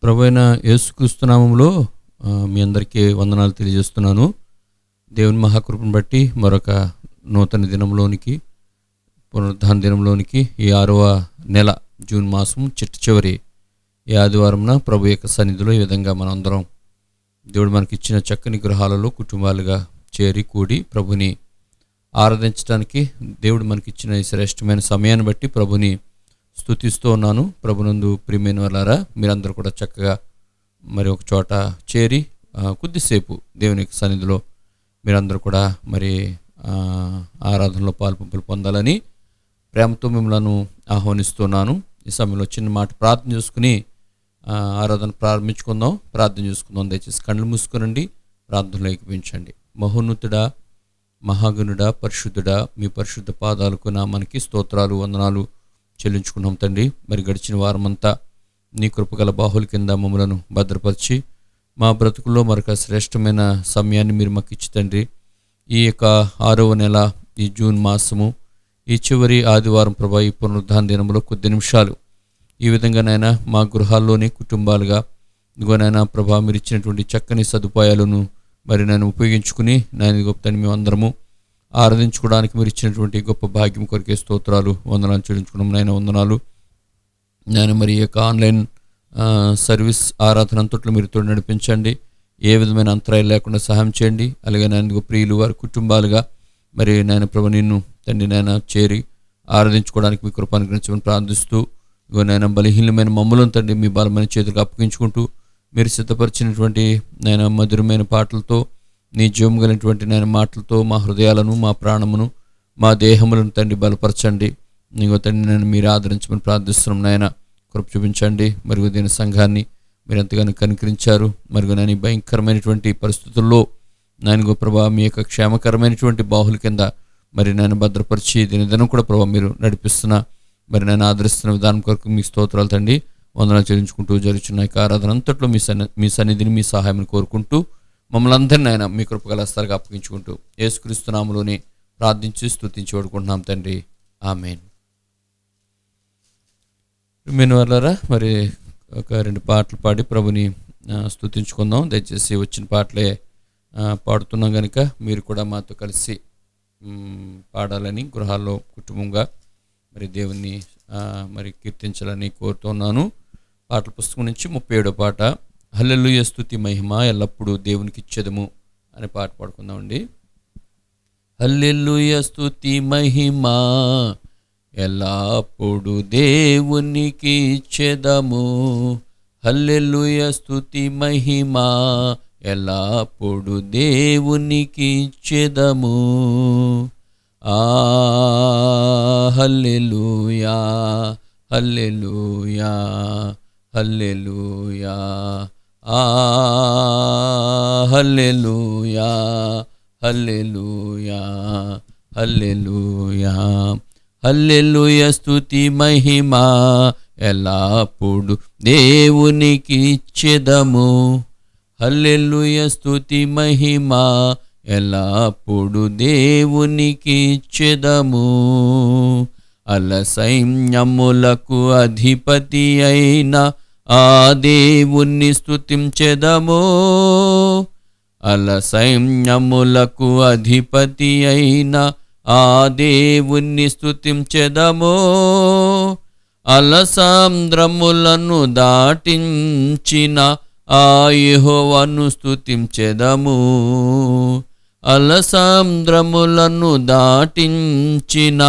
ప్రభువైన యేసుక్రీస్తు నామములో మీ అందరికీ వందనాలు తెలియజేస్తున్నాను. దేవుని మహాకృపను బట్టి మరొక నూతన దినంలోనికి, పునరుద్ధాన దినంలోనికి, ఈ 6వ నెల జూన్ మాసం చివరి ఈ ఆదివారంన ప్రభు యొక్క సన్నిధిలో ఈ విధంగా మనందరం దేవుడు మనకిచ్చిన చక్కని గృహాలలో కుటుంబాలుగా చేరి కూడి ప్రభుని ఆరాధించడానికి దేవుడు మనకిచ్చిన ఈ శ్రేష్టమైన సమయాన్ని బట్టి ప్రభుని స్తుతిస్తూ ఉన్నాను. ప్రభునందు ప్రియమైన వారలారా, మీరందరూ కూడా చక్కగా మరి ఒక చోట చేరి కొద్దిసేపు దేవుని సన్నిధిలో మీరందరూ కూడా మరి ఆరాధనలో పాల్పంపులు పొందాలని ప్రేమతో మిమ్మల్ని ఆహ్వానిస్తున్నాను. ఈ సమయంలో చిన్న మాట ప్రార్థన చేసుకుని ఆరాధన ప్రారంభించుకుందాం. ప్రార్థన చేసుకుందాం. దయచేసి కళ్ళు మూసుకునండి, ప్రార్థనలో ఏకీభవించండి. మహోన్నతుడా, మహాగణుడా, పరిశుద్ధుడా, మీ పరిశుద్ధ పాదాలకు నామానికి స్తోత్రాలు, వందనాలు చెల్లించుకున్నాం తండ్రి. మరి గడిచిన వారమంతా నీ కృపగల బాహుల కింద మమ్మలను భద్రపరిచి మా బ్రతుకుల్లో మరొక శ్రేష్టమైన సమయాన్ని మీరు మాకు ఇచ్చి తండ్రి, ఈ యొక్క 6వ నెల ఈ జూన్ మాసము ఈ చివరి ఆదివారం ప్రభా, ఈ పునరుద్ధాన దినంలో కొద్ది నిమిషాలు ఈ విధంగా నాయన మా గృహాల్లోని కుటుంబాలుగా ఇదిగోనైనా ప్రభా మీరు ఇచ్చినటువంటి చక్కని సదుపాయాలను మరి నేను ఉపయోగించుకుని నాయన గొప్ప తండ్రి మేమందరము ఆరాధించుకోవడానికి మీరు ఇచ్చినటువంటి గొప్ప భాగ్యం కొరికే స్తోత్రాలు, వందనాలు చెల్లించుకున్నాం నాయన. వందనాలు నేను మరి ఈ యొక్క ఆన్లైన్ సర్వీస్ ఆరాధన అంతట్లో మీరు తోడు నడిపించండి. ఏ విధమైన అంతరాయం లేకుండా సహాయం చేయండి. అలాగే నేను ప్రియులు వారి కుటుంబాలుగా మరి నేను ప్రభు నిన్ను తండ్రి నాయన చేరి ఆరాధించుకోవడానికి మీ కృపను గురించి ప్రార్థిస్తూ ఇగో నాయన బలహీనమైన మమ్మలను తండ్రి మీ బలమైన చేతులకు అప్పగించుకుంటూ మీరు సిద్ధపరిచినటువంటి నేను మధురమైన పాటలతో నీ జీవం కలిగినటువంటి నేను మాటలతో మా హృదయాలను, మా ప్రాణమును, మా దేహములను తండ్రి బలపరచండి. నీగో తండ్రి నేను మీరు ఆదరించమని ప్రార్థిస్తున్నాం నాయన. కృప చూపించండి. మరియు దీని సంఘాన్ని మీరు ఎంతగానో కనికరించారు. మరియు నేను భయంకరమైనటువంటి పరిస్థితుల్లో నాయన ప్రభా మీ యొక్క క్షేమకరమైనటువంటి బాహుల కింద మరి నేను భద్రపరిచి దీని దినం కూడా ప్రభావ మీరు నడిపిస్తున్నా మరి నేను ఆదరిస్తున్న విధానం కొరకు మీ స్తోత్రాలు తండ్రి, వందనాలు చెల్లించుకుంటూ జరుగుతున్న యొక్క ఆరాధన అంతట్లో మీ సన్నిధిని, మీ సహాయాన్ని కోరుకుంటూ మమ్మల్ని అందరినీ ఆయన మీ కృపగల హస్తాలకు అప్పగించుకుంటూ యేసుక్రీస్తు నామములోనే ప్రార్థించి స్తుతించి వేడుకుంటున్నాం తండ్రి, ఆమేన్. ప్రియమైన వారలారా, మరి ఒక 2 పాటలు పాడి ప్రభుని స్తుతించుకుందాం. దయచేసి వచ్చిన పాటలే పాడుతున్నాం కనుక మీరు కూడా మాతో కలిసి పాడాలని, గృహాల్లో కుటుంబంగా మరి దేవుణ్ణి మరి కీర్తించాలని కోరుతున్నాను. పాటల పుస్తకం నుంచి 37వ పాట, హల్లెలూయా స్తుతి మహిమ ఎల్లప్పుడూ దేవునికి ఇచ్చేదము అనే పాట పాడుకుందామండి. హల్లెలూయా స్తుతి మహిమ ఎల్లప్పుడూ దేవునికి ఇచ్చేదము, హల్లెలూయా స్తుతి మహిమ ఎల్లప్పుడూ దేవునికి ఇచ్చేదము. హల్లెలూయా హల్లెలూయా హల్లెలూయా హల్లెలూయా హల్లెలూయా హల్లెలూయా హల్లెలూయా స్తుతి మహిమ ఎల్లప్పుడు దేవునికి ఇచ్చెదము, హల్లెలూయా స్తుతి మహిమ ఎల్లప్పుడు దేవునికి ఇచ్చెదము. అలసైన్యములకు అధిపతి అయిన ఆ దేవుణ్ణి స్తుతించెదము, అలసైన్యములకు అధిపతి అయిన ఆ దేవుణ్ణి స్తుతించెదము. అలసాంద్రములను దాటించిన ఆ యెహోవాను స్తుతించెదము, అలసాంద్రములను దాటించిన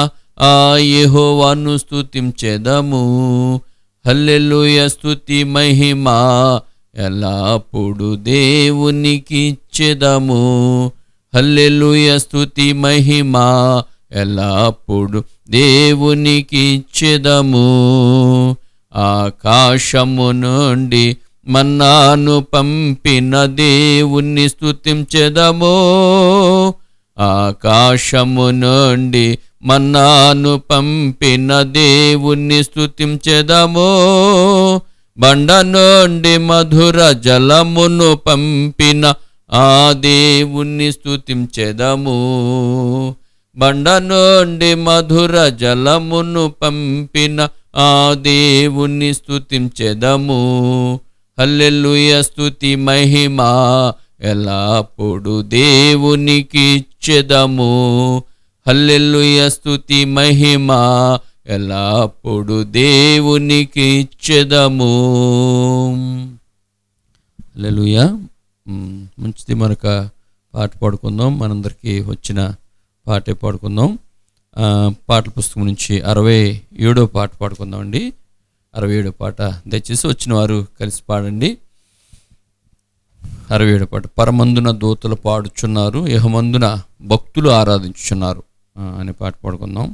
ఆ యెహోవాను స్తుతించెదము. హల్లెలూయా స్తుతి మహిమ ఎల్లప్పుడు దేవునికి ఇచ్చెదము, హల్లెలూయా స్తుతి మహిమ ఎల్లప్పుడు దేవునికి ఇచ్చెదము. ఆకాశము నుండి మన్నాను పంపిన దేవుణ్ణి స్తుతించెదము, ఆకాశము నుండి మన్నాను పంపిన దేవుణ్ణి స్తుతించెదము. బండ నుండి మధుర జలమును పంపిన ఆ దేవుణ్ణి స్తుతించెదము, బండ నుండి మధుర జలమును పంపిన ఆ దేవుణ్ణి స్తుతించెదము. హల్లెలూయా స్తుతి మహిమ ఎల్లప్పుడు దేవునికి ఇచ్చెదము. హల్లెలూయా స్తుతి మహిమ ఎల్లప్పుడు దేవునికి ఇచ్చెదము. హల్లెలూయా. మంచిది, మరొక పాట పాడుకుందాం. మనందరికీ వచ్చిన పాటే పాడుకుందాం. పాటల పుస్తకం నుంచి 67వ పాట పాడుకుందాం అండి. 67వ పాట దయచేసి వచ్చిన వారు కలిసి పాడండి. 67వ పాట. పరమందున దూతలు పాడుచున్నారు, ఇహమందున భక్తులు ఆరాధించుచున్నారు అనే పాట పాడుకుందాం.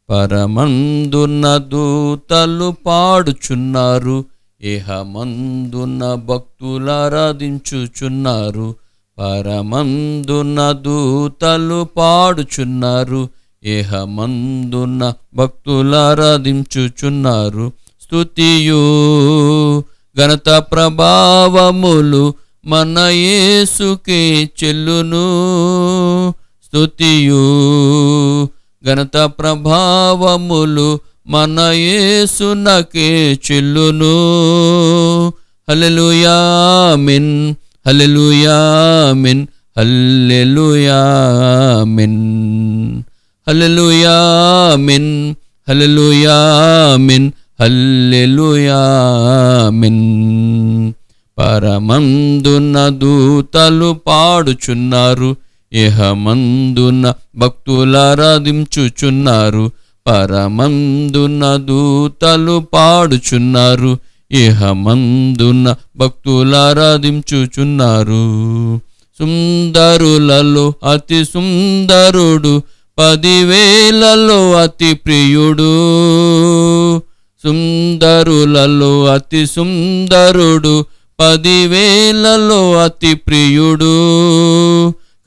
పరమందున దూతలు పాడుచున్నారు, ఇహమందున భక్తులు ఆరాధించుచున్నారు. పరమందున దూతలు పాడుచున్నారు, ఇహమందున భక్తులు ఆరాధించుచున్నారు. స్తుతియు ఘనత ప్రభావములు మన యేసుకే చెల్లును. స్తుతియు ఘనత ప్రభావములు మన యేసునకే చెల్లును. హల్లెలూయా ఆమేన్, హల్లెలూయా ఆమేన్, హల్లెలూయా ఆమేన్, హల్లెలూయా ఆమేన్, హల్లెలూయా ఆమేన్, హల్లెలూయా ఆమేన్. పరమందున దూతలు పాడుచున్నారు, ఇహమందున భక్తులు ఆరాధించుచున్నారు. పరమందున దూతలు పాడుచున్నారు, ఇహమందున భక్తులు ఆరాధించుచున్నారు. సుందరులలో అతి సుందరుడు, 10,000లలో అతి ప్రియుడు. సుందరులలో అతి సుందరుడు, 10,000లలో అతి ప్రియుడు.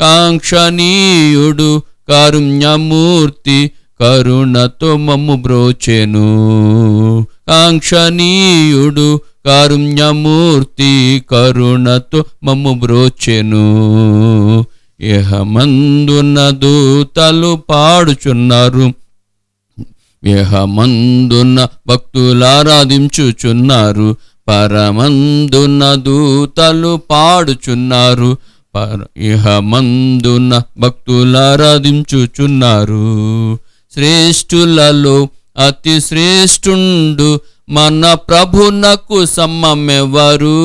కాంక్షణీయుడు కారుణ్యమూర్తి, కరుణతో మమ్ము బ్రోచెను. కాంక్షణీయుడు కారుణ్యమూర్తి, కరుణతో మమ్ము బ్రోచెను. ఇహమందున దూతలు పాడుచున్నారు, ఇహమందున భక్తులు ఆరాధించుచున్నారు. పరమందున దూతలు పాడుచున్నారు, ఇహమందున భక్తులు ఆరాధించుచున్నారు. శ్రేష్ఠులలో అతి శ్రేష్ఠుండు, మన ప్రభునకు సమమెవరు.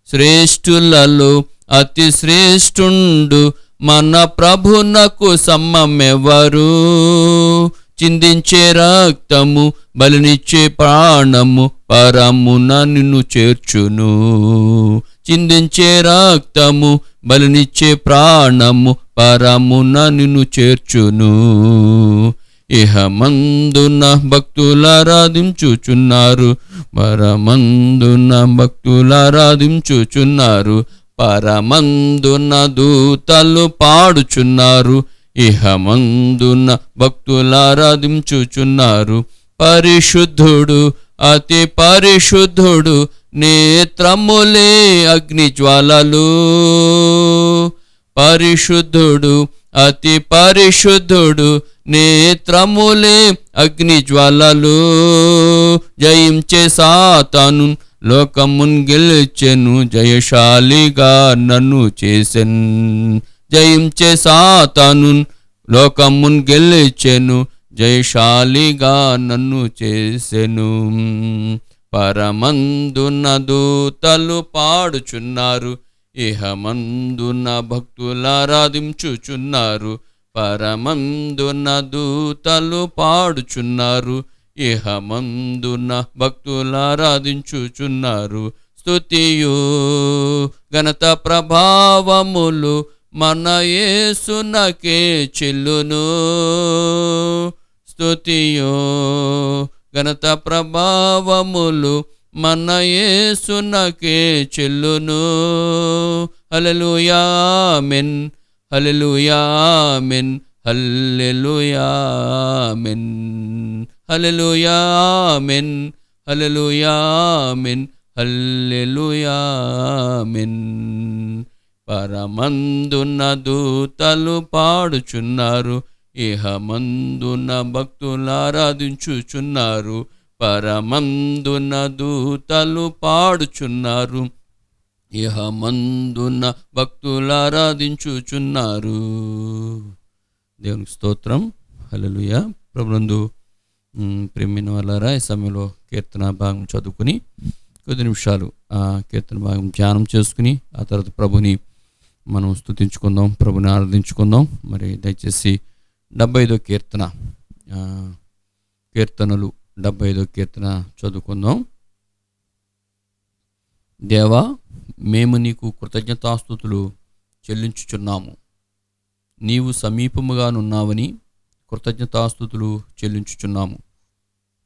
శ్రేష్ఠులలో అతి శ్రేష్ఠుండు, మన ప్రభునకు సమమెవరు. చిందించే రక్తము బలినిచ్చే ప్రాణము, పరమున నిన్ను చేర్చును. చిందించే రక్తము బలినిచ్చే ప్రాణము, పరమున నిన్ను చేర్చును. ఇహమందున భక్తులు ఆరాధించుచున్నారు, పరమందున భక్తులు ఆరాధించుచున్నారు. పరమందున దూతలు పాడుచున్నారు, ఇహమందున భక్తులు ఆరాధించుచున్నారు. పరిశుద్ధుడు అతి పరిశుద్ధుడు, నేత్రములే అగ్ని జ్వాలలు. పరిశుద్ధుడు అతి పరిశుద్ధుడు, నేత్రములే అగ్ని జ్వాలలు. జయించే సాతాను లోకమున్ గెలిచెను, జయశాలిగా నన్ను చేసెన్. జయించే సాతాను లోకమున్ గెలిచెను, జయశాలిగా నన్ను చేసెను. పరమందున దూతలు పాడుచున్నారు, ఇహమందున భక్తులు ఆరాధించుచున్నారు. పరమందున దూతలు పాడుచున్నారు, ఇహమందున భక్తులు ఆరాధించుచున్నారు. స్తుతియు ఘనత ప్రభావములు మన యేసునకే చెల్లును. స్తుతియు ఘనత ప్రభావములు మన యేసునకే చెల్లును. హల్లెలూయా ఆమేన్, హల్లెలూయా ఆమేన్, హల్లెలూయా ఆమేన్, హల్లెలూయా ఆమేన్, హల్లెలూయా ఆమేన్, హల్లెలూయా ఆమేన్. పరమందున దూతలు పాడుచున్నారు, ఇహమందున భక్తులు ఆరాధించుచున్నారు. పరమందున దూతలు పాడుచున్నారు, ఇహమందున భక్తులు ఆరాధించుచున్నారు. దేవునికి స్తోత్రం. హల్లెలూయా. ప్రభునందు ప్రేమైన వాళ్ళారా, ఈ సమయంలో కీర్తన భాగం చదువుకుని కొద్ది నిమిషాలు ఆ కీర్తన భాగం ధ్యానం చేసుకుని ఆ తర్వాత ప్రభుని మనం స్తుతించుకుందాం, ప్రభుని ఆరాధించుకుందాం. మరి దయచేసి 75వ కీర్తన, కీర్తనలు 75వ కీర్తన చదువుకుందాం. దేవా, మేము నీకు కృతజ్ఞతాస్తుతులు చెల్లించుచున్నాము. నీవు సమీపముగానున్నావని కృతజ్ఞతాస్తుతులు చెల్లించుచున్నాము.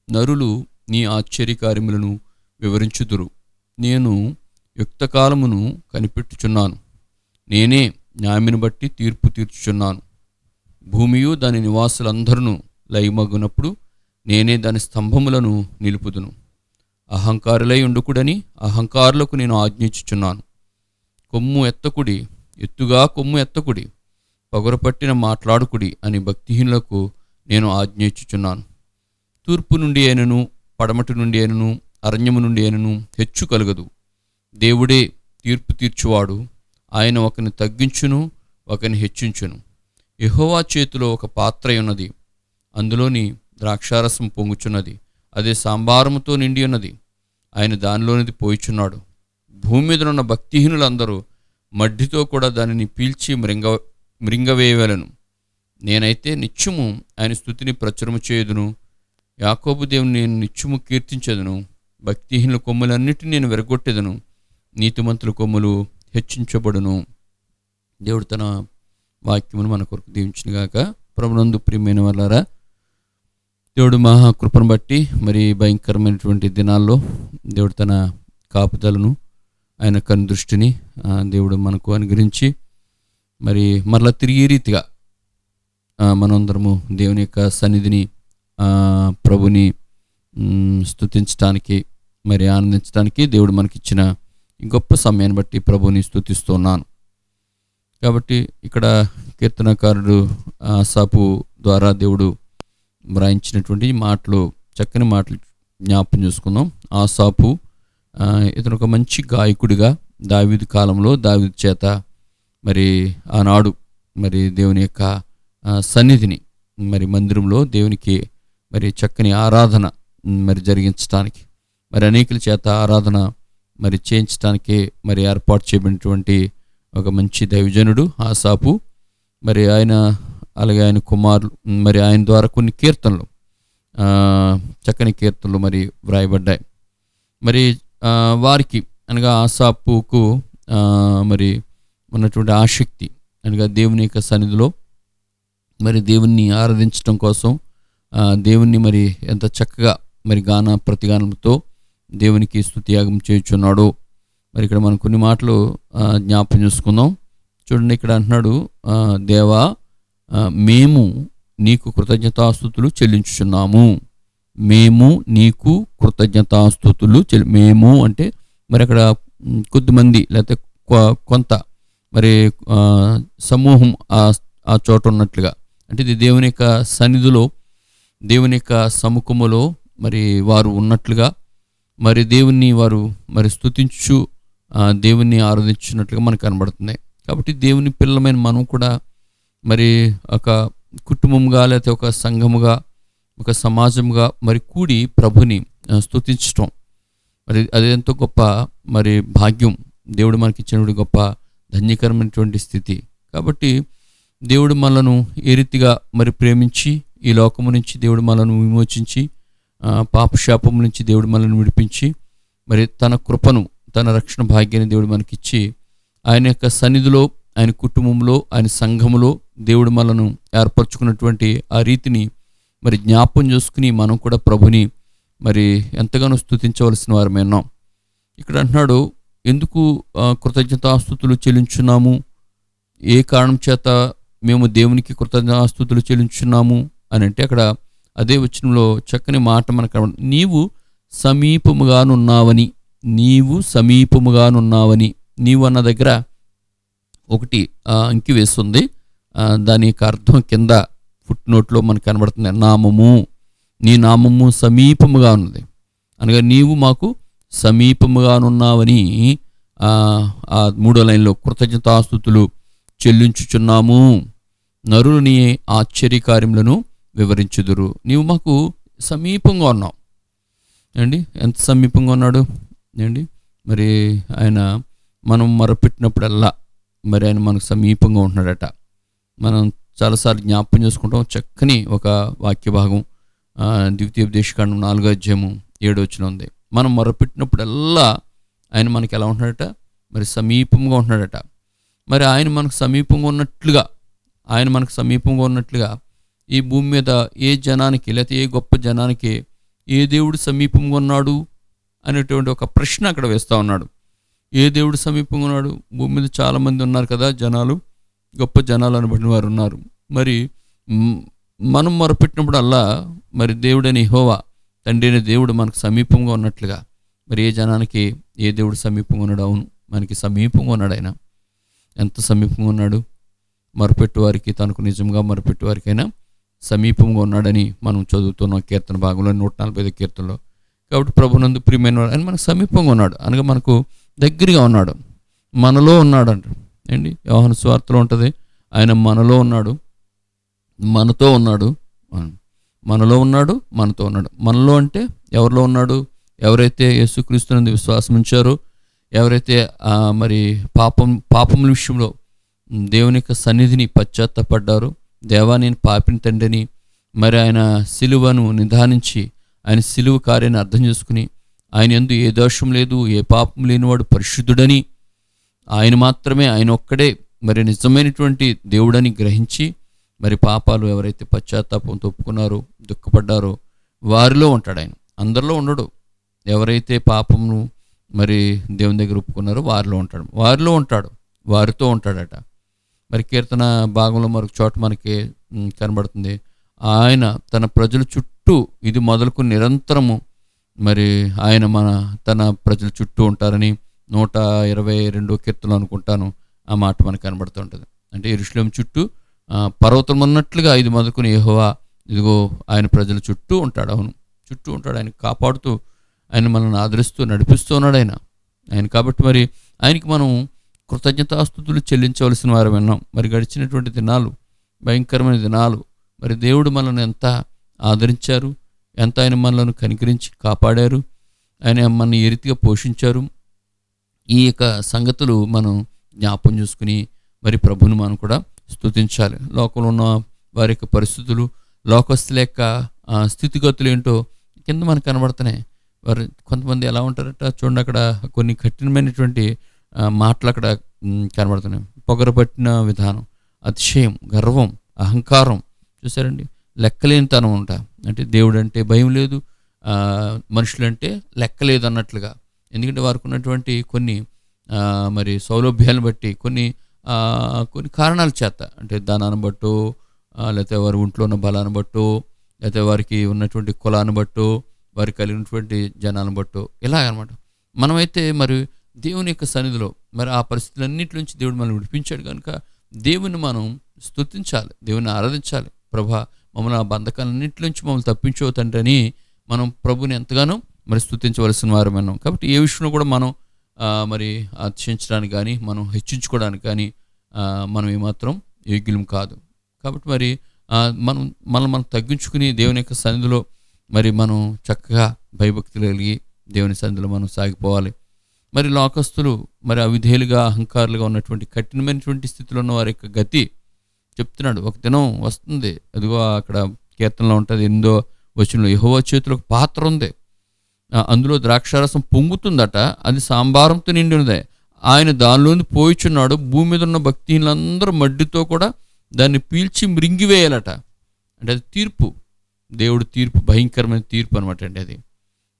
నరులు నీ ఆశ్చర్యకార్యములను వివరించుదురు. నేను యుక్తకాలమును కనిపెట్టుచున్నాను. నేనే న్యాయమును బట్టి తీర్పు తీర్చుచున్నాను. భూమియు దాని నివాసులందరూ లయమగునప్పుడు నేనే దాని స్తంభములను నిలుపుదును. అహంకారులై ఉండుకుడని అహంకారులకు నేను ఆజ్ఞించుచున్నాను. కొమ్ము ఎత్తకుడి, ఎత్తుగా కొమ్ము ఎత్తకుడి, పగురపట్టిన మాట్లాడుకుడి అని భక్తిహీనులకు నేను ఆజ్ఞించుచున్నాను. తూర్పు నుండి అయినను పడమటి నుండి అయినను అరణ్యము నుండి అయినను హెచ్చు కలగదు. దేవుడే తీర్పు తీర్చువాడు. ఆయన ఒకని తగ్గించును, ఒకని హెచ్చించును. యెహోవా చేతిలో ఒక పాత్ర ఉన్నది, అందులోని ద్రాక్షారసం పొంగుచున్నది. అదే సాంబారముతో నిండి ఉన్నది. ఆయన దానిలోనిది పోయిచున్నాడు. భూమి మీద ఉన్న భక్తిహీనులందరూ మడ్డితో కూడా దానిని పీల్చి మృంగవేయవలెను. నేనైతే నిత్యము ఆయన స్తుతిని ప్రచురము చేయుదును. యాకోబు దేవుని నేను నిత్యము కీర్తించెదను. భక్తిహీనుల కొమ్ములన్నిటిని నేను విరగొట్టెదను. నీతిమంతుల కొమ్ములు హెచ్చించబడును. దేవుడు తన వాక్యమును మన కొరకు దీవించునుగాక. ప్రభునందు ప్రియమైన వాళ్ళారా, దేవుడు మహాకృపను బట్టి మరి భయంకరమైనటువంటి దినాల్లో దేవుడు తన కాపుదలను, ఆయన కను దృష్టిని దేవుడు మనకు అనుగ్రహించి మరి మరలా తిరిగి రీతిగా మనందరము దేవుని యొక్క సన్నిధిని, ప్రభుని స్తుతించడానికి, మరి ఆనందించడానికి దేవుడు మనకిచ్చిన గొప్ప సమయాన్ని బట్టి ప్రభుని స్తుతిస్తున్నాను. కాబట్టి ఇక్కడ కీర్తనకారుడు ఆసాపు ద్వారా దేవుడు వ్రాయించినటువంటి మాటలు, చక్కని మాటలు జ్ఞాపకం చేసుకుందాం. ఆసాపు ఇతను ఒక మంచి గాయకుడిగా దావీదు కాలంలో దావీదు చేత మరి ఆనాడు మరి దేవుని యొక్క సన్నిధిని, మరి మందిరంలో దేవునికి మరి చక్కని ఆరాధన మరి జరిగించడానికి, మరి అనేకుల చేత ఆరాధన మరి చేయించడానికే మరి ఏర్పాటు చేయబడినటువంటి ఒక మంచి దైవజనుడు ఆసాపు. మరి ఆయన అలాగే ఆయన కుమారులు మరి ఆయన ద్వారా కొన్ని కీర్తనలు, చక్కని కీర్తనలు మరి వ్రాయబడ్డాయి. మరి వారికి అనగా ఆసాపుకు మరి ఉన్నటువంటి ఆసక్తి అనగా దేవుని యొక్క సన్నిధిలో మరి దేవుణ్ణి ఆరాధించడం కోసం, దేవుణ్ణి మరి ఎంత చక్కగా మరి ప్రతిగానంతో దేవునికి స్తుతియాగం చేయుచున్నాడు. మరి ఇక్కడ మనం కొన్ని మాటలు జ్ఞాపకం చేసుకుందాం. చూడండి, ఇక్కడ అంటున్నాడు, దేవా, మేము నీకు కృతజ్ఞతాస్తుతులు చెల్లించుచున్నాము. మేము నీకు కృతజ్ఞతాస్తుతులు మేము అంటే మరి అక్కడ కొద్దిమంది లేకపోతే కొంత మరి సమూహం ఆ చోట ఉన్నట్లుగా, అంటే ఇది దేవుని యొక్క సన్నిధిలో, దేవుని యొక్క సముఖములో మరి వారు ఉన్నట్లుగా, మరి దేవుణ్ణి వారు మరి స్తుతించు దేవుణ్ణి ఆరాధించున్నట్లుగా మనకు కనబడుతున్నాయి. కాబట్టి దేవుని పిల్లలమైన మనం కూడా మరి ఒక కుటుంబంగా లేకపోతే ఒక సంఘముగా, ఒక సమాజంగా మరి కూడి ప్రభుని స్తుతించటం, మరి అదెంతో గొప్ప మరి భాగ్యం, దేవుడు మనకి ఇచ్చినటువంటి గొప్ప ధన్యకరమైనటువంటి స్థితి. కాబట్టి దేవుడు మనలను ఏ రీతిగా మరి ప్రేమించి ఈ లోకము నుంచి దేవుడు మనలను విమోచించి, పాపశాపం నుంచి దేవుడు మనల్ని విడిపించి, మరి తన కృపను, తన రక్షణ భాగ్యాన్ని దేవుడు మనకిచ్చి, ఆయన యొక్క సన్నిధిలో, ఆయన కుటుంబంలో, ఆయన సంఘములో దేవుడు మనను ఏర్పరచుకున్నటువంటి ఆ రీతిని మరి జ్ఞాపకం చేసుకుని మనం కూడా ప్రభుని మరి ఎంతగానో స్తుతించవలసిన వారమే ఉన్నాం. ఇక్కడ అంటున్నాడు, ఎందుకు కృతజ్ఞతాస్తుతులు చెల్లించున్నాము, ఏ కారణం చేత మేము దేవునికి కృతజ్ఞతాస్తుతులు చెల్లించున్నాము అని అంటే, అక్కడ అదే వచనంలో చక్కని మాట మనకు నీవు సమీపముగానున్నావని, నీవు సమీపముగానున్నావని, నీవు అన్న దగ్గర ఒకటి అంకి వేస్తుంది. దాని యొక్క అర్థం కింద ఫుట్ నోట్లో మనకు కనబడుతుంది, నామము. నీ నామము సమీపముగా ఉన్నది, అనగా నీవు మాకు సమీపముగానున్నావని ఆ 3వ లైన్లో కృతజ్ఞతాస్తుతులు చెల్లించుచున్నాము. నరులు నీ ఆశ్చర్యకార్యములను వివరించుదురు. నీవు మాకు సమీపంగా ఉన్నావు అండి. ఎంత సమీపంగా ఉన్నాడు అండి. మరి ఆయన మనం మొరపెట్టినప్పుడల్లా మరి ఆయన మనకు సమీపంగా ఉంటున్నాడట. మనం చాలాసార్లు జ్ఞాపకం చేసుకుంటాం. చక్కని ఒక వాక్య భాగం ద్వితీయోపదేశకాండం 4వ అధ్యాయము 7వ వచనం ఉంది. మనం మొరపెట్టినప్పుడల్లా ఆయన మనకి ఎలా ఉంటున్నాడట, మరి సమీపంగా ఉంటున్నాడట. మరి ఆయన మనకు సమీపంగా ఉన్నట్లుగా ఈ భూమి మీద ఏ జనానికి, లేకపోతే ఏ గొప్ప జనానికి ఏ దేవుడు సమీపంగా ఉన్నాడు అనేటువంటి ఒక ప్రశ్న అక్కడ వేస్తూ ఉన్నాడు. ఏ దేవుడు సమీపంగా ఉన్నాడు? భూమి మీద చాలామంది ఉన్నారు కదా, జనాలు, గొప్ప జనాలు అనబడిన వారు ఉన్నారు. మరి మనం మొరపెట్టినప్పుడల్లా మరి దేవుడని యెహోవా, తండ్రి అయిన దేవుడు మనకు సమీపంగా ఉన్నట్లుగా మరి ఏ జనానికి ఏ దేవుడు సమీపంగా ఉన్నాడు? అవును, మనకి సమీపంగా ఉన్నాడు ఆయన. ఎంత సమీపంగా ఉన్నాడు? మొరపెట్టు వారికి, తనకు నిజంగా మొరపెట్టు వారికైనా సమీపంగా ఉన్నాడని మనం చదువుతున్నాం కీర్తన భాగంలో 145 కీర్తనలో. కాబట్టి ప్రభునందు ప్రియమైన ఆయన మనకు సమీపంగా ఉన్నాడు, అనగా మనకు దగ్గరగా ఉన్నాడు, మనలో ఉన్నాడు అండి. యోహాను సువార్తలో ఉంటుంది, ఆయన మనలో ఉన్నాడు, మనతో ఉన్నాడు, మనలో ఉన్నాడు, మనతో ఉన్నాడు. మనలో అంటే ఎవరిలో ఉన్నాడు? ఎవరైతే యేసుక్రీస్తునందు విశ్వాసం ఉంచారో, ఎవరైతే మరి పాపముల విషయంలో దేవుని యొక్క సన్నిధిని పశ్చాత్తపడ్డారో, దేవా నేను పాపిని తండ్రిని, మరి ఆయన సిలువను నిదానించి ఆయన సిలువ కార్యాన్ని అర్థం చేసుకుని ఆయన యందు ఏ దోషం లేదు, ఏ పాపం లేనివాడు పరిశుద్ధుడని, ఆయన మాత్రమే, ఆయన ఒక్కడే మరి నిజమైనటువంటి దేవుడని గ్రహించి మరి పాపాలు ఎవరైతే పశ్చాత్తాపంతో ఒప్పుకున్నారో, దుఃఖపడ్డారో వారిలో ఉంటాడు ఆయన. అందరిలో ఉండడు. ఎవరైతే పాపమును మరి దేవుని దగ్గర ఒప్పుకున్నారో వారిలో ఉంటాడు, వారితో ఉంటాడట. మరి కీర్తన భాగంలో మరొక చోట మనకి కనబడుతుంది, ఆయన తన ప్రజల చుట్టూ, ఇది మొదలుకు నిరంతరము మరి ఆయన తన ప్రజల చుట్టూ ఉంటారని 122వ కీర్తనలో అనుకుంటాను ఆ మాట మనకు కనబడుతూ ఉంటుంది. అంటే యెరూషలేము చుట్టూ పర్వతం ఉన్నట్లుగా ఇది మొదలుకొని యెహోవా ఇదిగో ఆయన ప్రజల చుట్టూ ఉంటాడు. అవును, చుట్టూ ఉంటాడు. ఆయన కాపాడుతూ, ఆయన మనల్ని ఆదరిస్తూ నడిపిస్తూ ఉన్నాడు ఆయన. కాబట్టి మరి ఆయనకి మనం కృతజ్ఞతాస్తుతులు చెల్లించవలసిన వారు విన్నాం. మరి గడిచినటువంటి దినాలు భయంకరమైన దినాలు, మరి దేవుడు మనల్ని ఎంత ఆదరించారు, ఎంత ఆయన మనలను కనికరించి కాపాడారు, ఆయన మనల్ని ఏ రీతిగా పోషించారు. ఈ యొక్క సంగతులు మనం జ్ఞాపం చేసుకుని మరి ప్రభుని మనం కూడా స్తుతించాలి. లోకంలో ఉన్న వారి యొక్క పరిస్థితులు, లోకస్తుల యొక్క స్థితిగతులు ఏంటో కింద మనకు కనబడుతున్నాయి. వారు కొంతమంది ఎలా ఉంటారట చూడండి, అక్కడ కొన్ని కఠినమైనటువంటి మాటలు అక్కడ కనబడుతున్నాయి. పొగరపట్టిన విధానం, అతిశయం, గర్వం, అహంకారం, చూసారండి, లెక్కలేనితనం ఉంట. అంటే దేవుడు అంటే భయం లేదు, మనుషులంటే లెక్కలేదు అన్నట్లుగా. ఎందుకంటే వారికి ఉన్నటువంటి కొన్ని మరి సౌలభ్యాలను బట్టి, కొన్ని కారణాల చేత, అంటే ధనాన్ని బట్టో, లేకపోతే వారి ఒంట్లో ఉన్న బలాన్ని బట్టో, లేకపోతే వారికి ఉన్నటువంటి కులాన్ని బట్టో, వారికి కలిగినటువంటి జనాలను బట్టో, ఇలాగనమాట. మనమైతే మరి దేవుని యొక్క సన్నిధిలో మరి ఆ పరిస్థితులన్నింటి నుంచి దేవుడు మనల్ని విడిపించాడు కనుక దేవుని మనం స్తుతించాలి, దేవుని ఆరాధించాలి. ప్రభా, మమ్మల్ని ఆ బంధకాలన్నింటి నుంచి మమ్మల్ని తప్పించో తండ్రి అని మనం ప్రభుని ఎంతగానో మరి స్తుతించవలసిన వారు మనం. కాబట్టి ఏ విషయంలో కూడా మనం మరి అతిశయించడానికి కానీ, మనం హెచ్చించుకోవడానికి కానీ మనం ఏమాత్రం యోగ్యులం కాదు. కాబట్టి మరి మనం తగ్గించుకుని దేవుని యొక్క సన్నిధిలో మరి మనం చక్కగా భయభక్తులు కలిగి దేవుని సన్నిధిలో మనం సాగిపోవాలి. మరి లోకస్తులు మరి అవిధేయులుగా, అహంకారులుగా ఉన్నటువంటి కఠినమైనటువంటి స్థితిలో ఉన్న వారి యొక్క గతి చెప్తున్నాడు. ఒక దినం వస్తుంది, అదిగో అక్కడ కీర్తనలో ఉంటుంది 8వ వచనంలో, యెహోవా చేతిలో ఒక పాత్ర ఉంది, అందులో ద్రాక్షారసం పొంగుతుందట, అది సాంబారంతో నిండినదే, ఆయన దానిలోని పోయిచున్నాడు, భూమి మీద ఉన్న భక్తిహీనులందరూ మడ్డితో కూడా దాన్ని పీల్చి మృంగివేయాలట. అంటే అది తీర్పు, దేవుడు తీర్పు, భయంకరమైన తీర్పు అనమాట అండి అది.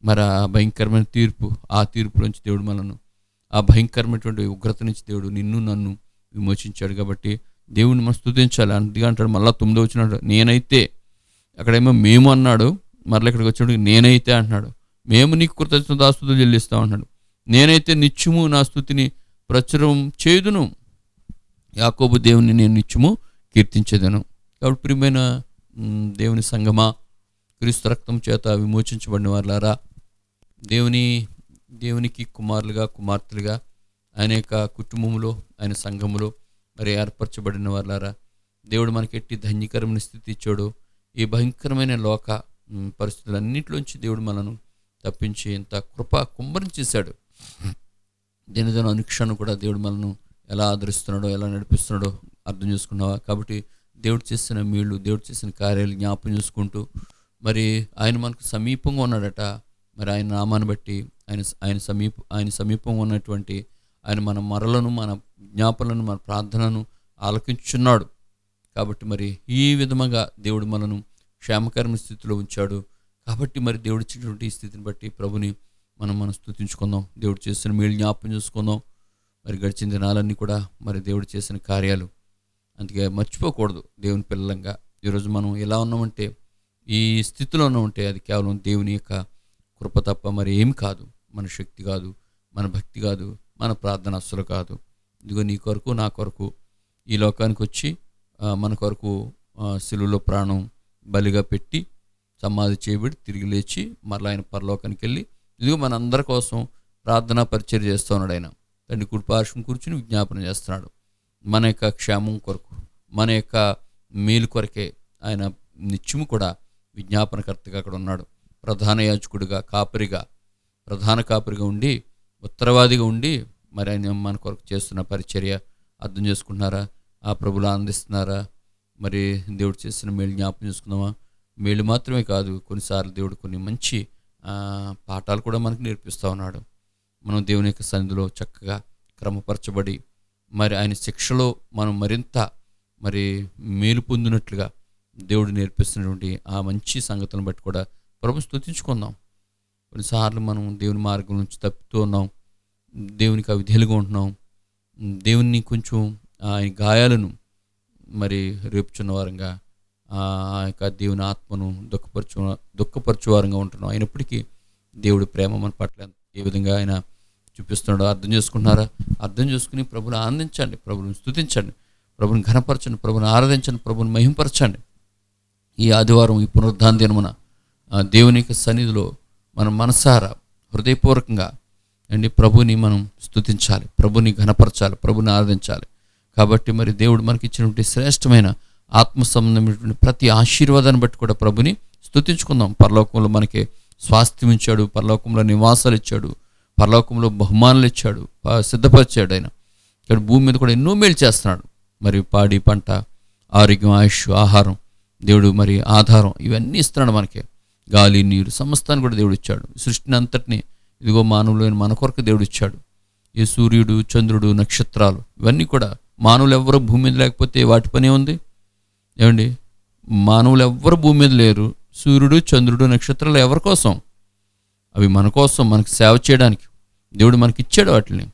మరి ఆ భయంకరమైన తీర్పు, ఆ తీర్పు నుంచి దేవుడు మనను, ఆ భయంకరమైనటువంటి ఉగ్రత నుంచి దేవుడు నిన్ను నన్ను విమోచించాడు. కాబట్టి దేవుడిని మనం స్తుతించాలి. అందుకే అంటాడు మళ్ళీ 9వ వచనం, నేనైతే, అక్కడేమో మేము అన్నాడు, మరలా ఇక్కడికి వచ్చినప్పుడు నేనైతే అంటున్నాడు, మేము నీకు కృతజ్ఞతాస్తుతులు చెల్లిస్తాం అంటున్నాడు. నేనైతే నిత్యము నా స్తుతిని ప్రచురం చేయుదును, యాకోబు దేవుని నేను నిత్యము కీర్తించేదను. కాబట్టి ప్రియమైన దేవుని సంగమా, క్రీస్తు రక్తం చేత విమోచించబడిన వారులారా, దేవునికి కుమారులుగా కుమార్తెలుగా ఆయన యొక్క కుటుంబంలో ఆయన సంఘములో మరి ఏర్పరచబడిన వారులారా, దేవుడు మనకి ఎట్టి ధన్యకరమైన స్థితి ఇచ్చాడు. ఈ భయంకరమైన లోక పరిస్థితులన్నింటిలోంచి దేవుడు మనను తప్పించి ఇంత కృప కుమ్మరించేశాడు. దినదిన అనుక్షణం కూడా దేవుడు మనను ఎలా ఆదరిస్తున్నాడో ఎలా నడిపిస్తున్నాడో అర్థం చేసుకున్నావా? కాబట్టి దేవుడు చేసిన మేళ్ళు, దేవుడు చేసిన కార్యాలు జ్ఞాపకం చేసుకుంటూ మరి ఆయన మనకు సమీపంగా ఉన్నాడట. మరి ఆయన నామాన్ని బట్టి ఆయన సమీపంగా ఉన్నటువంటి ఆయన మన మరలను, మన జ్ఞాపనలను, మన ప్రార్థనను ఆలకించున్నాడు. కాబట్టి మరి ఈ విధముగా దేవుడు మనను క్షేమకరమైన స్థితిలో ఉంచాడు. కాబట్టి మరి దేవుడు ఇచ్చినటువంటి ఈ స్థితిని బట్టి ప్రభుని మనం స్తుతించుకుందాం. దేవుడు చేసిన మేలు జ్ఞాపకం చేసుకుందాం. మరి గడిచిన దినాలన్నీ కూడా మరి దేవుడు చేసిన కార్యాలు అందుకే మర్చిపోకూడదు. దేవుని పిల్లలంగా ఈరోజు మనం ఎలా ఉన్నామంటే, ఈ స్థితిలో ఉన్నామంటే అది కేవలం దేవుని యొక్క కృప తప్ప మరి ఏమి కాదు. మన శక్తి కాదు, మన భక్తి కాదు, మన ప్రార్థన అస్సలు కాదు. ఇదిగో నీ కొరకు నా కొరకు ఈ లోకానికి వచ్చి మన కొరకు శిలువలో ప్రాణం బలిగా పెట్టి సమాధి చేయబడి తిరిగి లేచి మరలా ఆయన పరలోకానికి వెళ్ళి ఇదిగో మన అందరి కోసం ప్రార్థనా పరిచర్య చేస్తూ ఉన్నాడు. ఆయన తండ్రి కుడి పార్శ్వం కూర్చుని విజ్ఞాపన చేస్తున్నాడు. మన యొక్క క్షేమం కొరకు, మన యొక్క మేలు కొరకే ఆయన నిత్యము కూడా విజ్ఞాపనకర్తగా అక్కడ ఉన్నాడు. ప్రధాన యాజకుడిగా, కాపరిగా, ప్రధాన కాపరిగా ఉండి, ఉత్తరవాదిగా ఉండి మరి ఆయన మన కొరకు చేస్తున్న పరిచర్య అర్థం చేసుకుంటున్నారా? ఆ ప్రభులు ఆనందిస్తున్నారా? మరి దేవుడు చేసిన మేలు జ్ఞాపకం చేసుకుందామా? మేలు మాత్రమే కాదు, కొన్నిసార్లు దేవుడు కొన్ని మంచి పాఠాలు కూడా మనకు నేర్పిస్తూ ఉన్నాడు. మనం దేవుని యొక్క సన్నిధిలో చక్కగా క్రమపరచబడి మరి ఆయన శిక్షలో మనం మరింత మరి మేలు పొందినట్లుగా దేవుడు నేర్పిస్తున్నటువంటి ఆ మంచి సంగతులను బట్టి కూడా ప్రభు స్తుతించుకుందాం. కొన్నిసార్లు మనం దేవుని మార్గం నుంచి తప్పుతూ ఉన్నాం, దేవునికి అవిధేలుగా ఉంటున్నాం, దేవుని కొంచెం ఆయన గాయాలను రేపుచున్న వారంగా ఆ యొక్క దేవుని ఆత్మను దుఃఖపరచు వారంగా ఉంటున్నాం. అయినప్పటికీ దేవుడి ప్రేమ మన పట్ల ఏ విధంగా ఆయన చూపిస్తున్నాడో అర్థం చేసుకుంటున్నారా? అర్థం చేసుకుని ప్రభుని ఆనందించండి, ప్రభుని స్తుతించండి, ప్రభుని ఘనపరచండి, ప్రభుని ఆరాధించండి, ప్రభుని మహింపరచండి. ఈ ఆదివారం, ఈ పునరుద్ధాన దినమున దేవుని యొక్క సన్నిధిలో మనం మనసారా హృదయపూర్వకంగా ప్రభుని మనం స్తుతించాలి, ప్రభుని ఘనపరచాలి, ప్రభుని ఆరాధించాలి. కాబట్టి మరి దేవుడు మనకి ఇచ్చినటువంటి శ్రేష్టమైన ఆత్మ సంబంధమైనటువంటి ప్రతి ఆశీర్వాదాన్ని బట్టి కూడా ప్రభుని స్తుతించుకుందాం. పరలోకంలో మనకి స్వాస్థ్యం ఇచ్చాడు, పరలోకంలో నివాసాలు ఇచ్చాడు, పరలోకంలో బహుమానాలు ఇచ్చాడు, సిద్ధపరిచాడు. ఆయన ఇక్కడ భూమి మీద కూడా ఎన్నో మేలు చేస్తున్నాడు. మరి పాడి పంట, ఆరోగ్యం, ఆయుష్, ఆహారం, దేవుడు మరి ఆధారం ఇవన్నీ ఇస్తున్నాడు మనకి. గాలి, నీరు సమస్తాన్ని కూడా దేవుడు ఇచ్చాడు. సృష్టిని అంతటిని ఇదిగో మానవులైన మన కొరకు దేవుడు ఇచ్చాడు. ఈ సూర్యుడు, చంద్రుడు, నక్షత్రాలు ఇవన్నీ కూడా మానవులు ఎవ్వరూ భూమి మీద లేకపోతే వాటి పనే ఉంది ఏమండి? మానవులు ఎవ్వరు భూమి మీద లేరు. సూర్యుడు, చంద్రుడు, నక్షత్రాలు ఎవరి కోసం? అవి మన కోసం, మనకు సేవ చేయడానికి దేవుడు మనకి ఇచ్చాడు వాటిని.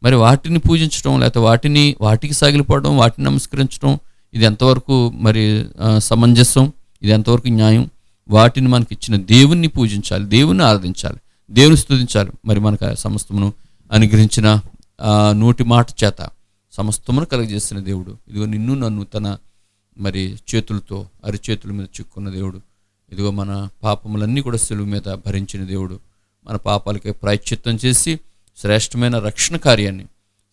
మరి వాటిని పూజించడం లేకపోతే వాటికి సాగిలిపోవడం, వాటిని నమస్కరించడం ఇది ఎంతవరకు మరి సమంజసం? ఇది ఎంతవరకు న్యాయం? వాటిని మనకి ఇచ్చిన దేవుణ్ణి పూజించాలి, దేవుణ్ణి ఆరాధించాలి, దేవుని స్తుతించాలి. మరి మనకు సమస్తమును అనుగ్రహించిన నోటి మాట చేత సమస్తమును కలుగజేసిన దేవుడు ఇదిగో నిన్ను నన్ను తన మరి చేతులతో అరిచేతుల మీద చిక్కున్న దేవుడు, ఇదిగో మన పాపములన్నీ కూడా సిలువ మీద భరించిన దేవుడు, మన పాపాలకే ప్రాయశ్చిత్తం చేసి శ్రేష్టమైన రక్షణ కార్యాన్ని,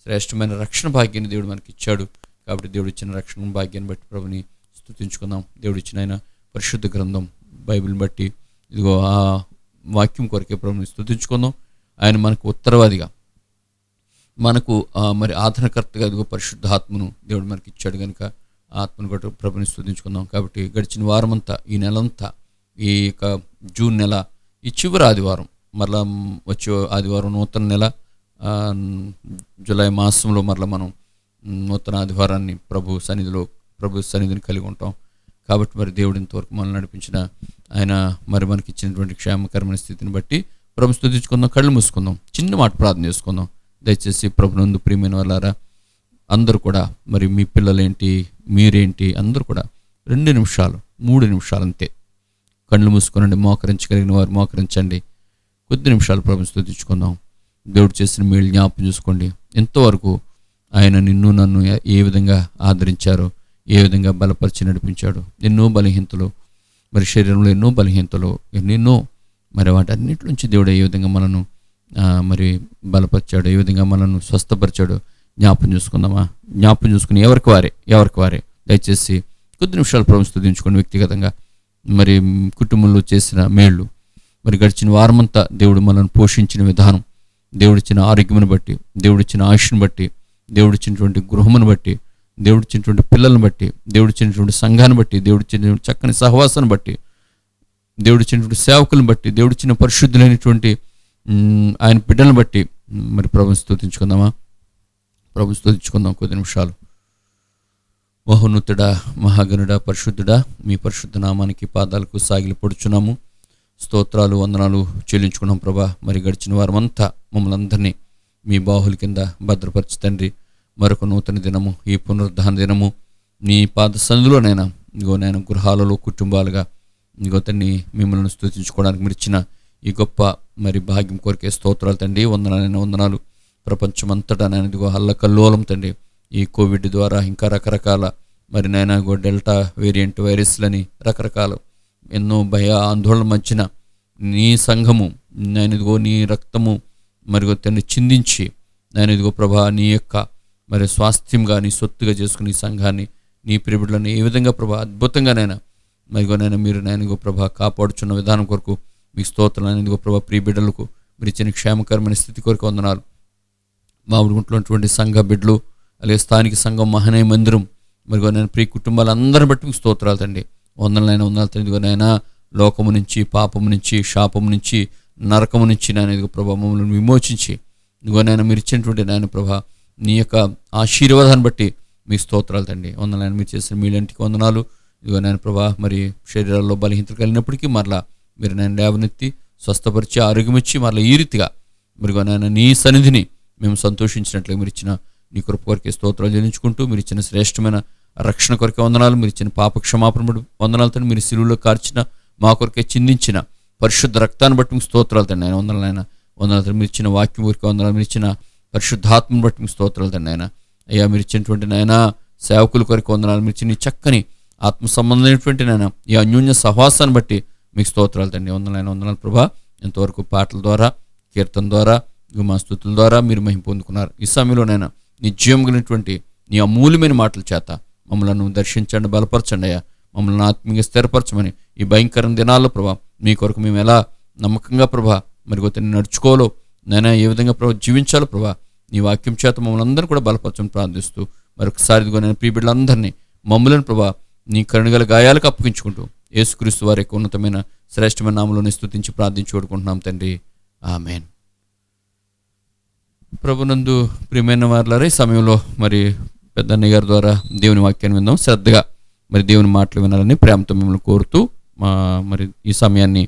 శ్రేష్టమైన రక్షణ భాగ్యాన్ని దేవుడు మనకి ఇచ్చాడు. కాబట్టి దేవుడు ఇచ్చిన రక్షణ భాగ్యాన్ని బట్టి ప్రభుని స్తుతించుకుందాం. దేవుడు ఇచ్చిన ఆయన పరిశుద్ధ గ్రంథం బైబిల్ని బట్టి ఇదిగో ఆ వాక్యం కొరకే ప్రభుని స్తుతించుకుందాం. ఆయన మనకు ఉత్తరవాదిగా, మనకు మరి ఆదరణకర్తగా ఇదిగో పరిశుద్ధాత్మను దేవుడు మనకి ఇచ్చాడు కనుక ఆత్మను కూడా ప్రభుని స్తుతించుకుందాం. కాబట్టి గడిచిన వారమంతా, ఈ నెలంతా, ఈ యొక్క జూన్ నెల ఈ చివరి ఆదివారం, మరలా వచ్చే ఆదివారం నూతన నెల జూలై మాసంలో మరలా మనం నూతన ఆదివారాన్ని ప్రభు సన్నిధిని కలిగి ఉంటాం. కాబట్టి మరి దేవుడు ఇంతవరకు మనల్ని నడిపించిన ఆయన మరి మనకి ఇచ్చినటువంటి క్షేమకరమైన స్థితిని బట్టి ప్రభు స్తుతించుకుందాం. కళ్ళు మూసుకుందాం, చిన్న మాట ప్రార్థన చేసుకుందాం. దయచేసి ప్రభునందు ప్రియమైన వాళ్ళారా అందరూ కూడా మరి మీ పిల్లలేంటి, మీరేంటి, అందరూ కూడా 2 నిమిషాలు 3 నిమిషాలు అంతే కళ్ళు మూసుకునండి. మోకరించగలిగిన వారు మోకరించండి. కొద్ది నిమిషాలు ప్రభుని స్తుతించుకుందాం. దేవుడు చేసిన మేలు జ్ఞాపకం చూసుకోండి. ఎంతవరకు ఆయన నిన్ను నన్ను ఏ విధంగా ఆదరించారో, ఏ విధంగా బలపరిచి నడిపించాడు. ఎన్నో బలహీనతలు మరి శరీరంలో ఎన్నో బలహీనతలు, ఎన్నెన్నో మరి వాటన్నిటి నుంచి దేవుడు ఏ విధంగా మనను మరి బలపరిచాడు, ఏ విధంగా మనను స్వస్థపరిచాడు జ్ఞాపం చూసుకుందామా? జ్ఞాపం చూసుకుని ఎవరికి వారే దయచేసి కొద్ది నిమిషాలు ప్రభువుని స్తుతించుకోండి. వ్యక్తిగతంగా మరి కుటుంబంలో చేసిన మేళ్ళు, మరి గడిచిన వారమంతా దేవుడు మనల్ని పోషించిన విధానం, దేవుడిచ్చిన ఆరోగ్యమును బట్టి, దేవుడిచ్చిన ఆయుష్ను బట్టి, దేవుడిచ్చినటువంటి గృహమును బట్టి, దేవుడిచ్చినటువంటి పిల్లలను బట్టి, దేవుడిచ్చినటువంటి సంఘాన్ని బట్టి, దేవుడిచ్చినటువంటి చక్కని సహవాసాన్ని బట్టి, దేవుడిచ్చినటువంటి సేవకులను బట్టి, దేవుడిచ్చిన పరిశుద్ధులైనటువంటి ఆయన బిడ్డలను బట్టి మరి ప్రభువుని స్తుతించుకుందామా? ప్రభువుని స్తుతించుకుందాం కొద్ది నిమిషాలు. మహోన్నతుడా, మహాగణుడా, పరిశుద్ధుడా, మీ పరిశుద్ధ నామానికి పాదాలకు సాగిలి పడుచున్నాము. స్తోత్రాలు, వందనాలు చెల్లించుకున్నాం ప్రభా. మరి గడిచిన వారమంతా మమ్మల్ని అందరినీ మీ బాహుల కింద భద్రపరిచి తండ్రి, మరొక నూతన దినము, ఈ పునరుద్ధాన దినము నీ పాద సందులోనైనా నేను గృహాలలో కుటుంబాలుగా తండ్రి మిమ్మల్ని స్తుతించుకోవడానికి మీరు ఇచ్చిన ఈ గొప్ప మరి భాగ్యం కొరకే స్తోత్రాలు తండ్రి. వందనాలు. ప్రపంచమంతటా నేను ఇదిగో హల్లకల్లోలం తండ్రి, ఈ కోవిడ్ ద్వారా ఇంకా రకరకాల మరి డెల్టా వేరియంట్ వైరస్లని రకరకాల ఎన్నో భయ ఆందోళన మధ్యన నీ సంఘము నేను ఇదిగో నీ రక్తము మరి తండ్రి చిందించి నేను ఇదిగో ప్రభా నీ యొక్క మరి స్వాస్థ్యంగా నీ సొత్తుగా చేసుకుని ఈ సంఘాన్ని నీ ప్రియబిడ్డలను ఏ విధంగా ప్రభా అద్భుతంగా మీరు ఇదిగో ప్రభా కాపాడుచున్న విధానం కొరకు మీకు స్తోత్రాలు. ఇదిగో ప్రభా ప్రియబిడ్డలకు మీరు ఇచ్చిన క్షేమకరమైన స్థితి కొరకు వందనాలు. మామిడిగుంటున్నటువంటి సంఘ బిడ్డలు, అలాగే స్థానిక సంఘం మహనీయ మందిరం మరి నేను ప్రియ కుటుంబాలందరిని బట్టి మీకు స్తోత్రాలు తండ్రి. వందనాలు తండ్రి. ఇదిగో లోకము నుంచి, పాపము నుంచి, శాపము నుంచి, నరకము నుంచి ఇదిగో ప్రభా మమ్మల్ని విమోచించి ఇదిగో మీరు ఇచ్చినటువంటి ప్రభా నీ యొక్క ఆశీర్వాదాన్ని బట్టి మీకు స్తోత్రాలు తండ్రి. మీరు చేసిన మీలాంటికి వందనాలు. ఇదిగో ప్రభా మరి శరీరాల్లో బలహీనతలు కలిగినప్పటికీ మరలా మీరు లేవనెత్తి స్వస్థపరిచి ఆరోగ్యం ఇచ్చి మరలా ఈ రీతిగా మరి నీ సన్నిధిని మేము సంతోషించినట్లుగా మీరు ఇచ్చిన నీ కృప కొరకే స్తోత్రాలు చెల్లించుకుంటూ మీరు ఇచ్చిన శ్రేష్టమైన రక్షణ కొరకే వందనాలు, మీరు ఇచ్చిన పాప క్షమాపణ వందనాలు తండ్రి. మీరు సిలువలో కార్చిన మా కొరకే చిందించిన పరిశుద్ధ రక్తాన్ని బట్టి మీకు స్తోత్రాలు తండ్రి. వందనాలు తండ్రి. మీరు ఇచ్చిన వాక్యం కొరకే వందనాలు, మీరు ఇచ్చిన పరిశుద్ధాత్మను బట్టి మీకు స్తోత్రాలు తండ్రి. అయ్యా మీరు ఇచ్చినటువంటి సేవకుల కొరకు వందనాలు, మీరు ఇచ్చిన చక్కని ఆత్మ సంబంధమైనటువంటి ఈ అన్యోన్య సహవాసాన్ని బట్టి మీకు స్తోత్రాలు తండ్రి. వందనాలు ప్రభా. ఎంతవరకు పాటల ద్వారా, కీర్తన ద్వారా, మా స్తుతుల ద్వారా మీరు మహిమ పొందుకున్నారు. ఈ సమయంలో నీ జీవం కలిగినటువంటి నీ అమూల్యమైన మాటల చేత మమ్మల్ని దర్శించండి, బలపరచండి అయ్యా. మమ్మల్ని ఆత్మీయంగా స్థిరపరచమని ఈ భయంకర దినాల్లో ప్రభా మీ కొరకు మేము ఎలా నమ్మకంగా ప్రభా మరి నడుచుకోవాలో ఏ విధంగా ప్రభా జీవించాలో ప్రభా నీ వాక్యం చేత మమ్మల్ని అందరూ కూడా బలపరచమని ప్రార్థిస్తూ మరొకసారి ఇదిగో ప్రియ బిడ్డలందరినీ మమ్మల్ని ప్రభా నీ కరుణగల గాయాలకు అప్పగించుకుంటూ యేసుక్రీస్తు వారి యొక్క ఉన్నతమైన శ్రేష్టమైన నామములోనే స్తుతించి ప్రార్థించి వేడుకుంటున్నాం తండ్రి. ఆమేన్. ప్రభునందు ప్రియమైన వారులారా, ఈ సమయంలో మరి పెద్దన్నయ్య గారి ద్వారా దేవుని వాక్యాన్ని విందాం. శ్రద్ధగా మరి దేవుని మాటలు వినాలని ప్రేమతో మిమ్మల్ని కోరుతూ మరి ఈ సమయాన్ని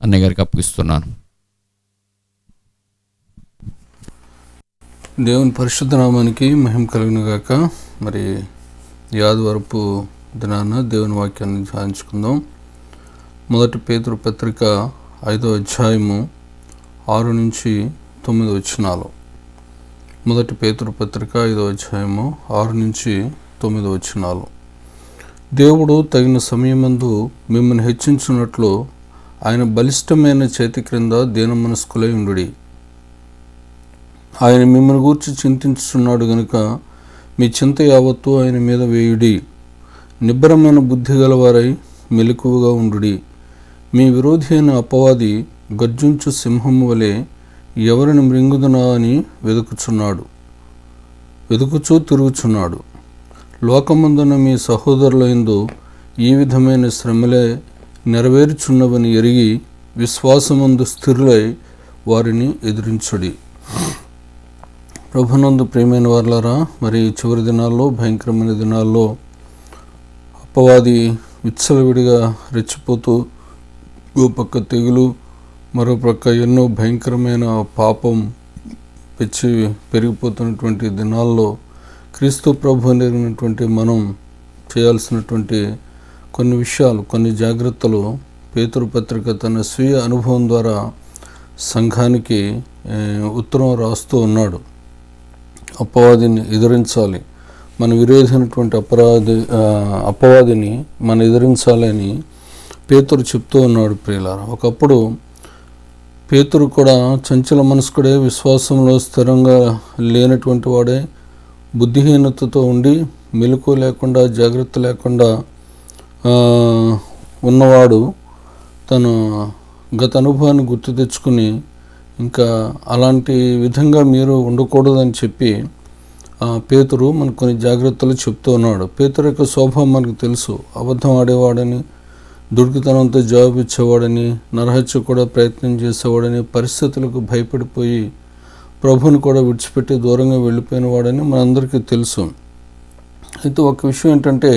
అన్నయ్య గారికి అప్పగిస్తున్నాను. దేవుని పరిశుద్ధ నామానికి మహిమ కలుగును గాక. మరి ఈ ఆదివారపు దినాన దేవుని వాక్యాన్ని ధ్యానించుకుందాం. 1 పేతురు పత్రిక 5వ అధ్యాయము 6 నుంచి 9 వచనాలు. 1 పేతురు పత్రిక 5వ అధ్యాయము 6 నుంచి 9 వచనాలు. దేవుడు తగిన సమయమందు మిమ్మల్ని హెచ్చించున్నట్లు ఆయన బలిష్టమైన చేతి క్రింద దీనమనస్కులై ఉండుడి. ఆయన మిమ్మల్ని గూర్చి చింతించుచున్నాడు గనుక మీ చింత యావత్తు ఆయన మీద వేయుడి. నిబ్బరమైన బుద్ధి గలవారై మెలకువగా ఉండుడి. మీ విరోధి అయిన అపవాది గర్జించు సింహము వలె ఎవరిని మృంగుదునా అని వెదుకుచూ తిరుగుచున్నాడు. లోకమందున మీ సహోదరులందు ఈ విధమైన శ్రమలే నెరవేరుచున్నవని ఎరిగి విశ్వాసమందు స్థిరులై వారిని ఎదిరించుడి. ప్రభునందు ప్రియమైన వారులారా, మరి చివరి దినాల్లో, భయంకరమైన దినాల్లో అపవాది విచ్చలవిడిగా రెచ్చిపోతూ ఓ పక్క తెగులు, మరో ప్రక్క ఎన్నో భయంకరమైన పాపం పెరిగిపోతున్నటువంటి దినాల్లో క్రీస్తు ప్రభు ఎరిగినటువంటి మనం చేయాల్సినటువంటి కొన్ని విషయాలు, కొన్ని జాగ్రత్తలు పేతురు పత్రిక తన స్వీయ అనుభవం ద్వారా సంఘానికి ఉత్తరం రాస్తూ ఉన్నాడు. అపవాదిని ఎదిరించాలి, మన విరోధి అయినటువంటి అపవాదిని మనం ఎదిరించాలని పేతురు చెప్తూ ఉన్నాడు ప్రియులారా. ఒకప్పుడు పేతురు కూడా చంచల మనస్కుడే, విశ్వాసంలో స్థిరంగా లేనటువంటి వాడే, బుద్ధిహీనతతో ఉండి మెలకువ లేకుండా జాగ్రత్త లేకుండా ఉన్నవాడు తన గత అనుభవాన్ని గుర్తు తెచ్చుకుని ఇంకా అలాంటి విధంగా మీరు ఉండకూడదని చెప్పి పేతురు మనకు కొన్ని జాగ్రత్తలు చెప్తూ ఉన్నాడు. పేతురు యొక్క స్వభావం మనకు తెలుసు. అబద్ధం ఆడేవాడని, దుర్గితనంతో జవాబు ఇచ్చేవాడని, నరహత్య కూడా ప్రయత్నం చేసేవాడని, పరిస్థితులకు భయపడిపోయి ప్రభుని కూడా విడిచిపెట్టి దూరంగా వెళ్ళిపోయిన వాడని మనందరికీ తెలుసు. అయితే ఒక విషయం ఏంటంటే,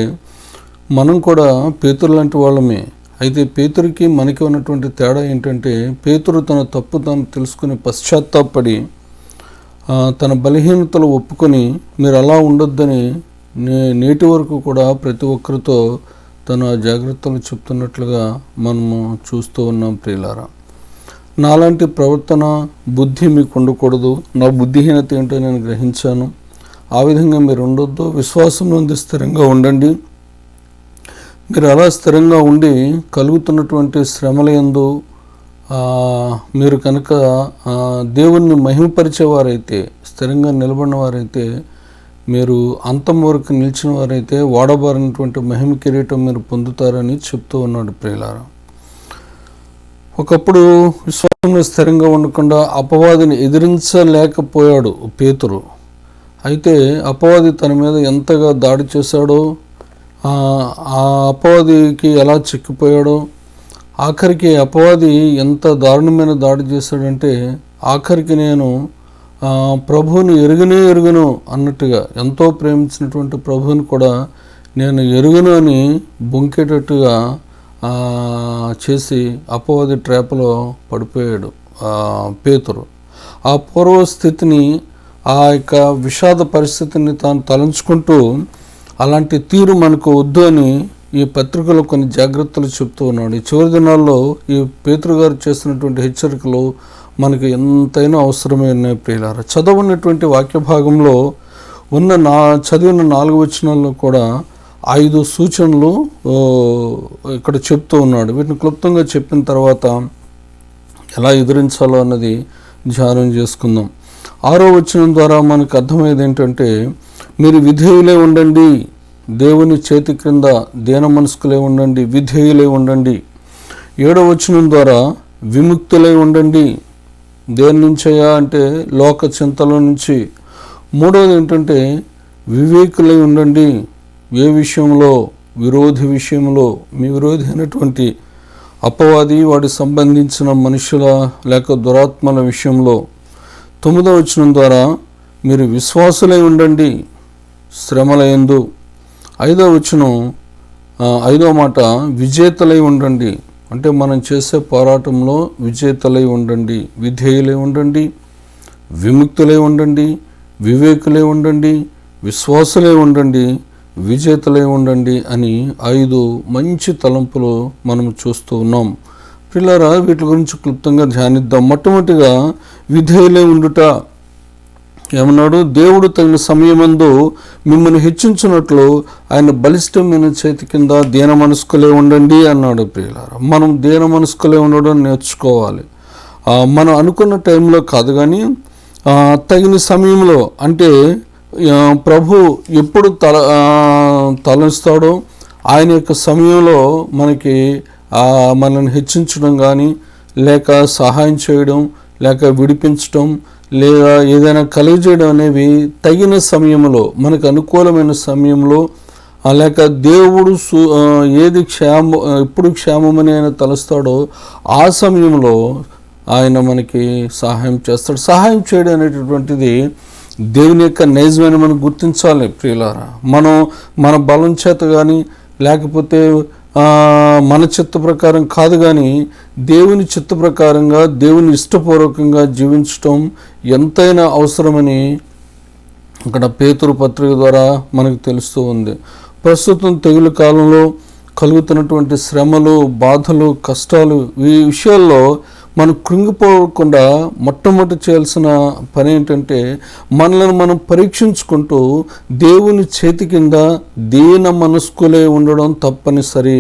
మనం కూడా పేతురు లాంటి వాళ్ళమే. అయితే పేతురికి మనకి ఉన్నటువంటి తేడా ఏంటంటే, పేతురు తన తప్పు తాను తెలుసుకుని పశ్చాత్తాపడి తన బలహీనతలు ఒప్పుకొని మీరు అలా ఉండొద్దని నేటి వరకు కూడా ప్రతి ఒక్కరితో తన జాగ్రత్తలు చెప్తున్నట్లుగా మనము చూస్తూ ఉన్నాం ప్రియులారా. నాలాంటి ప్రవర్తన బుద్ధి మీకు ఉండకూడదు, నా బుద్ధిహీనత ఏంటో నేను గ్రహించాను, ఆ విధంగా మీరు ఉండొద్దు, విశ్వాసం నుండి స్థిరంగా ఉండండి. మీరు అలా స్థిరంగా ఉండి కలుగుతున్నటువంటి శ్రమల యందు మీరు కనుక దేవుణ్ణి మహిమపరిచేవారైతే, స్థిరంగా నిలబడిన వారైతే, మీరు అంతం వరకు నిలిచిన వారైతే వాడబారినటువంటి మహిమ కిరీటం మీరు పొందుతారని చెప్తూ ఉన్నాడు ప్రియులారా. ఒకప్పుడు విశ్వాసంలో స్థిరంగా ఉండకుండా అపవాదిని ఎదిరించలేకపోయాడు పేతురు. అయితే అపవాది తన మీద ఎంతగా దాడి చేశాడో, ఆ అపవాదికి ఎలా చిక్కిపోయాడో, ఆఖరికి అపవాది ఎంత దారుణమైన దాడి చేశాడంటే, ఆఖరికి నేను ప్రభువుని ఎరుగను అన్నట్టుగా, ఎంతో ప్రేమించినటువంటి ప్రభువుని కూడా నేను ఎరుగను అని బొంకేటట్టుగా చేసి అపవాది ట్రాప్లో పడిపోయాడు పేతురు. ఆ పూర్వస్థితిని, ఆ యొక్క విషాద పరిస్థితిని తాను తలంచుకుంటూ అలాంటి తీరు మనకు వద్దు అని ఈ పత్రికలో కొన్ని జాగ్రత్తలు చెప్తూ ఉన్నాడు. ఈ చివరి దినాల్లో ఈ పేతురు గారు చేస్తున్నటువంటి హెచ్చరికలు మనకు ఎంతైనా అవసరమైన ప్రియులారా. చదవనటువంటి వాక్య భాగంలో చదివిన 4 వచనాల్లో కూడా 5 సూచనలు ఇక్కడ చెప్తూ ఉన్నాడు. వీటిని క్లుప్తంగా చెప్పిన తర్వాత ఎలా ఎదిరించాలో అన్నది ధ్యానం చేసుకుందాం. 6వ వచనం ద్వారా మనకు అర్థమయ్యేది ఏంటంటే, మీరు విధేయులే ఉండండి, దేవుని చేతి క్రింద దీన మనస్కులే ఉండండి, విధేయులే ఉండండి. 7వ వచనం ద్వారా విముక్తులై ఉండండి. దేని నుంచయ్యా అంటే లోక చింతల నుంచి. 3వది ఏంటంటే వివేకులై ఉండండి. ఏ విషయంలో? విరోధి విషయంలో. మీ విరోధి అయినటువంటి అపవాది, వాడికి సంబంధించిన మనుషుల లేక దురాత్మల విషయంలో. 9వ వచనం ద్వారా మీరు విశ్వాసులై ఉండండి శ్రమల యందు. 5వ వచనం, 5వ మాట విజేతలై ఉండండి. అంటే మనం చేసే పోరాటంలో విజేతలై ఉండండి, విధేయులై ఉండండి, విముక్తులై ఉండండి, వివేకులై ఉండండి, విశ్వాసులై ఉండండి, విజేతలై ఉండండి అని 5 మంచి తలంపులు మనం చూస్తూ ఉన్నాం. పిల్లరా, వీటి గురించి క్లుప్తంగా ధ్యానిద్దాం. మొట్టమొదటిగా విధేయులై ఉండుట. ఏమన్నాడు? దేవుడు తగిన సమయమందు మిమ్మల్ని హెచ్చించినట్లు ఆయన బలిష్టమైన చేతి కింద దీన మనస్కులే ఉండండి అన్నాడు ప్రియులారా. మనం దీన మనస్కులే ఉండడం నేర్చుకోవాలి. మనం అనుకున్న టైంలో కాదు, కానీ తగిన సమయంలో, అంటే ప్రభు ఎప్పుడు తలస్తాడో ఆయన యొక్క సమయంలో మనల్ని హెచ్చించడం కానీ, లేక సహాయం చేయడం, లేక విడిపించడం, లేదా ఏదైనా కలిగజేయడం అనేవి తగిన సమయంలో, మనకు అనుకూలమైన సమయంలో, లేక దేవుడు ఎప్పుడు క్షేమమని ఆయన తలుస్తాడో ఆ సమయంలో ఆయన మనకి సహాయం చేస్తాడు. సహాయం చేయడం అనేటటువంటిది దేవుని యొక్క నైజమని మనం గుర్తించాలి ప్రియులారా. మన బలం చేత కానీ, లేకపోతే మన చిత్త ప్రకారం కాదు, కానీ దేవుని చిత్త ప్రకారంగా, దేవుని ఇష్టపూర్వకంగా జీవించటం ఎంతైనా అవసరమని అక్కడ పేతురు పత్రిక ద్వారా మనకు తెలుస్తూ ఉంది. ప్రస్తుతం తెగులు కాలంలో కలుగుతున్నటువంటి శ్రమలు, బాధలు, కష్టాలు, ఈ విషయాల్లో మనం కృంగిపోకుండా మొట్టమొదటి చేయాల్సిన పని ఏంటంటే మనల్ని మనం పరీక్షించుకుంటూ దేవుని చేతి కింద దీన మనస్కులే ఉండడం తప్పనిసరి.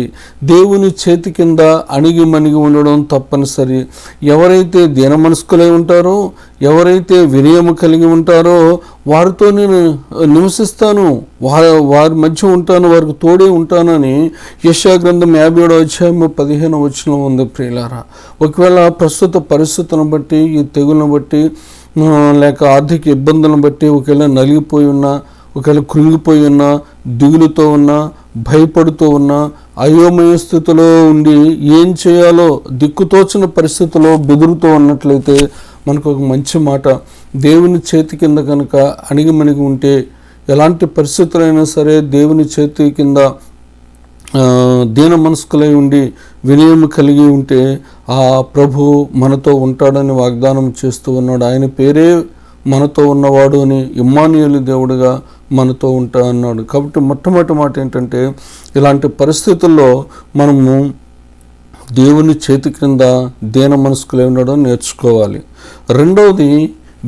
దేవుని చేతి కింద అణిగి మణిగి ఉండడం తప్పనిసరి. ఎవరైతే దీన మనస్కులై ఉంటారో, ఎవరైతే వినయము కలిగి ఉంటారో వారితో నేను నివసిస్తాను, వారి మధ్య ఉంటాను, వారికి తోడే ఉంటాను అని యెషయా గ్రంథం 57వ అధ్యాయం 15వ వచనం ఉంది ప్రియులారా. ఒకవేళ ప్రస్తుత పరిస్థితులను బట్టి, ఈ తెగులను బట్టి, లేక ఆర్థిక ఇబ్బందులను బట్టి ఒకవేళ నలిగిపోయి ఉన్నా, ఒకవేళ కృంగిపోయి ఉన్నా, దిగులుతో ఉన్నా, భయపడుతూ ఉన్నా, అయోమయ స్థితిలో ఉండి ఏం చేయాలో దిక్కుతోచిన పరిస్థితిలో బెదురుతూ ఉన్నట్లయితే మనకు ఒక మంచి మాట, దేవుని చేతి కింద కనుక అణిగిమణిగి ఉంటే, ఎలాంటి పరిస్థితులైనా సరే దేవుని చేతి కింద దీన మనస్కులై ఉండి వినయం కలిగి ఉంటే ఆ ప్రభు మనతో ఉంటాడని వాగ్దానం చేస్తూ ఉన్నాడు. ఆయన పేరే మనతో ఉన్నవాడు అని, ఇమ్మానుయేలు దేవుడుగా మనతో ఉంటా అన్నాడు. కాబట్టి మొట్టమొదటి మాట ఏంటంటే ఇలాంటి పరిస్థితుల్లో మనము దేవుని చేతి క్రింద దీన మనస్కులై ఉండడం నేర్చుకోవాలి. రెండవది,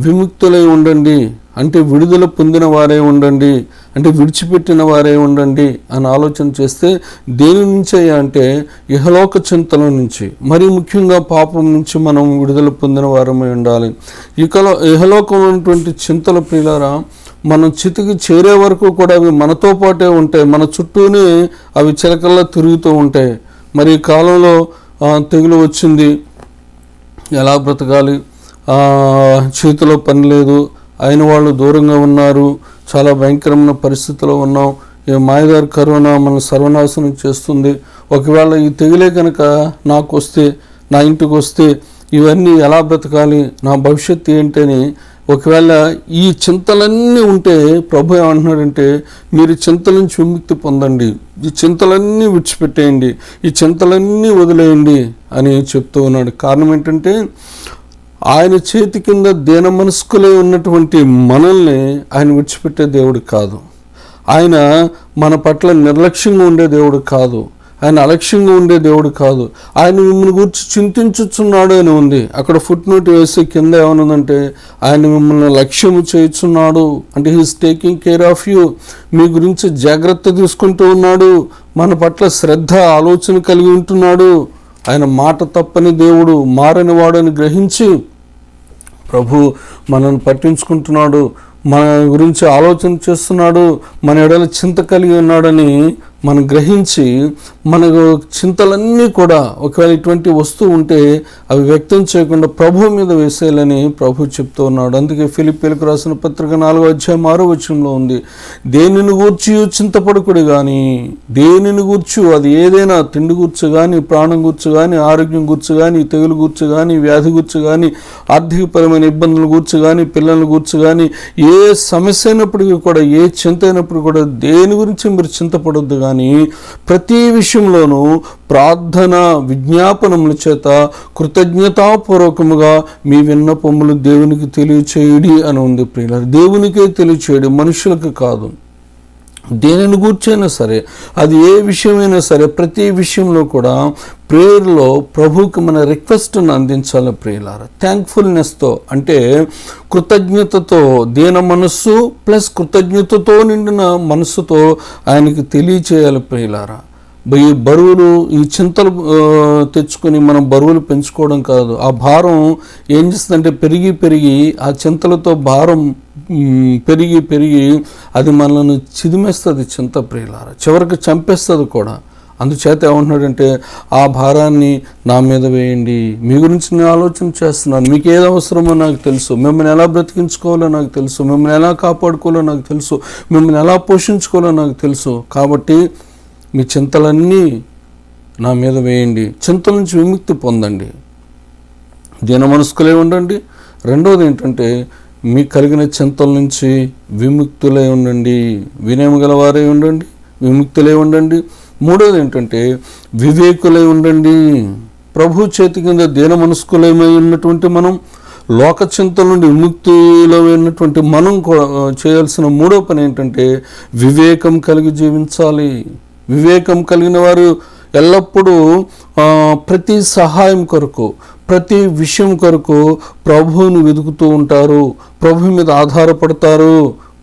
విముక్తులై ఉండండి అంటే విడుదల పొందిన వారే ఉండండి, అంటే విడిచిపెట్టిన వారే ఉండండి అని ఆలోచన చేస్తే దేని నుంచి అంటే ఇహలోక చింతల నుంచి, మరీ ముఖ్యంగా పాపం నుంచి మనం విడుదల పొందిన వారమై ఉండాలి. ఇహలోకంలో ఉన్నటువంటి చింతల ప్రియులారా, మనం చితికి చేరే వరకు కూడా అవి మనతో పాటే ఉంటాయి, మన చుట్టూనే అవి చిలకల్లా తిరుగుతూ ఉంటాయి. మరి ఈ కాలంలో తెగులు వచ్చింది, ఎలా బ్రతకాలి, చేతిలో పని లేదు, అయిన వాళ్ళు దూరంగా ఉన్నారు, చాలా భయంకరమైన పరిస్థితిలో ఉన్నాం, ఈ మాయదారి కరోనా మన సర్వనాశనం చేస్తుంది, ఒకవేళ ఈ తెగులే కనుక నాకు వస్తే, నా ఇంటికి వస్తే ఇవన్నీ ఎలా బ్రతకాలి, నా భవిష్యత్తు ఏంటని ఒకవేళ ఈ చింతలన్నీ ఉంటే ప్రభు ఏమంటున్నాడంటే మీరు చింతల నుంచి విముక్తి పొందండి, ఈ చింతలన్నీ విడిచిపెట్టేయండి, ఈ చింతలన్నీ వదిలేయండి అని చెప్తూ ఉన్నాడు. కారణం ఏంటంటే ఆయన చేతి కింద దీన మనస్కులై ఉన్నటువంటి మనల్ని ఆయన విడిచిపెట్టే దేవుడు కాదు. ఆయన మన పట్ల నిర్లక్ష్యంగా ఉండే దేవుడు కాదు, ఆయన అలక్ష్యంగా ఉండే దేవుడు కాదు. ఆయన మిమ్మల్ని గురించి చింతించుచున్నాడు అని ఉంది. అక్కడ ఫుట్ నోట్ వేసి కింద ఏమనుందంటే ఆయన మిమ్మల్ని లక్ష్యము చేయుచున్నాడు, అంటే he's taking care of you, మీ గురించి జాగ్రత్త తీసుకుంటూ ఉన్నాడు, మన పట్ల శ్రద్ధ ఆలోచన కలిగి ఉంటున్నాడు. ఆయన మాట తప్పని దేవుడు, మారని వాడని గ్రహించి ప్రభు మనల్ని పట్టించుకుంటున్నాడు, మన గురించి ఆలోచన చేస్తున్నాడు, మన ఎడల చింత కలిగి ఉన్నాడని మనం గ్రహించి మనకు చింతలన్నీ కూడా ఒకవేళ ఇటువంటి వస్తువు ఉంటే అవి వ్యక్తం చేయకుండా ప్రభు మీద వేసేయాలని ప్రభు చెప్తూ ఉన్నాడు. అందుకే ఫిలిప్పీలకు రాసిన పత్రిక 4వ అధ్యాయం 6వ వచనంలో ఉంది, దేనిని గూర్చి చింతపడకుడు కానీ, దేనిని గూర్చి, అది ఏదైనా, తిండి గూర్చి కానీ, ప్రాణం గూర్చి కానీ, ఆరోగ్యం గూర్చి కానీ, తెగులు గూర్చి కానీ, వ్యాధి గూర్చి కానీ, ఆర్థికపరమైన ఇబ్బందుల గూర్చి కానీ, పిల్లల గూర్చి కానీ, ఏ సమస్య అయినప్పటికీ కూడా, ఏ చింత అయినప్పుడు కూడా దేని గురించి మీరు చింతపడొద్దు కానీ ప్రతి విషయంలోనూ ప్రార్థన విజ్ఞాపనముల చేత కృతజ్ఞతాపూర్వకముగా మీ విన్నపములు దేవునికి తెలియచేయడి అని ఉంది ప్రియులారా. దేవునికే తెలియచేయడి, మనుషులకు కాదు. దేనిని గూర్చైనా సరే, అది ఏ విషయమైనా సరే, ప్రతి విషయంలో కూడా ప్రేయర్లో ప్రభువుకి మన రిక్వెస్ట్ను అందించాలి ప్రియులారా. థ్యాంక్ఫుల్నెస్తో, అంటే కృతజ్ఞతతో, దీన మనస్సు ప్లస్ కృతజ్ఞతతో నిండిన మనస్సుతో ఆయనకి తెలియచేయాలి ప్రియులారా. ఈ బరువులు, ఈ చింతలు తెచ్చుకొని మనం బరువులు పెంచుకోవడం కాదు. ఆ భారం ఏం చేస్తుందంటే పెరిగి పెరిగి ఆ చింతలతో భారం పెరిగి పెరిగి అది మనల్ని చిదిమేస్తుంది. చింత ప్రియులారా చివరికి చంపేస్తుంది కూడా. అందుచేత ఏమంటున్నాడంటే ఆ భారాన్ని నా మీద వేయండి, మీ గురించి నేను ఆలోచన చేస్తున్నాను, మీకు ఏది అవసరమో నాకు తెలుసు, మిమ్మల్ని ఎలా బ్రతికించుకోవాలో నాకు తెలుసు, మిమ్మల్ని ఎలా కాపాడుకోవాలో నాకు తెలుసు, మిమ్మల్ని ఎలా పోషించుకోవాలో నాకు తెలుసు. కాబట్టి మీ చింతలన్నీ నా మీద వేయండి, చింతల నుంచి విముక్తి పొందండి, దీన మనస్కులై ఉండండి. రెండవది ఏంటంటే మీకు కలిగిన చింతల నుంచి విముక్తులై ఉండండి, వినయం గలవారై ఉండండి, విముక్తులై ఉండండి. మూడవది ఏంటంటే వివేకులై ఉండండి. ప్రభు చేతి కింద దీన మనస్కులమై ఉన్నటువంటి మనం, లోక చింతల నుండి విముక్తులమైనటువంటి మనం చేయాల్సిన మూడో పని ఏంటంటే వివేకం కలిగి జీవించాలి. వివేకం కలిగిన వారు ఎల్లప్పుడూ ప్రతి సహాయం కొరకు, ప్రతి విషయం కొరకు ప్రభువుని వెతుకుతూ ఉంటారు, ప్రభు మీద ఆధారపడతారు,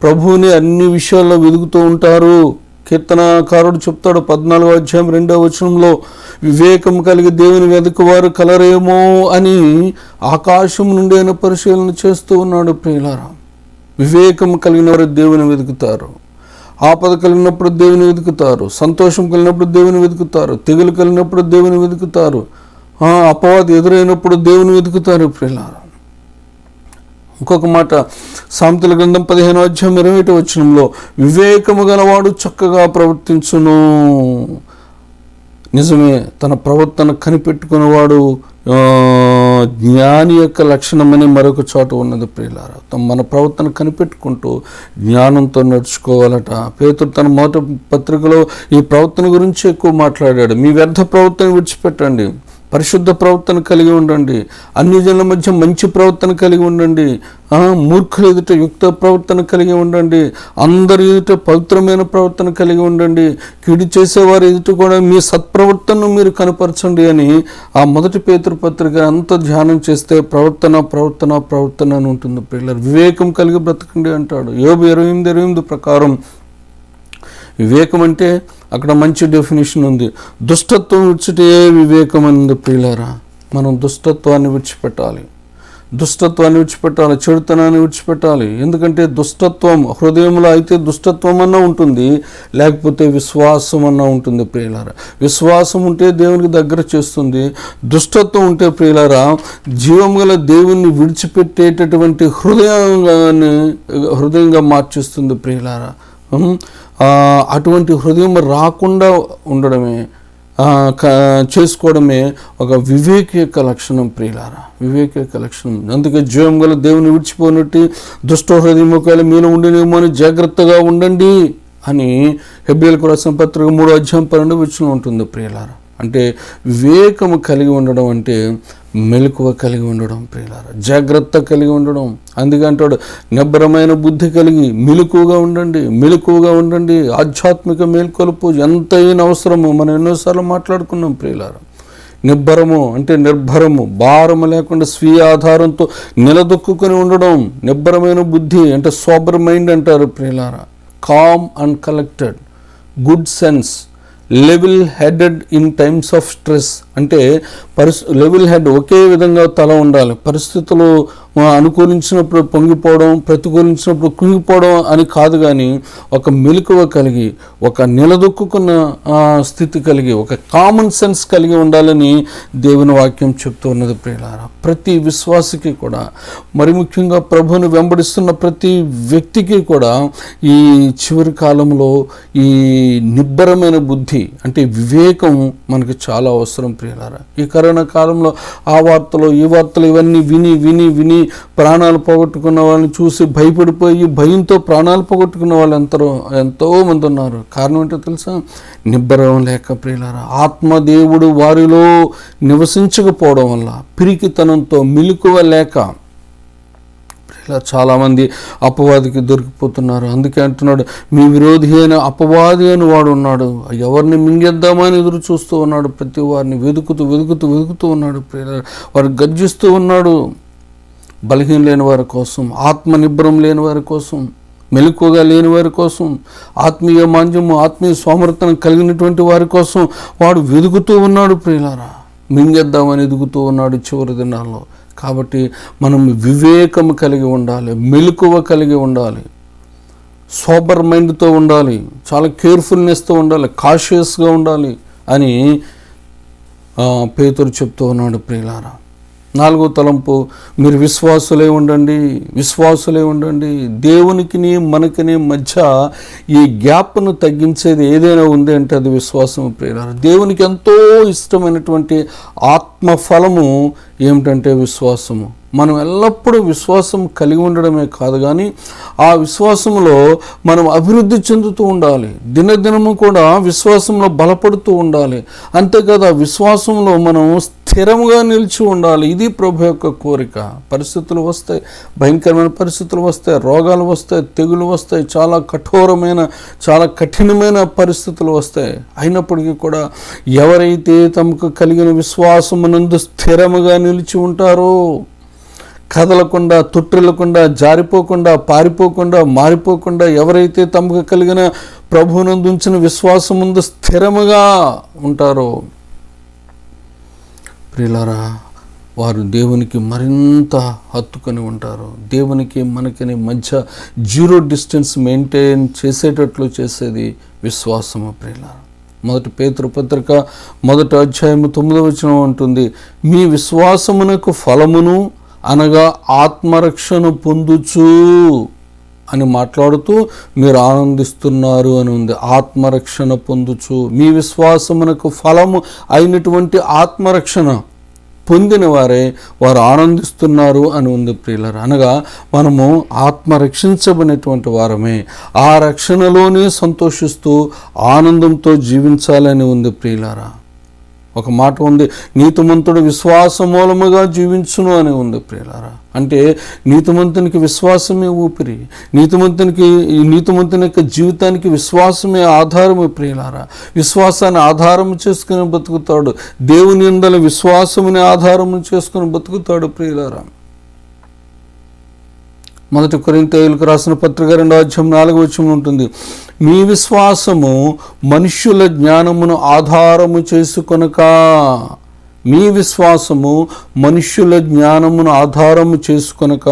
ప్రభువుని అన్ని విషయాల్లో వెతుకుతూ ఉంటారు. కీర్తనకారుడు చెప్తాడు 14వ అధ్యాయం 2వ వచనంలో, వివేకం కలిగి దేవుని వెతుకువారు కలరేమో అని ఆకాశం నుండి ఆయన పరిశీలన చేస్తూ ఉన్నాడు. ప్రియులారా, వివేకం కలిగిన వారు దేవుని వెతుకుతారు, ఆపద కలిగినప్పుడు దేవుని వెతుకుతారు, సంతోషం కలిగినప్పుడు దేవుని వెతుకుతారు, తెగులు కలిగినప్పుడు దేవుని వెతుకుతారు, అపవాది ఎదురైనప్పుడు దేవుని వెతుకుతారు. ప్రియులారా, ఇంకొక మాట సామెతల గ్రంథం 15వ అధ్యాయం 21వ వచనంలో, వివేకము గలవాడు చక్కగా ప్రవర్తించును. నిజమే, తన ప్రవర్తన కనిపెట్టుకునేవాడు జ్ఞాని యొక్క లక్షణమని మరొక చోట ఉన్నది. ప్రియులారా, మన ప్రవర్తన కనిపెట్టుకుంటూ జ్ఞానంతో నడుచుకోవాలట. పేతురు తన మొదటి పత్రికలో ఈ ప్రవర్తన గురించి ఎక్కువ మాట్లాడాడు. మీ వ్యర్థ ప్రవర్తన విడిచిపెట్టండి, పరిశుద్ధ ప్రవర్తన కలిగి ఉండండి, అన్ని జనుల మధ్య మంచి ప్రవర్తన కలిగి ఉండండి, మూర్ఖుల ఎదుట యుక్త ప్రవర్తన కలిగి ఉండండి, అందరి ఎదుట పవిత్రమైన ప్రవర్తన కలిగి ఉండండి, కీడు చేసేవారి ఎదుట కూడా మీ సత్ప్రవర్తనను మీరు కనపరచండి అని ఆ మొదటి పేతురు పత్రిక అంతా ధ్యానం చేస్తే ప్రవర్తన ప్రవర్తన ప్రవర్తన అని ఉంటుంది. పిల్లలు వివేకం కలిగి బ్రతకండి అంటాడు. యోబు 28:28 ప్రకారం వివేకం అంటే అక్కడ మంచి డెఫినేషన్ ఉంది. దుష్టత్వం విడిచిటే వివేకం అనేది. ప్రియులారా, మనం దుష్టత్వాన్ని విడిచిపెట్టాలి, చెడుతనాన్ని విడిచిపెట్టాలి. ఎందుకంటే దుష్టత్వం హృదయంలో అయితే దుష్టత్వం అన్నా ఉంటుంది, లేకపోతే విశ్వాసం అన్నా ఉంటుంది. ప్రియులారా, విశ్వాసం ఉంటే దేవునికి దగ్గర చేస్తుంది, దుష్టత్వం ఉంటే ప్రియులారా జీవం గల దేవుణ్ణి విడిచిపెట్టేటటువంటి హృదయంగా మార్చేస్తుంది. ప్రియులారా, అటువంటి హృదయం రాకుండా ఉండడమే చేసుకోవడమే ఒక వివేక యొక్క లక్షణం. ప్రియులారా, వివేక యొక్క లక్షణం. అందుకే జీవం గల దేవుని విడిచిపోయినట్టు దుష్ట హృదయం ఒకవేళ మీలో ఉండేనేమో అని జాగ్రత్తగా ఉండండి అని హెబ్రీయులకు రాసిన పత్రిక 3వ అధ్యాయం 12వ వచనం ఉంటుంది. ప్రియులారా, అంటే వివేకము కలిగి ఉండడం అంటే మెలకువ కలిగి ఉండడం. ప్రియులారా, జాగ్రత్త కలిగి ఉండడం. అందుకే అంటాడు, నిబ్బరమైన బుద్ధి కలిగి మెలకువగా ఉండండి. ఆధ్యాత్మిక మేల్కొలుపు ఎంతైనా అవసరము. మనం ఎన్నోసార్లు మాట్లాడుకున్నాం. ప్రియులారా, నిబ్బరము అంటే నిర్భరము, భారము లేకుండా స్వీయ ఆధారంతో నిలదొక్కుని ఉండడం. నిబ్బరమైన బుద్ధి అంటే సోబర్ మైండ్ అంటారు. ప్రియులారా, calm and collected, good sense, level headed in times of stress. అంటే లెవెల్ హెడ్ ఒకే విధంగా తల ఉండాలి. పరిస్థితులు అనుకూలించినప్పుడు పొంగిపోవడం, ప్రతికూలించినప్పుడు కుంగిపోవడం అని కాదు, కానీ ఒక మెలకువ కలిగి, ఒక నిలదొక్కున్న స్థితి కలిగి, ఒక కామన్ సెన్స్ కలిగి ఉండాలని దేవుని వాక్యం చెప్తూ ఉన్నది. ప్రియులారా, ప్రతి విశ్వాసికి కూడా, మరి ముఖ్యంగా ప్రభువుని వెంబడిస్తున్న ప్రతి వ్యక్తికి కూడా ఈ చివరి కాలంలో ఈ నిబ్బరమైన బుద్ధి అంటే వివేకం మనకి చాలా అవసరం. ప్రియులారా, ఈ కరోనా కాలంలో ఆ వార్తలు ఈ వార్తలు ఇవన్నీ విని విని విని ప్రాణాలు పోగొట్టుకున్న వాళ్ళని చూసి భయపడిపోయి భయంతో ప్రాణాలు పోగొట్టుకున్న వాళ్ళు ఎంతో మంది ఉన్నారు. కారణం ఏంటో తెలుసా? నిబ్బరం లేక. ప్రియులారా, ఆత్మదేవుడు వారిలో నివసించకపోవడం వల్ల, పిరికితనంతో, మెలకువ లేక ఇలా చాలామంది అపవాదికి దొరికిపోతున్నారు. అందుకే అంటున్నాడు, మీ విరోధి అయిన అపవాది అని వాడు ఉన్నాడు, ఎవరిని మింగేద్దామని ఎదురు చూస్తూ ఉన్నాడు, ప్రతి వారిని వెతుకుతూ ఉన్నాడు. వారు గర్జిస్తూ ఉన్నాడు. బలహీన లేని వారి కోసం, ఆత్మ నిబ్బరం లేని వారి కోసం, మెలకువగా లేని వారి కోసం, ఆత్మీయ మాంద్యము, ఆత్మీయ సోమర్థనం కలిగినటువంటి వారి కోసం వాడు వెతుకుతూ ఉన్నాడు. ప్రియులారా, మింగేద్దామని ఎదుగుతూ ఉన్నాడు చివరి దినాల్లో. కాబట్టి మనం వివేకం కలిగి ఉండాలి, మెలకువ కలిగి ఉండాలి, సోబర్ మైండ్తో ఉండాలి, చాలా కేర్ఫుల్నెస్తో ఉండాలి, కాషియస్గా ఉండాలి అని పేతురు చెప్తూ ఉన్నాడు. ప్రియులారా, 4వ తలంపు, మీరు విశ్వాసులే ఉండండి. దేవునికి మనకి మధ్య ఈ గ్యాప్ను తగ్గించేది ఏదైనా ఉంది అంటే అది విశ్వాసం. ప్రియులారా, దేవునికి ఎంతో ఇష్టమైనటువంటి ఆత్మఫలము ఏమిటంటే విశ్వాసము. మనం ఎల్లప్పుడూ విశ్వాసం కలిగి ఉండడమే కాదు, కానీ ఆ విశ్వాసంలో మనం అభివృద్ధి చెందుతూ ఉండాలి. దినదినము కూడా విశ్వాసంలో బలపడుతూ ఉండాలి. అంతేకాదు, ఆ విశ్వాసంలో మనం స్థిరముగా నిలిచి ఉండాలి. ఇది ప్రభు యొక్క కోరిక. పరిస్థితులు వస్తాయి, భయంకరమైన పరిస్థితులు వస్తాయి, రోగాలు వస్తాయి, తెగులు వస్తాయి, చాలా కఠోరమైన చాలా కఠినమైన పరిస్థితులు వస్తాయి. అయినప్పటికీ కూడా ఎవరైతే తమకు కలిగిన విశ్వాసమునందు స్థిరముగా నిలిచి ఉంటారో, కదలకుండా, తొట్టిల్లకుండా, జారిపోకుండా, పారిపోకుండా, మారిపోకుండా ఎవరైతే తమకు కలిగిన ప్రభువునందు ఉంచిన విశ్వాసం ముందు స్థిరముగా ఉంటారో ప్రియులారా, వారు దేవునికి మరింత హత్తుకొని ఉంటారు. దేవునికి మనకి మధ్య జీరో డిస్టెన్స్ మెయింటైన్ చేసేటట్లు చేసేది విశ్వాసము ప్రియులారా. 1 పేతురు పత్రిక 1వ అధ్యాయము 9వ వచనం ఉంటుంది, మీ విశ్వాసమునకు ఫలమును అనగా ఆత్మరక్షణ పొందుచు అని మాట్లాడుతూ మీరు ఆనందిస్తున్నారు అని ఉంది. ఆత్మరక్షణ పొందుచు, మీ విశ్వాసమునకు ఫలము అయినటువంటి ఆత్మరక్షణ పొందిన వారే వారు ఆనందిస్తున్నారు అని ఉంది ప్రియులారా. అనగా మనము ఆత్మ రక్షించబడినటువంటి వారమే, ఆ రక్షణలోనే సంతోషిస్తూ ఆనందంతో జీవించాలని ఉంది ప్రియులారా. ఒక మాట ఉంది, నీతిమంతుడు విశ్వాస మూలముగా జీవించును అని ఉంది ప్రియులారా. అంటే నీతిమంతునికి విశ్వాసమే ఊపిరి, నీతిమంతుని యొక్క జీవితానికి విశ్వాసమే ఆధారము ప్రియులారా. విశ్వాసాన్ని ఆధారము చేసుకుని బతుకుతాడు, దేవుని యందల విశ్వాసముని ఆధారము చేసుకుని బతుకుతాడు ప్రియులారా. 1 కొరింథీయులకు రాసిన పత్రిక 2వ అధ్యాయం 4వ వచనం ఉంటుంది, మీ విశ్వాసము మనుష్యుల జ్ఞానమును ఆధారము చేసుకొనక, మీ విశ్వాసము మనుష్యుల జ్ఞానమును ఆధారము చేసుకొనక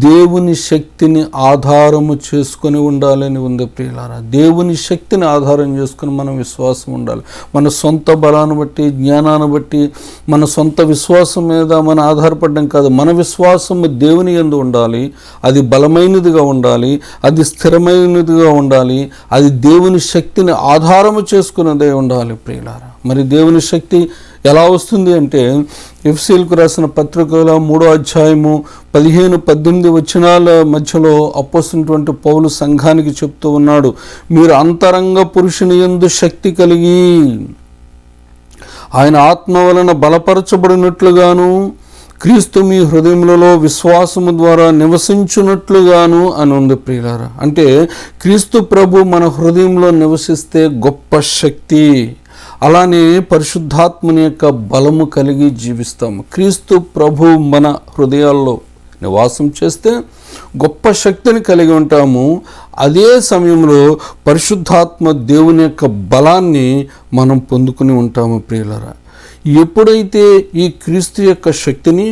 దేవుని శక్తిని ఆధారము చేసుకొని ఉండాలని ఉంది ప్రియులారా. దేవుని శక్తిని ఆధారం చేసుకుని మనం విశ్వాసం ఉండాలి. మన సొంత బలాన్ని బట్టి, జ్ఞానాన్ని బట్టి, మన సొంత విశ్వాసం మీద మనం ఆధారపడడం కాదు. మన విశ్వాసము దేవుని యందు ఉండాలి, అది బలమైనదిగా ఉండాలి, అది స్థిరమైనదిగా ఉండాలి, అది దేవుని శక్తిని ఆధారము చేసుకున్నదే ఉండాలి ప్రియులారా. మరి దేవుని శక్తి ఎలా వస్తుంది అంటే, ఎఫెసీయులకు రాసిన పత్రికలో 3వ అధ్యాయము 15-18 వచనాల మధ్యలో అపోస్తలుడైనటువంటి పౌలు సంఘానికి చెప్తూ ఉన్నాడు, మీరు అంతరంగ పురుషుని యందు శక్తి కలిగి ఆయన ఆత్మ వలన బలపరచబడినట్లుగాను క్రీస్తు మీ హృదయములలో విశ్వాసము ద్వారా నివసించున్నట్లుగాను అని ఉంది ప్రియులారా. అంటే క్రీస్తు ప్రభు మన హృదయంలో నివసిస్తే గొప్ప శక్తి, అలానే పరిశుద్ధాత్మని యొక్క బలము కలిగి జీవిస్తాము. క్రీస్తు ప్రభు మన హృదయాల్లో నివాసం చేస్తే గొప్ప శక్తిని కలిగి ఉంటాము. అదే సమయంలో పరిశుద్ధాత్మ దేవుని యొక్క బలాన్ని మనం పొందుకుని ఉంటాము ప్రియులారా. ఎప్పుడైతే ఈ క్రీస్తు యొక్క శక్తిని,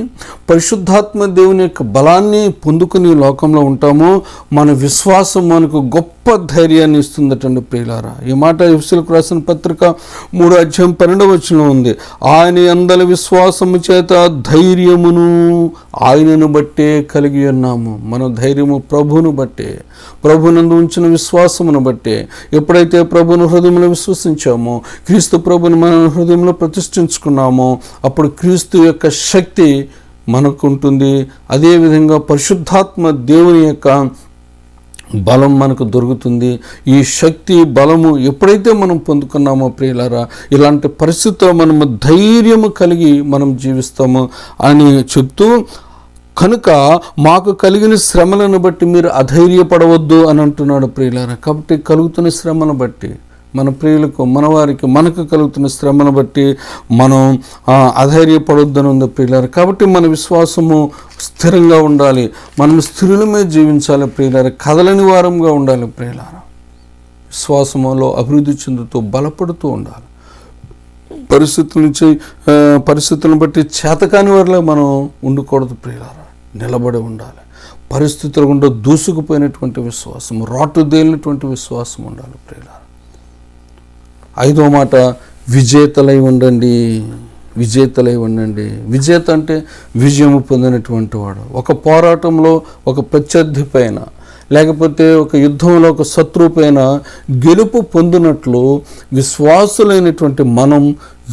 పరిశుద్ధాత్మ దేవుని యొక్క బలాన్ని పొందుకుని లోకంలో ఉంటామో మన విశ్వాసం మనకు గొప్ప ధైర్యాన్ని ఇస్తుందటండి ప్రియులారా. ఈ మాట ఎఫెసీయులకు రాసిన పత్రిక 3వ అధ్యాయం 12వ వచనం ఉంది, ఆయన అందరి విశ్వాసము చేత ధైర్యమును ఆయనను బట్టే కలిగి ఉన్నాము. మన ధైర్యము ప్రభువును బట్టే, ప్రభునందు ఉంచిన విశ్వాసమును బట్టే. ఎప్పుడైతే ప్రభువును హృదయంలో విశ్వసించామో, క్రీస్తు ప్రభుని మన హృదయంలో ప్రతిష్ఠించుకున్నామో, అప్పుడు క్రీస్తు యొక్క శక్తి మనకు ఉంటుంది. అదేవిధంగా పరిశుద్ధాత్మ దేవుని యొక్క బలం మనకు దొరుకుతుంది. ఈ శక్తి బలము ఎప్పుడైతే మనం పొందుకున్నామో ప్రియులారా, ఇలాంటి పరిస్థితుల్లో మనము ధైర్యము కలిగి మనం జీవిస్తాము అని చెప్తూ, కనుక మాకు కలిగిన శ్రమలను బట్టి మీరు అధైర్యపడవద్దు అని అంటున్నాడు ప్రియులారా. కాబట్టి కలుగుతున్న శ్రమను బట్టి, మన ప్రియులకు, మన వారికి, మనకు కలుగుతున్న శ్రమను బట్టి మనం అధైర్యపడొద్దని ఉంది ప్రియులారా. కాబట్టి మన విశ్వాసము స్థిరంగా ఉండాలి, మనం స్థిరులమే జీవించాలి ప్రియులారా, కదలని వారంగా ఉండాలి ప్రియులారా. విశ్వాసములో అభివృద్ధి చెందుతూ బలపడుతూ ఉండాలి. పరిస్థితులను బట్టి చేతకాని వారిలో మనం ఉండకూడదు ప్రియులారా, నిలబడి ఉండాలి. పరిస్థితుల గుండా దూసుకుపోయినటువంటి విశ్వాసం, రాటుదేలినటువంటి విశ్వాసం ఉండాలి ప్రియులారా. 5వ మాట, విజేతలై ఉండండి. విజేతలై ఉండండి. విజేత అంటే విజయము పొందినటువంటి వాడు. ఒక పోరాటంలో ఒక ప్రత్యర్థి పైన, లేకపోతే ఒక యుద్ధంలో ఒక శత్రువు పైన గెలుపు పొందినట్లు విశ్వాసులైనటువంటి మనం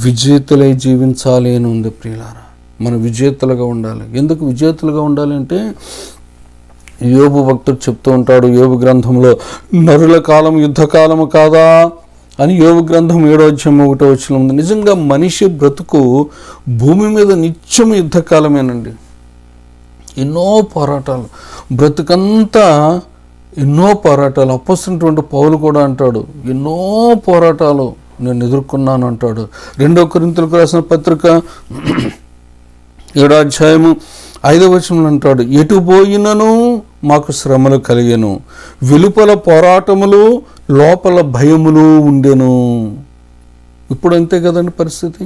విజేతలై జీవించాలి అని ఉంది ప్రియులారా. మనం విజేతలుగా ఉండాలి. ఎందుకు విజేతలుగా ఉండాలి అంటే, యోబు భక్తుడు చెప్తూ ఉంటాడు యోబు గ్రంథంలో, నరుల కాలం యుద్ధకాలము కాదా, అని యోబు గ్రంథం 7:1 ఉంది. నిజంగా మనిషి బ్రతుకు భూమి మీద నిత్యం యుద్ధకాలమేనండి. ఎన్నో పోరాటాలు, బ్రతుకంతా ఎన్నో పోరాటాలు. అప్పొస్తున్నటువంటి పౌలు కూడా అంటాడు, ఎన్నో పోరాటాలు నేను ఎదుర్కొన్నాను అంటాడు. 2 కొరింథీయులకు రాసిన పత్రిక 7:5 అంటాడు, ఎటు పోయినను మాకు శ్రమలు కలిగెను, వెలుపల పోరాటములు లోపల భయములు ఉండెను. ఇప్పుడు అంతే కదండి పరిస్థితి.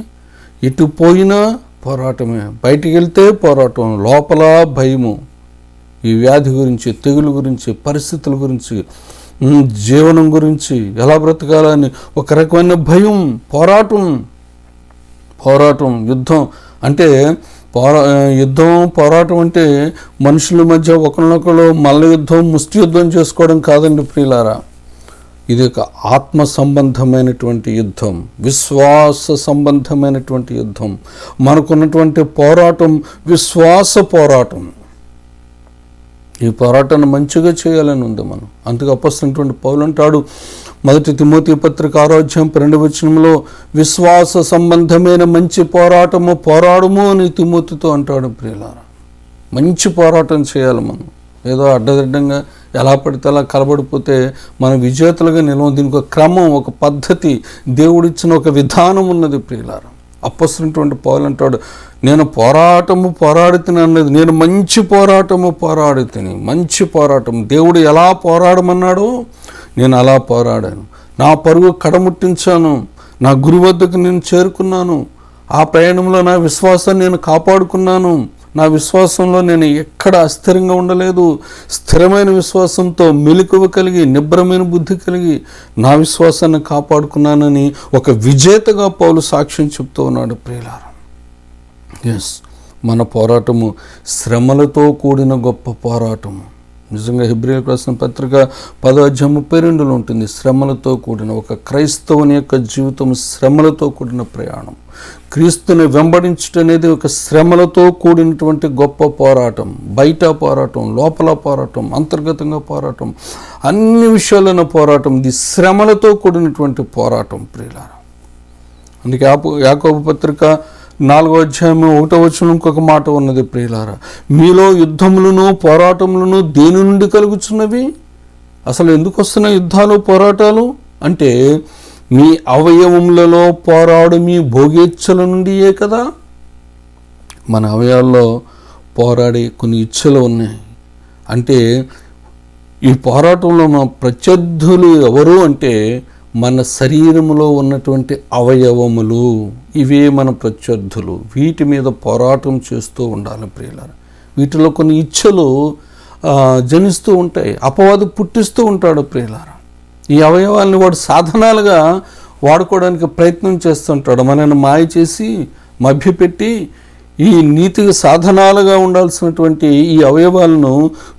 ఎటు పోయినా పోరాటమే, బయటికి వెళ్తే పోరాటం, లోపల భయము. ఈ వ్యాధి గురించి, తెగులు గురించి, పరిస్థితుల గురించి, జీవనం గురించి, ఎలా బ్రతకాలని ఒక రకమైన భయం, పోరాటం. యుద్ధం అంటే పోరాటం అంటే మనుషుల మధ్య ఒకరినొకరు మల్ల యుద్ధం, ముష్టి యుద్ధం చేసుకోవడం కాదండి ప్రియులారా. ఇది ఒక ఆత్మ సంబంధమైనటువంటి యుద్ధం, విశ్వాస సంబంధమైనటువంటి యుద్ధం. మనకున్నటువంటి పోరాటం విశ్వాస పోరాటం. ఈ పోరాటాన్ని మంచిగా చేయాలని ఉంది మనం. అందుకు అప్పొస్తున్నటువంటి పౌలు అంటాడు, 1 తిమోతి పత్రిక 6:2 విశ్వాస సంబంధమైన మంచి పోరాటము పోరాడము అని తిమోతితో అంటాడు. ప్రియులారా, మంచి పోరాటం చేయాలి మనం. ఏదో అడ్డదిడ్డంగా ఎలా పడితే అలా కలబడిపోతే మనం విజేతలుగా నిలవం. దీనికి ఒక క్రమం, ఒక పద్ధతి, దేవుడిచ్చిన ఒక విధానం ఉన్నది ప్రియులారా. అప్పొస్తున్నటువంటి పౌలు అంటాడు, నేను పోరాడుతుని అన్నది, నేను మంచి పోరాడుతుని. మంచి పోరాటం. దేవుడు ఎలా పోరాడమన్నాడో నేను అలా పోరాడాను. నా పరుగు కడముట్టించాను, నా గురి వద్దకు నేను చేరుకున్నాను. ఆ ప్రయాణంలో నా విశ్వాసాన్ని నేను కాపాడుకున్నాను. నా విశ్వాసంలో నేను ఎక్కడ అస్థిరంగా ఉండలేదు. స్థిరమైన విశ్వాసంతో మెలకువ కలిగి, నిబ్రమైన బుద్ధి కలిగి నా విశ్వాసాన్ని కాపాడుకున్నానని ఒక విజేతగా పౌలు సాక్ష్యం చెప్తూ ఉన్నాడు ప్రియులారా. ఎస్, మన పోరాటము శ్రమలతో కూడిన గొప్ప పోరాటము. నిజంగా హెబ్రీయులకు రాసిన పత్రిక 10:32 ఉంటుంది. శ్రమలతో కూడిన, ఒక క్రైస్తవుని యొక్క జీవితం శ్రమలతో కూడిన ప్రయాణం. క్రీస్తుని వెంబడించడం అనేది ఒక శ్రమలతో కూడినటువంటి గొప్ప పోరాటం. బయట పోరాటం, లోపల పోరాటం, అంతర్గతంగా పోరాటం, అన్ని విషయాలైన పోరాటం. ఇది శ్రమలతో కూడినటువంటి పోరాటం ప్రియులారా. అందుకే యాకోబు పత్రిక 4:1 ఇంకొక మాట ఉన్నది ప్రియులారా, మీలో యుద్ధములను పోరాటములను దేని నుండి కలుగుచున్నవి? అసలు ఎందుకు వస్తున్నాయి యుద్ధాలు పోరాటాలు అంటే, మీ అవయవములలో పోరాడు మీ భోగేచ్ఛల నుండియే కదా. మన అవయవాల్లో పోరాడే కొన్ని ఇచ్ఛలు ఉన్నాయి. అంటే ఈ పోరాటంలో మన ప్రత్యర్థులు ఎవరు అంటే, మన శరీరములో ఉన్నటువంటి అవయవములు, ఇవే మన ప్రత్యర్థులు. వీటి మీద పోరాటం చేస్తూ ఉండాలి ప్రియులారా. వీటిలో కొన్ని ఇచ్ఛలు జనిస్తూ ఉంటాయి, అపవాది పుట్టిస్తూ ఉంటాడు ప్రియులారా. ఈ అవయవాల్ని వాడు సాధనాలుగా వాడుకోవడానికి ప్రయత్నం చేస్తుంటాడు. మనల్ని మాయ చేసి మభ్యపెట్టి ఈ నీతికి సాధనాలుగా ఉండాల్సినటువంటి ఈ అవయవాలను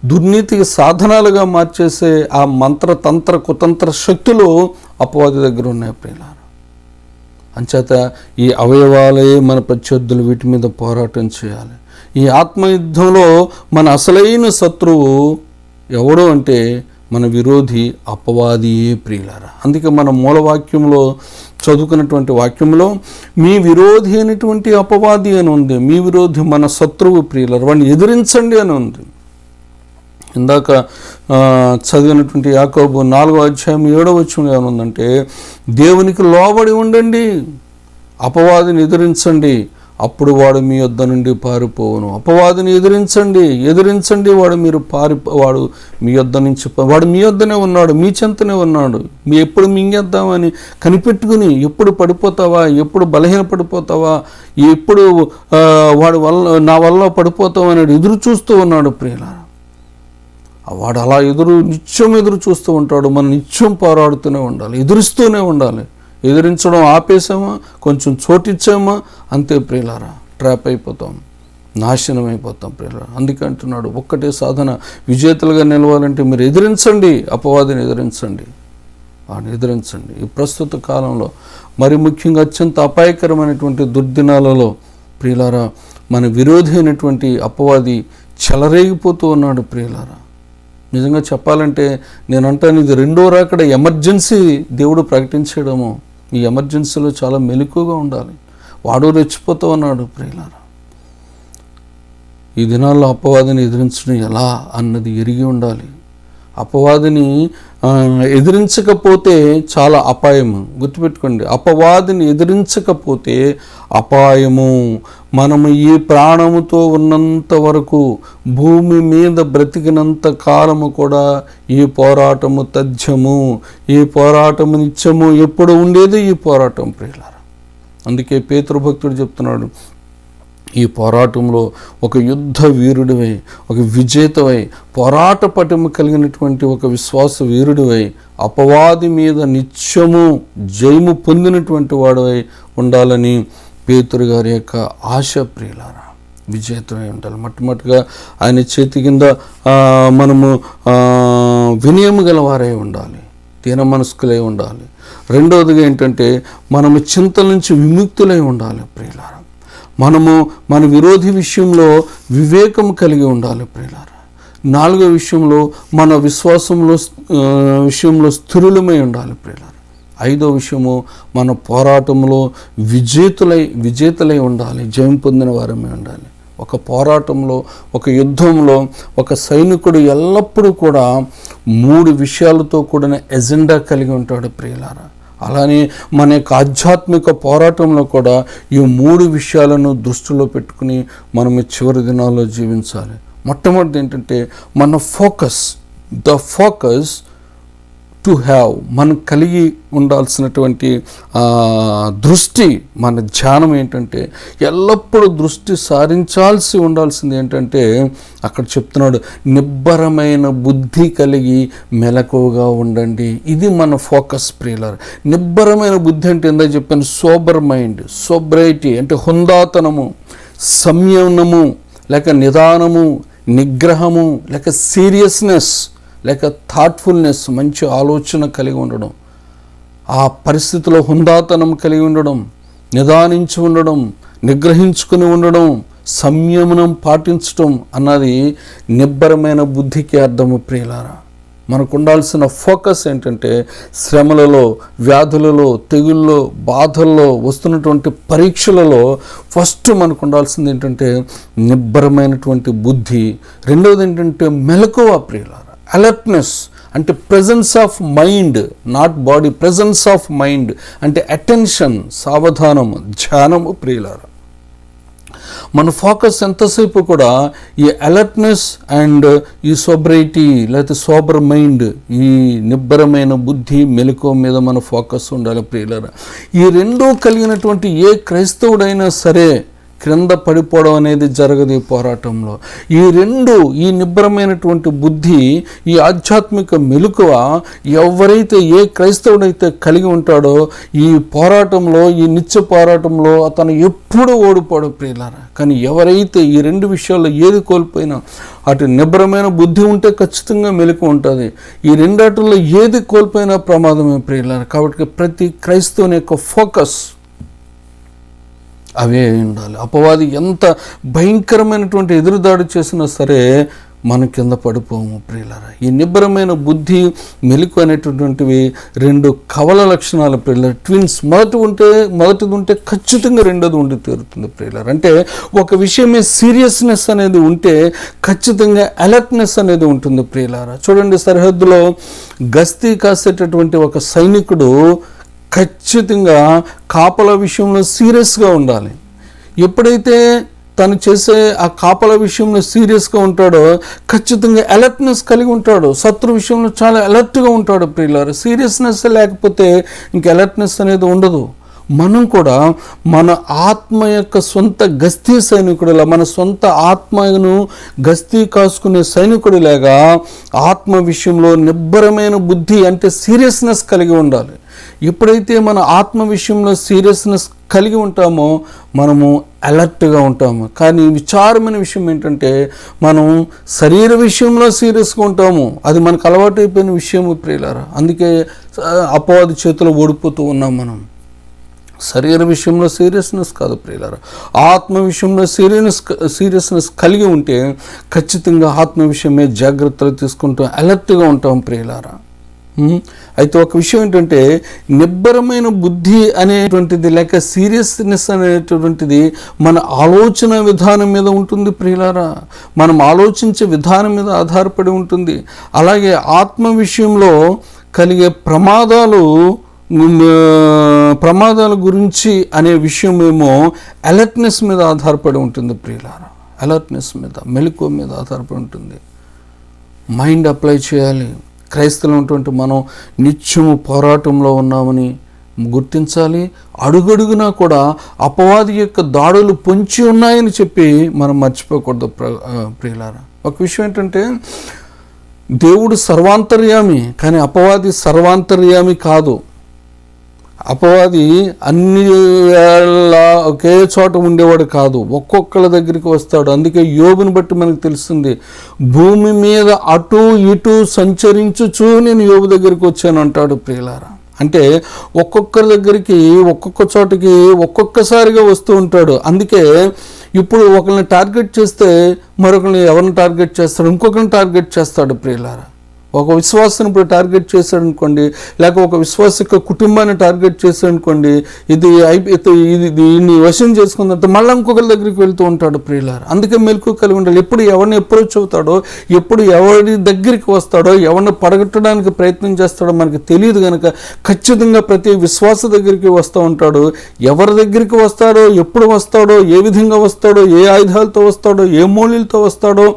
దుర్నీతికి సాధనాలుగా మార్చేసే ఆ మంత్ర తంత్ర కుతంత్ర శక్తులు అపవాది దగ్గర ఉన్నాయి ప్రియులారా. అంచేత ఈ అవయవాలే మన ప్రత్యర్థులు, వీటి మీద పోరాటం చేయాలి. ఈ ఆత్మయుద్ధంలో మన అసలైన శత్రువు ఎవడు అంటే మన విరోధి అపవాదియే ప్రియులారా. అందుకే మన మూలవాక్యంలో చదువుకున్నటువంటి వాక్యంలో మీ విరోధి అయినటువంటి అపవాది అని ఉంది. మీ విరోధి మన శత్రువు ప్రియులారా, వాడిని ఎదిరించండి అని ఉంది. ఇందాక చదివినటువంటి యాకోబు 4:7 ఏమనుందంటే, దేవునికి లోబడి ఉండండి, అపవాదిని ఎదిరించండి, అప్పుడు వాడు మీ యొద్ద నుండి పారిపోవును. అపవాదిని ఎదిరించండి, వాడు మీ యొద్ద నుంచి, వాడు మీ యొద్దనే ఉన్నాడు, మీ చెంతనే ఉన్నాడు. ఎప్పుడు మింగేద్దామని కనిపెట్టుకుని, ఎప్పుడు పడిపోతావా, ఎప్పుడు బలహీన పడిపోతావా, ఎప్పుడు నా వల్ల పడిపోతావా అని ఎదురు చూస్తూ ఉన్నాడు ప్రియులారా. వాడు అలా నిత్యం ఎదురు చూస్తూ ఉంటాడు. మనం నిత్యం పోరాడుతూనే ఉండాలి, ఎదురుస్తూనే ఉండాలి. ఎదిరించడం ఆపేసామా, కొంచెం చోటిచ్చామా, అంతే ప్రియులారా, ట్రాప్ అయిపోతాం, నాశనం అయిపోతాం ప్రియులారా. అందుకే అంటున్నాడు, ఒక్కటే సాధన, విజేతలుగా నిలవాలంటే మీరు ఎదిరించండి, అపవాదిని ఎదిరించండి, వాడిని ఎదిరించండి. ఈ ప్రస్తుత కాలంలో మరి ముఖ్యంగా అత్యంత అపాయకరమైనటువంటి దుర్దినాలలో ప్రియులారా, మన విరోధి అయినటువంటి అపవాది చెలరేగిపోతూ ఉన్నాడు ప్రియులారా. నిజంగా చెప్పాలంటే నేను అంటాను, ఇది రెండో రాకడ ఎమర్జెన్సీ దేవుడు ప్రకటించడము. ఈ ఎమర్జెన్సీలో చాలా మెలకుగా ఉండాలి. వాడు రెచ్చిపోతూ ఉన్నాడు ప్రియులారా. ఈ దినాల్లో అపవాదిని ఎదిరించడం ఎలా అన్నది ఎరిగి ఉండాలి. అపవాదిని ఎదిరించకపోతే చాలా అపాయము. గుర్తుపెట్టుకోండి, అపవాదిని ఎదిరించకపోతే అపాయము. మనము ఈ ప్రాణముతో ఉన్నంత వరకు, భూమి మీద బ్రతికినంత కాలము కూడా ఈ పోరాటము తథ్యము, ఈ పోరాటము నిత్యము. ఎప్పుడు ఉండేది ఈ పోరాటం ప్రియులారా. అందుకే పేతురు భక్తుడు చెప్తున్నాడు, ఈ పోరాటంలో ఒక యుద్ధ వీరుడివై, ఒక విజేతవై, పోరాట పటిమ కలిగినటువంటి ఒక విశ్వాస వీరుడివై, అపవాది మీద నిత్యము జయము పొందినటువంటి వాడివై ఉండాలని పేతురు గారి యొక్క ఆశ ప్రియులారా. విజేతమై ఉండాలి. మొట్టమొదటిగా ఆయన చేతి కింద మనము వినయము గలవారై ఉండాలి, దీన మనస్కులై ఉండాలి. రెండవదిగా ఏంటంటే మనము చింతల నుంచి విముక్తులై ఉండాలి ప్రియులారా. మనము మన విరోధి విషయంలో వివేకం కలిగి ఉండాలి ప్రియులారా. నాలుగో విషయంలో మన విషయంలో స్థిరులమై ఉండాలి ప్రియులారా. ఐదో విషయము మన పోరాటంలో విజేతలై ఉండాలి, జయం పొందిన వారమై ఉండాలి. ఒక పోరాటంలో, ఒక యుద్ధంలో ఒక సైనికుడు ఎల్లప్పుడూ కూడా 3 విషయాలతో కూడిన ఎజెండా కలిగి ఉంటాడు ప్రియులారా. అలానే మన యొక్క ఆధ్యాత్మిక పోరాటంలో కూడా ఈ 3 విషయాలను దృష్టిలో పెట్టుకుని మనం చివరి దినాల్లో జీవించాలి. మొట్టమొదటి ఏంటంటే మన ద ఫోకస్ టు హ్యావ్, మనం కలిగి ఉండాల్సినటువంటి దృష్టి, మన ధ్యానం ఏంటంటే ఎల్లప్పుడూ దృష్టి సారించాల్సి ఉండాల్సింది ఏంటంటే అక్కడ చెప్తున్నాడు, నిబ్బరమైన బుద్ధి కలిగి మెలకువగా ఉండండి. ఇది మన ఫోకస్ ప్రియులారా. నిబ్బరమైన బుద్ధి అంటే ఏందో చెప్పాను, సోబర్ మైండ్, సోబ్రైటీ అంటే హుందాతనము, సంయమనము, లేక నిదానము, నిగ్రహము, లేక సీరియస్నెస్, లేక థాట్ఫుల్నెస్, మంచి ఆలోచన కలిగి ఉండడం, ఆ పరిస్థితిలో హుందాతనం కలిగి ఉండడం, నిదానించి ఉండడం, నిగ్రహించుకుని ఉండడం, సంయమనం పాటించడం అన్నది నిబ్బరమైన బుద్ధికి అర్థము ప్రియులారా. మనకు ఉండాల్సిన ఫోకస్ ఏంటంటే శ్రమలలో, వ్యాధులలో, తెగుల్లో, బాధల్లో, వస్తున్నటువంటి పరీక్షలలో ఫస్ట్ మనకు ఉండాల్సింది ఏంటంటే నిబ్బరమైనటువంటి బుద్ధి. రెండవది ఏంటంటే మెలకువ ప్రియులారా. అలర్ట్నెస్ అంటే presence of mind, not body, presence of mind అంటే అటెన్షన్, సావధానము, ధ్యానము ప్రియులారా. మన ఫోకస్ ఎంతసేపు కూడా ఈ అలర్ట్నెస్ అండ్ ఈ సోబ్రైటీ లేకపోతే సోబర్ మైండ్, ఈ నిబ్బరమైన బుద్ధి, మెలకువ మీద మన ఫోకస్ ఉండాలి ప్రియులారా. ఈ రెండూ కలిగినటువంటి ఏ క్రైస్తవుడైనా సరే క్రింద పడిపోవడం అనేది జరగదు ఈ పోరాటంలో. ఈ నిబ్బరమైనటువంటి బుద్ధి, ఈ ఆధ్యాత్మిక మెలకువ ఎవరైతే, ఏ క్రైస్తవుడైతే కలిగి ఉంటాడో ఈ పోరాటంలో, ఈ నిత్య పోరాటంలో అతను ఎప్పుడు ఓడిపోడు ప్రియులారా. కానీ ఎవరైతే ఈ 2 విషయాల్లో ఏది కోల్పోయినా, అటు నిబ్బరమైన బుద్ధి ఉంటే ఖచ్చితంగా మెలకువ ఉంటుంది, ఈ రెండాటిల్లో ఏది కోల్పోయినా ప్రమాదమే ప్రియులారా. కాబట్టి ప్రతి క్రైస్తవుని యొక్క ఫోకస్ అవే ఉండాలి. అపవాది ఎంత భయంకరమైనటువంటి ఎదురుదాడి చేసినా సరే మన కింద పడిపోము ప్రియులారా. ఈ నిబ్బరమైన బుద్ధి, మెలకువ అనేటటువంటివి 2 కవల లక్షణాలు ప్రియులారా. ట్విన్స్. మొదటిది ఉంటే ఖచ్చితంగా రెండోది ఉండి తీరుతుంది ప్రియులారా. అంటే ఒక విషయమే సీరియస్నెస్ అనేది ఉంటే ఖచ్చితంగా అలర్ట్నెస్ అనేది ఉంటుంది ప్రియులారా. చూడండి, సరిహద్దులో గస్తీ కాసేటటువంటి ఒక సైనికుడు ఖచ్చితంగా కాపల విషయంలో సీరియస్గా ఉండాలి. ఎప్పుడైతే తను చేసే ఆ కాపల విషయంలో సీరియస్గా ఉంటాడో ఖచ్చితంగా అలర్ట్నెస్ కలిగి ఉంటాడు. శత్రు విషయంలో చాలా అలర్ట్గా ఉంటాడు ప్రియులారా. సీరియస్నెస్ లేకపోతే ఇంక అలర్ట్నెస్ అనేది ఉండదు. మనం కూడా మన ఆత్మ యొక్క సొంత గస్తీ సైనికుడిలా, మన సొంత ఆత్మను గస్తీ కాసుకునే సైనికుడిలాగా ఆత్మ విషయంలో నిబ్బరమైన బుద్ధి అంటే సీరియస్నెస్ కలిగి ఉండాలి. ఎప్పుడైతే మన ఆత్మ విషయంలో సీరియస్నెస్ కలిగి ఉంటామో మనము అలర్ట్గా ఉంటాము. కానీ విచారమైన విషయం ఏంటంటే మనం శరీర విషయంలో సీరియస్గా ఉంటాము. అది మనకు అలవాటు అయిపోయిన విషయం ప్రియులారా. అందుకే అపవాది చేతిలో ఓడిపోతూ ఉన్నాం మనం. శరీర విషయంలో సీరియస్నెస్ కాదు ప్రియులారా, ఆత్మ విషయంలో సీరియస్నెస్ కలిగి ఉంటే ఖచ్చితంగా ఆత్మ విషయమే జాగ్రత్తలు తీసుకుంటాం, అలర్ట్గా ఉంటాం ప్రియులారా. అయితే ఒక విషయం ఏంటంటే, నిబ్బరమైన బుద్ధి అనేటువంటిది లేక సీరియస్నెస్ అనేటువంటిది మన ఆలోచన విధానం మీద ఉంటుంది ప్రియులారా, మనం ఆలోచించే విధానం మీద ఆధారపడి ఉంటుంది. అలాగే ఆత్మ విషయంలో కలిగే ప్రమాదాల గురించి అనే విషయం ఏమో అలర్ట్నెస్ మీద ఆధారపడి ఉంటుంది ప్రియులారా, అలర్ట్నెస్ మీద, మెలకువ మీద ఆధారపడి ఉంటుంది. మైండ్ అప్లై చేయాలి. క్రైస్తవులు ఉన్నటువంటి మనం నిత్యము పోరాటంలో ఉన్నామని గుర్తించాలి. అడుగడుగునా కూడా అపవాది యొక్క దాడులు పొంచి ఉన్నాయని చెప్పి మనం మర్చిపోకూడదు ప్రియులారా. ఒక విషయం ఏంటంటే, దేవుడు సర్వాంతర్యామి, కానీ అపవాది సర్వాంతర్యామి కాదు. అపవాది అన్ని వేళ ఒకే చోట ఉండేవాడు కాదు, ఒక్కొక్కళ్ళ దగ్గరికి వస్తాడు. అందుకే యోబుని బట్టి మనకు తెలుస్తుంది, భూమి మీద అటు ఇటు సంచరించుచూ నేను యోబు దగ్గరికి వచ్చాను అంటాడు ప్రియులారా. అంటే ఒక్కొక్కరి దగ్గరికి ఒక్కొక్క చోటకి ఒక్కొక్కసారిగా వస్తూ ఉంటాడు. అందుకే ఇప్పుడు ఒకరిని టార్గెట్ చేస్తే మరొకరిని ఎవరిని టార్గెట్ చేస్తాడు, ఇంకొకరిని టార్గెట్ చేస్తాడు ప్రియులారా. ఒక విశ్వాసాన్ని ఇప్పుడు టార్గెట్ చేశాడు అనుకోండి, లేక ఒక విశ్వాస యొక్క కుటుంబాన్ని టార్గెట్ చేశాడు అనుకోండి, ఇది దీన్ని వశం చేసుకున్నంత మళ్ళీ ఇంకొకరి దగ్గరికి వెళ్తూ ఉంటాడు ప్రియులారా. అందుకే మెలకువ కలిగి ఉండాలి. ఎప్పుడు ఎవరిని అప్రోచ్ అవుతాడో, ఎప్పుడు ఎవరి దగ్గరికి వస్తాడో, ఎవరిని పడగొట్టడానికి ప్రయత్నం చేస్తాడో మనకి తెలియదు కనుక ఖచ్చితంగా ప్రతి విశ్వాస దగ్గరికి వస్తూ ఉంటాడు. ఎవరి దగ్గరికి వస్తాడో, ఎప్పుడు వస్తాడో, ఏ విధంగా వస్తాడో, ఏ ఆయుధాలతో వస్తాడో, ఏ మూలీలతో వస్తాడో,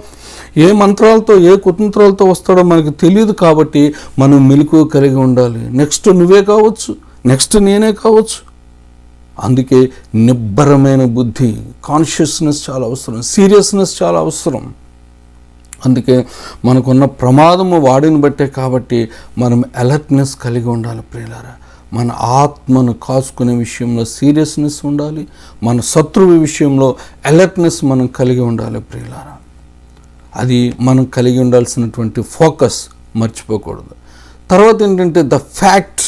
ఏ మంత్రాలతో ఏ కుతంత్రాలతో వస్తాడో మనకు తెలియదు. కాబట్టి మనం మెలకువ కలిగి ఉండాలి. నెక్స్ట్ నువ్వే కావచ్చు, నెక్స్ట్ నేనే కావచ్చు. అందుకే నిబ్బరమైన బుద్ధి, కాన్షియస్నెస్ చాలా అవసరం, సీరియస్నెస్ చాలా అవసరం. అందుకే మనకున్న ప్రమాదము వాడిని బట్టే. కాబట్టి మనం అలర్ట్నెస్ కలిగి ఉండాలి ప్రియులారా. మన ఆత్మను కాచుకునే విషయంలో సీరియస్నెస్ ఉండాలి, మన శత్రువు విషయంలో అలర్ట్నెస్ మనం కలిగి ఉండాలి ప్రియులారా. అది మనం కలిగి ఉండాల్సినటువంటి ఫోకస్, మర్చిపోకూడదు. తర్వాత ఏంటంటే ద ఫ్యాక్ట్,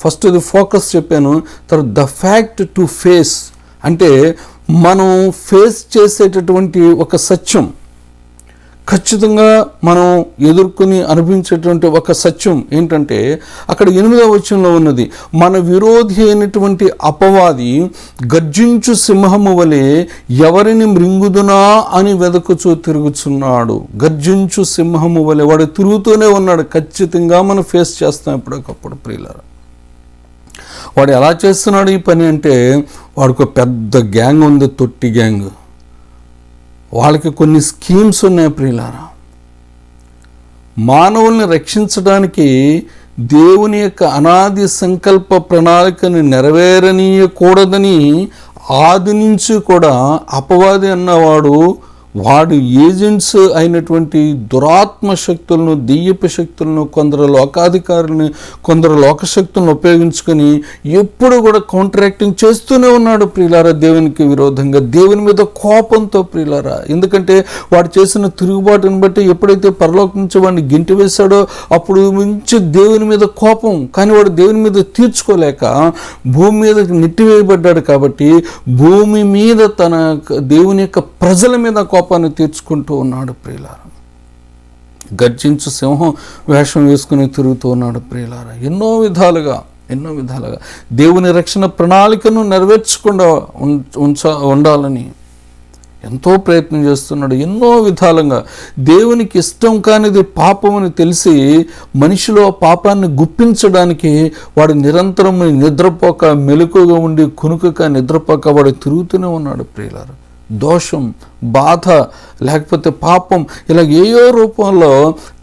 ఫస్ట్ ఇది ఫోకస్ చెప్పాను, తర్వాత ద ఫ్యాక్ట్ టు ఫేస్, అంటే మనం ఫేస్ చేసేటటువంటి ఒక సత్యం, ఖచ్చితంగా మనం ఎదుర్కొని అనుభవించేటువంటి ఒక సత్యం ఏంటంటే, అక్కడ 8వ వచనంలో ఉన్నది, మన విరోధి అయినటువంటి అపవాది గర్జించు సింహము వలె ఎవరిని మృంగుదునా అని వెదకుచూ తిరుగుచున్నాడు. గర్జించు సింహము వలె వాడు తిరుగుతూనే ఉన్నాడు. ఖచ్చితంగా మనం ఫేస్ చేస్తాం ఎప్పటికప్పుడు ప్రియులారా. వాడు ఎలా చేస్తున్నాడు ఈ పని అంటే, వాడికి ఒక పెద్ద గ్యాంగ్ ఉంది, తొట్టి గ్యాంగ్. వాళ్ళకి కొన్ని స్కీమ్స్ ఉన్నాయి ప్రియులారా. మానవుల్ని రక్షించడానికి దేవుని యొక్క అనాది సంకల్ప ప్రణాళికను నెరవేరనీయకూడదని ఆది నుంచి కూడా అపవాది అన్నవాడు వాడు ఏజెంట్స్ అయినటువంటి దురాత్మ శక్తులను, దెయ్యపు శక్తులను, కొందరు లోకాధికారులను, కొందరు లోకశక్తులను ఉపయోగించుకొని ఎప్పుడు కూడా కౌంటర్ యాక్టింగ్ చేస్తూనే ఉన్నాడు ప్రియులారా దేవునికి విరోధంగా, దేవుని మీద కోపంతో ప్రియులారా. ఎందుకంటే వాడు చేసిన తిరుగుబాటును బట్టి ఎప్పుడైతే పరలోకం నుంచి వాడిని గెంటి వేశాడో అప్పుడు నుంచి దేవుని మీద కోపం, కానీ వాడు దేవుని మీద తీర్చుకోలేక భూమి మీద నెట్టివేయబడ్డాడు. కాబట్టి భూమి మీద తన దేవుని యొక్క ప్రజల మీద కోపాన్ని తీర్చుకుంటూ ఉన్నాడు ప్రియులారా. గర్జించు సింహం వేషం వేసుకుని తిరుగుతూ ఉన్నాడు ప్రియులారా. ఎన్నో విధాలుగా దేవుని రక్షణ ప్రణాళికను నెరవేర్చకుండా ఉండాలని ఎంతో ప్రయత్నం చేస్తున్నాడు. ఎన్నో విధాలుగా దేవునికి ఇష్టం కానిది పాపమని తెలిసి మనిషిలో పాపాన్ని గుప్పించడానికి వాడు నిరంతరం నిద్రపోక, మెలకుగా ఉండి కునుకక నిద్రపోక వాడు తిరుగుతూనే ఉన్నాడు ప్రియులారా. దోషం, బాధ, లేకపోతే పాపం, ఇలా ఏయో రూపంలో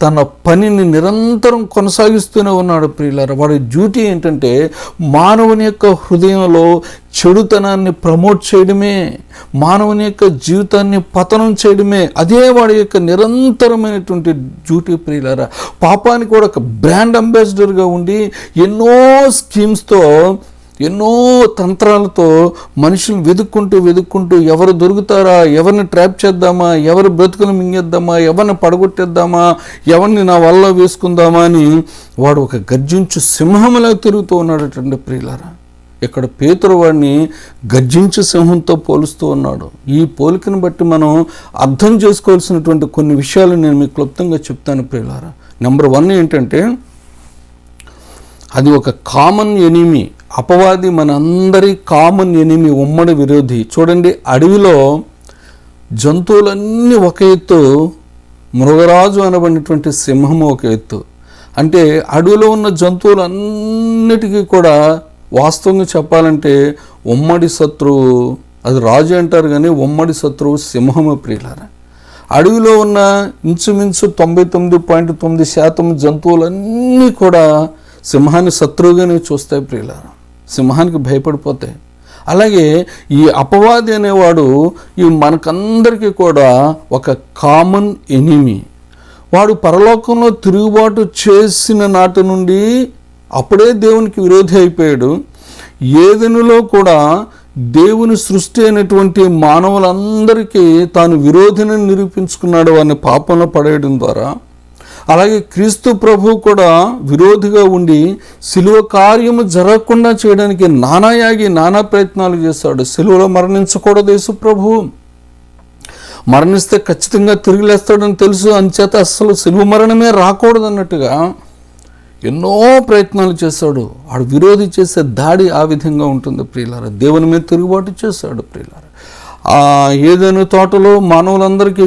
తన పనిని నిరంతరం కొనసాగిస్తూనే ఉన్నాడు ప్రియులారా. వాడి డ్యూటీ ఏంటంటే మానవుని యొక్క హృదయంలో చెడుతనాన్ని ప్రమోట్ చేయడమే, మానవుని యొక్క జీవితాన్ని పతనం చేయడమే. అదే వాడి యొక్క నిరంతరమైనటువంటి డ్యూటీ ప్రియులారా. పాపానికి కూడా ఒక బ్రాండ్ అంబాసిడర్గా ఉండి ఎన్నో స్కీమ్స్తో, ఎన్నో తంత్రాలతో మనుషులు వెతుక్కుంటూ ఎవరు దొరుకుతారా, ఎవరిని ట్రాప్ చేద్దామా, ఎవరి బ్రతుకులు మింగేద్దామా, ఎవరిని పడగొట్టేద్దామా, ఎవరిని నా వల్ల వేసుకుందామా అని వాడు ఒక గర్జించు సింహంలా తిరుగుతూ ఉన్నాడటండి ప్రియులారా. ఇక్కడ పేతురు వాడిని గర్జించు సింహంతో పోలుస్తూ ఉన్నాడు. ఈ పోలికను బట్టి మనం అర్థం చేసుకోవాల్సినటువంటి కొన్ని విషయాలు నేను మీకు క్లుప్తంగా చెప్తాను ప్రియులారా. నెంబర్ 1 ఏంటంటే, అది ఒక కామన్ ఎనిమీ. అపవాది మనందరి కామన్ ఎనిమీ, ఉమ్మడి విరోధి. చూడండి, అడవిలో జంతువులన్నీ ఒక ఎత్తు, మృగరాజు అనబడినటువంటి సింహము ఒక ఎత్తు. అంటే అడవిలో ఉన్న జంతువులన్నిటికీ కూడా వాస్తవంగా చెప్పాలంటే ఉమ్మడి శత్రువు, అది రాజు అంటారు కానీ ఉమ్మడి శత్రువు సింహము ప్రియులారా. అడవిలో ఉన్న ఇంచుమించు 99.9% జంతువులన్నీ కూడా సింహాన్ని శత్రువుగానే చూస్తాయి ప్రియులారా, సింహానికి భయపడిపోతాయి. అలాగే ఈ అపవాది అనేవాడు ఈ మనకందరికీ కూడా ఒక కామన్ ఎనిమీ. వాడు పరలోకంలో తిరుగుబాటు చేసిన నాటి నుండి అప్పుడే దేవునికి విరోధి అయిపోయాడు. ఏదెనులో కూడా దేవుని సృష్టి అయినటువంటి మానవులందరికీ తాను విరోధిని నిరూపించుకున్నాడు వారిని పాపంలో పడేయడం ద్వారా. అలాగే క్రీస్తు ప్రభు కూడా విరోధిగా ఉండి సిలువ కార్యము జరగకుండా చేయడానికి నానాయాగి నానా ప్రయత్నాలు చేశాడు. సిలువలో మరణించకూడదు యేసు ప్రభు, మరణిస్తే ఖచ్చితంగా తిరిగి లేస్తాడని తెలుసు, అంచేత అస్సలు సిలువ మరణమే రాకూడదు అన్నట్టుగా ఎన్నో ప్రయత్నాలు చేశాడు. వాడు విరోధి చేసే దాడి ఆ విధంగా ఉంటుంది ప్రియులారా. దేవుని మీద తిరుగుబాటు చేశాడు ప్రియులారా. ఏదైనా తోటలో మానవులందరికీ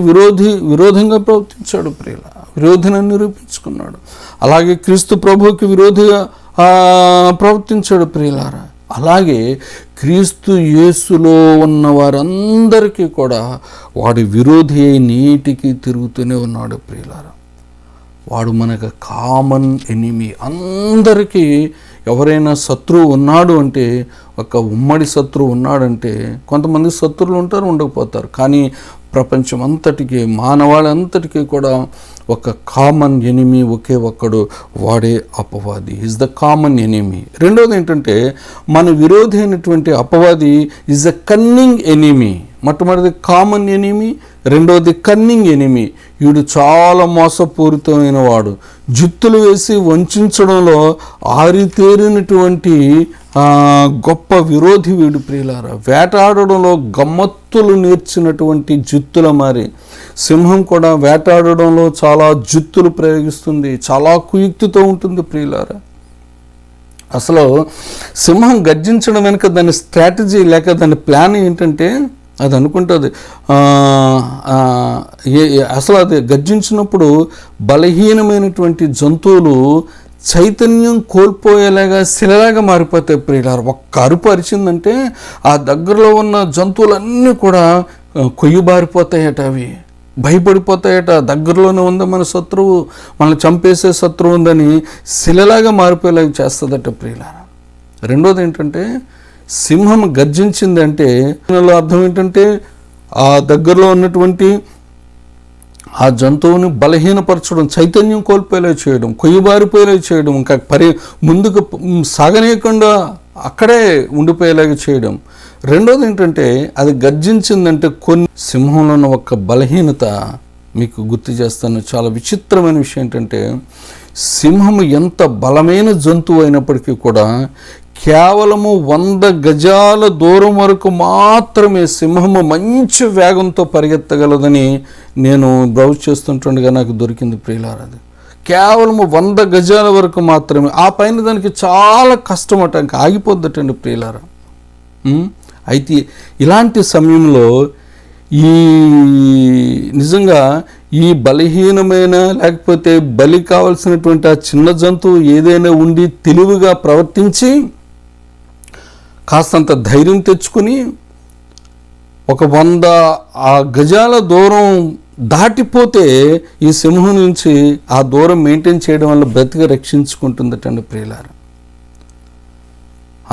విరోధంగా ప్రవర్తించాడు ప్రియులారా, విరోధిని నిరూపించుకున్నాడు. అలాగే క్రీస్తు ప్రభువుకి విరోధిగా ప్రవర్తించాడు ప్రియులారా. అలాగే క్రీస్తు యేసులో ఉన్న వారందరికీ కూడా వాడి విరోధి అయి నీటికి తిరుగుతూనే ఉన్నాడు ప్రియులారా. వాడు మనకు కామన్ ఎనిమీ. అందరికీ ఎవరైనా శత్రువు ఉన్నాడు అంటే, ఒక ఉమ్మడి శత్రువు ఉన్నాడంటే, కొంతమంది శత్రువులు ఉంటారు, ఉండకపోతారు, కానీ ప్రపంచం అంతటికీ మానవాళంతటికీ కూడా ఒక కామన్ ఎనిమీ ఒకే ఒక్కడు, వాడే అపవాది. Is the common enemy. రెండోది ఏంటంటే, మన విరోధి అయినటువంటి అపవాది ఈజ్ అ కన్నింగ్ ఎనిమీ. మొట్టమొదటిది కామన్ ఎనిమీ, రెండవది కన్నింగ్ ఎనిమీ. వీడు చాలా మోసపూరితమైన వాడు. జుత్తులు వేసి వంచడంలో ఆరితేరినటువంటి గొప్ప విరోధి వీడు ప్రియులారా. వేటాడడంలో గమ్మత్తులు నేర్చినటువంటి జుత్తుల మారి. సింహం కూడా వేటాడడంలో చాలా జుత్తులు ప్రయోగిస్తుంది, చాలా కుయుక్తితో ఉంటుంది ప్రియులారా. అసలు సింహం గర్జించడం వెనుక దాని స్ట్రాటజీ లేక దాని ప్లాన్ ఏంటంటే, అది అనుకుంటుంది అసలు అది గర్జించినప్పుడు బలహీనమైనటువంటి జంతువులు చైతన్యం కోల్పోయేలాగా శిలలాగా మారిపోతాయి ప్రియులారు. ఒక్క అరుపు అరిచిందంటే ఆ దగ్గరలో ఉన్న జంతువులన్నీ కూడా కొయ్యబారిపోతాయట, అవి భయపడిపోతాయట. దగ్గరలోనే ఉందా మన శత్రువు, మనల్ని చంపేసే శత్రువు ఉందని శిలలాగా మారిపోయేలాగా చేస్తుందట ప్రియులారా. రెండోది ఏంటంటే, సింహం గర్జించింది అంటే అర్థం ఏంటంటే, ఆ దగ్గరలో ఉన్నటువంటి ఆ జంతువుని బలహీనపరచడం, చైతన్యం కోల్పోయేలా చేయడం, కొయ్యబారిపోయేలా చేయడం, ఇంకా ముందుకు సాగనీయకుండా అక్కడే ఉండిపోయేలాగా చేయడం. రెండోది ఏంటంటే, అది గర్జించిందంటే కొన్ని సింహంలో ఉన్న ఒక బలహీనత మీకు గుర్తు చేస్తాను. చాలా విచిత్రమైన విషయం ఏంటంటే, సింహము ఎంత బలమైన జంతువు అయినప్పటికీ కూడా కేవలము 100 గజాల దూరం వరకు మాత్రమే సింహము మంచి వేగంతో పరిగెత్తగలదని నేను బ్రౌజ్ చేస్తుంటుండగా నాకు దొరికింది ప్రియులారా. అది కేవలము 100 గజాల వరకు మాత్రమే. ఆ పైన దానికి చాలా కష్టం అట, ఇంకా ఆగిపోద్దటండి ప్రియులారా. అయితే ఇలాంటి సమయంలో నిజంగా ఈ బలహీనమైన లేకపోతే బలి కావాల్సినటువంటి ఆ చిన్న జంతువు ఏదైనా ఉండి తెలివిగా ప్రవర్తించి కాస్తంత ధైర్యం తెచ్చుకుని ఒక 100 గజాల దూరం దాటిపోతే ఈ సింహం నుంచి ఆ దూరం మెయింటైన్ చేయడం వల్ల బ్రతికి రక్షించుకుంటుందటండి ప్రియులారా.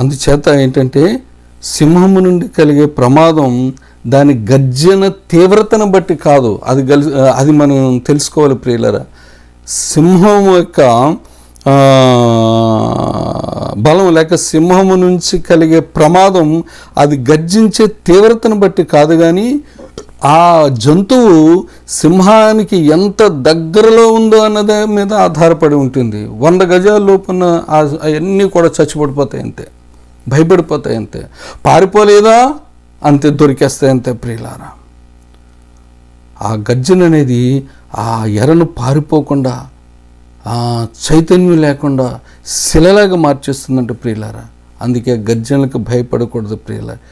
అందుచేత ఏంటంటే, సింహము నుండి కలిగే ప్రమాదం దాని గర్జన తీవ్రతను బట్టి కాదు, అది మనం తెలుసుకోవాలి ప్రియులారా. సింహం యొక్క బలం లేక సింహము నుంచి కలిగే ప్రమాదం అది గర్జించే తీవ్రతను బట్టి కాదు, కానీ ఆ జంతువు సింహానికి ఎంత దగ్గరలో ఉందో అన్నది మీద ఆధారపడి ఉంటుంది. 100 గజాల లోపున అవన్నీ కూడా చచ్చిపడిపోతాయి అంతే. భయపడిపోతాయి అంతే. పారిపోలేదా అంతే, దొరికేస్తాయి అంతే ప్రియులారా. ఆ గర్జన అనేది ఆ ఎరను పారిపోకుండా, ఆ చైతన్యం లేకుండా శిలలాగా మార్చేస్తుందంటే ప్రియులారా. అందుకే గర్జనలకు భయపడకూడదు ప్రియులారా.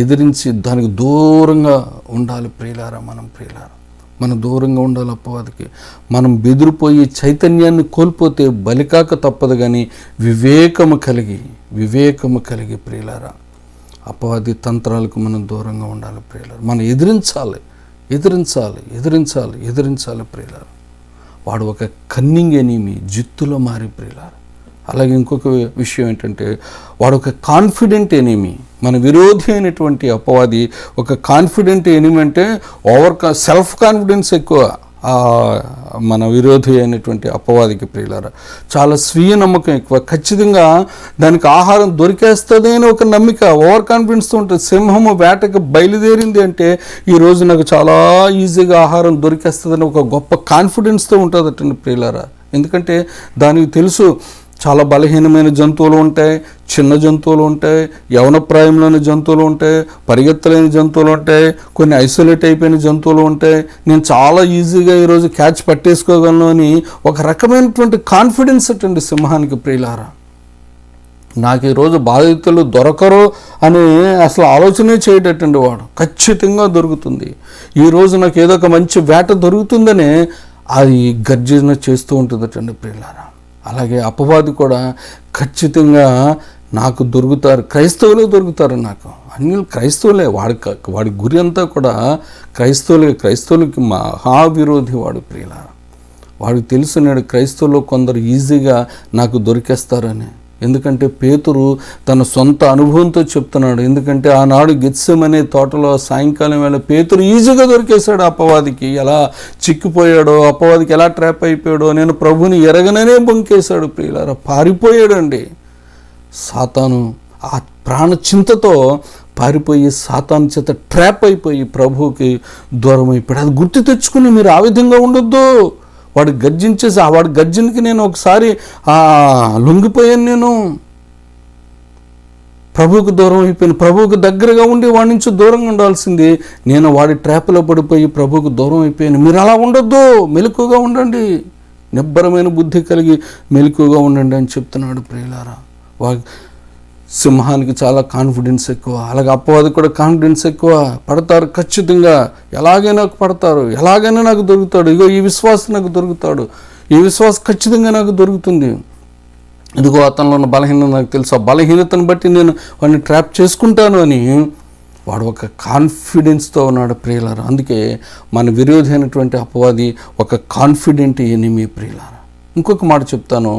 ఎదిరించి దానికి దూరంగా ఉండాలి ప్రియులారా. మనం దూరంగా ఉండాలి అపవాదికి. మనం బెదిరిపోయి చైతన్యాన్ని కోల్పోతే బలికాక తప్పదు. కానీ వివేకము కలిగి ప్రియులారా అపవాది తంత్రాలకు మనం దూరంగా ఉండాలి ప్రియులారా. మనం ఎదిరించాలి ప్రియులారా. వాడు ఒక కన్నింగ్ ఎనిమి, జిత్తులో మారి ప్రియులారా. అలాగే ఇంకొక విషయం ఏంటంటే, వాడు ఒక కాన్ఫిడెంట్ ఎనిమి. మన విరోధి అయినటువంటి అపవాది ఒక కాన్ఫిడెంట్ ఎనిమి. అంటే సెల్ఫ్ కాన్ఫిడెన్స్ ఎక్కువ మన విరోధి అయినటువంటి అపవాదికి ప్రియులారా. చాలా స్వీయ నమ్మకం ఎక్కువ. ఖచ్చితంగా దానికి ఆహారం దొరికేస్తుంది అని ఒక నమ్మిక, ఓవర్ కాన్ఫిడెన్స్తో ఉంటుంది. సింహము వేటకు బయలుదేరింది అంటే ఈరోజు నాకు చాలా ఈజీగా ఆహారం దొరికేస్తుందని ఒక గొప్ప కాన్ఫిడెన్స్తో ఉంటుందటండి ప్రియులారా. ఎందుకంటే దానికి తెలుసు చాలా బలహీనమైన జంతువులు ఉంటాయి, చిన్న జంతువులు ఉంటాయి, యవనప్రాయంలోని జంతువులు ఉంటాయి, పరిగెత్తలేని జంతువులు ఉంటాయి, కొన్ని ఐసోలేట్ అయిపోయిన జంతువులు ఉంటాయి. నేను చాలా ఈజీగా ఈరోజు క్యాచ్ పట్టేసుకోగలను అని ఒక రకమైనటువంటి కాన్ఫిడెన్స్ అటండి సింహానికి ప్రియులారా. నాకు ఈరోజు బాధితులు దొరకరు అని అసలు ఆలోచనే చేయటండి. వాడు ఖచ్చితంగా దొరుకుతుంది. ఈరోజు నాకు ఏదో ఒక మంచి వేట దొరుకుతుందనే అది గర్జన చేస్తూ ఉంటుందటండి ప్రియులారా. అలాగే అపవాది కూడా ఖచ్చితంగా నాకు దొరుకుతారు, క్రైస్తవులే దొరుకుతారు. నాకు అన్ని క్రైస్తవులే. వాడి గురి అంతా కూడా క్రైస్తవులకి మహావిరోధి వాడు ప్రియులారా. వాడికి తెలుసున్నాడు క్రైస్తవులు కొందరు ఈజీగా నాకు దొరికేస్తారని. ఎందుకంటే పేతురు తన సొంత అనుభవంతో చెప్తున్నాడు. ఎందుకంటే ఆనాడు గెత్సెమనే తోటలో సాయంకాలం వేళ పేతురు ఈజీగా దొరికేశాడు అపవాదికి. ఎలా చిక్కిపోయాడో, అపవాదికి ఎలా ట్రాప్ అయిపోయాడో, నేను ప్రభుని ఎరగననే బొంకేశాడు ప్రియులారా. పారిపోయాడండి. సాతాను ఆ ప్రాణ చింతతో పారిపోయి సాతాను చేత ట్రాప్ అయిపోయి ప్రభువుకి దూరం అయిపోయాడు. అది గుర్తు తెచ్చుకుని మీరు ఆ విధంగా ఉండొద్దు. వాడు గర్జించేసి వాడి గర్జనకి నేను ఒకసారి లొంగిపోయాను. నేను ప్రభువుకు దూరం అయిపోయాను. ప్రభువుకు దగ్గరగా ఉండి వాడి నుంచి దూరంగా ఉండాల్సింది నేను వాడి ట్రాప్లో పడిపోయి ప్రభువుకు దూరం అయిపోయాను. మీరు అలా ఉండొద్దు, మెలకుగా ఉండండి, నిబ్బరమైన బుద్ధి కలిగి మెలకుగా ఉండండి అని చెప్తున్నాడు ప్రియులారా. సింహానికి చాలా కాన్ఫిడెన్స్ ఎక్కువ. అలాగే అపవాది కూడా కాన్ఫిడెన్స్ ఎక్కువ. పడతారు ఖచ్చితంగా, ఎలాగైనా పడతారు, ఎలాగైనా నాకు దొరుకుతాడు, ఇగో ఈ విశ్వాసం నాకు దొరుకుతాడు, ఈ విశ్వాసం ఖచ్చితంగా నాకు దొరుకుతుంది, ఇదిగో అతనిలో ఉన్న బలహీనత నాకు తెలుసు, ఆ బలహీనతను బట్టి నేను వాడిని ట్రాప్ చేసుకుంటాను అని వాడు ఒక కాన్ఫిడెన్స్తో ఉన్నాడు ప్రియులారా. అందుకే మన విరోధి అయినటువంటి అపవాది ఒక కాన్ఫిడెంట్ ఎనిమి ప్రియులారా. ఇంకొక మాట చెప్తాను,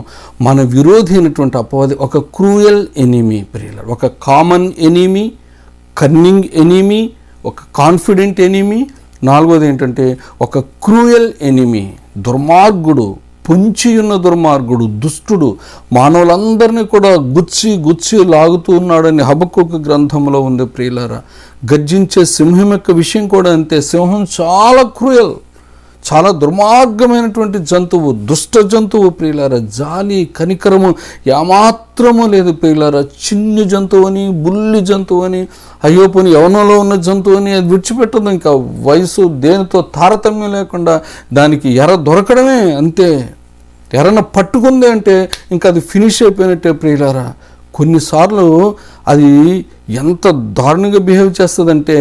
మన విరోధి అయినటువంటి అపవాది ఒక క్రూయల్ ఎనిమి ప్రియులారా. ఒక కామన్ ఎనిమి, కన్నింగ్ ఎనిమి, ఒక కాన్ఫిడెంట్ ఎనిమి. నాలుగోది ఏంటంటే ఒక క్రూయల్ ఎనిమి, దుర్మార్గుడు, పొంచియున్న దుర్మార్గుడు, దుష్టుడు, మానవులందరినీ కూడా గుచ్చి లాగుతూ ఉన్నాడని హబక్కూకు గ్రంథంలో ఉంది ప్రియులారా. గర్జించే సింహం యొక్క విషయం కూడా అంతే. సింహం చాలా క్రూయల్, చాలా దుర్మార్గమైనటువంటి జంతువు, దుష్ట జంతువు ప్రియులారా. జాలి కనికరము ఏమాత్రము లేదు ప్రియులారా. చిన్ని జంతువు అని, బుల్లి జంతువు అని, అయ్యో పోని యవనంలో ఉన్న జంతువు అని అది విడిచిపెట్టదు. ఇంకా వయసు దేనితో తారతమ్యం లేకుండా దానికి ఎర దొరకడమే అంతే. ఎరన పట్టుకుంది అంటే ఇంకా అది ఫినిష్ అయిపోయినట్టే ప్రియులారా. కొన్నిసార్లు అది ఎంత దారుణంగా బిహేవ్ చేస్తుందంటే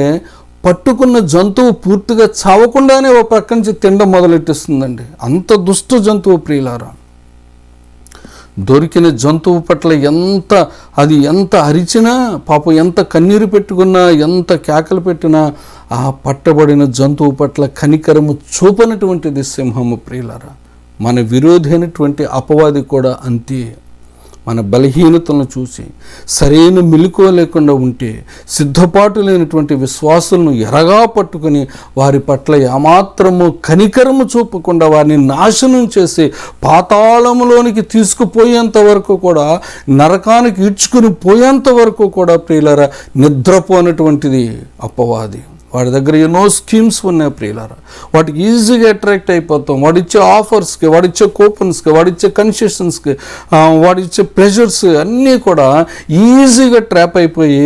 పట్టుకున్న జంతువు పూర్తిగా చావకుండానే ఒక పక్క నుంచి తినడం మొదలెట్టేస్తుందండి. అంత దుష్ట జంతువు ప్రియులారా. దొరికిన జంతువు పట్ల ఎంత అరిచినా పాపం, ఎంత కన్నీరు పెట్టుకున్నా, ఎంత కేకలు పెట్టినా ఆ పట్టబడిన జంతువు పట్ల కనికరము చూపనటువంటిది సింహము ప్రియులారా. మన విరోధి అయినటువంటి అపవాది కూడా అంతే. మన బలహీనతలను చూసి సరైన మెలకువ లేకుండా ఉంటే సిద్ధపాటు లేనటువంటి విశ్వాసులను ఎరగా పట్టుకుని వారి పట్ల ఏమాత్రము కనికరము చూపకుండా వారిని నాశనం చేసి పాతాళములోనికి తీసుకుపోయేంత వరకు కూడా, నరకానికి ఈడ్చుకుని పోయేంత వరకు కూడా ప్రియులారా నిద్రపోనటువంటిది అపవాది. వాడి దగ్గర ఎన్నో స్కీమ్స్ ఉన్నాయి ప్రియులారా. వాటికి ఈజీగా అట్రాక్ట్ అయిపోతాం. వాడిచ్చే ఆఫర్స్కి, వాడిచ్చే కూపన్స్కి, వాడిచ్చే కన్సెషన్స్కి, వాడిచ్చే ప్లెజర్స్ అన్నీ కూడా ఈజీగా ట్రాప్ అయిపోయి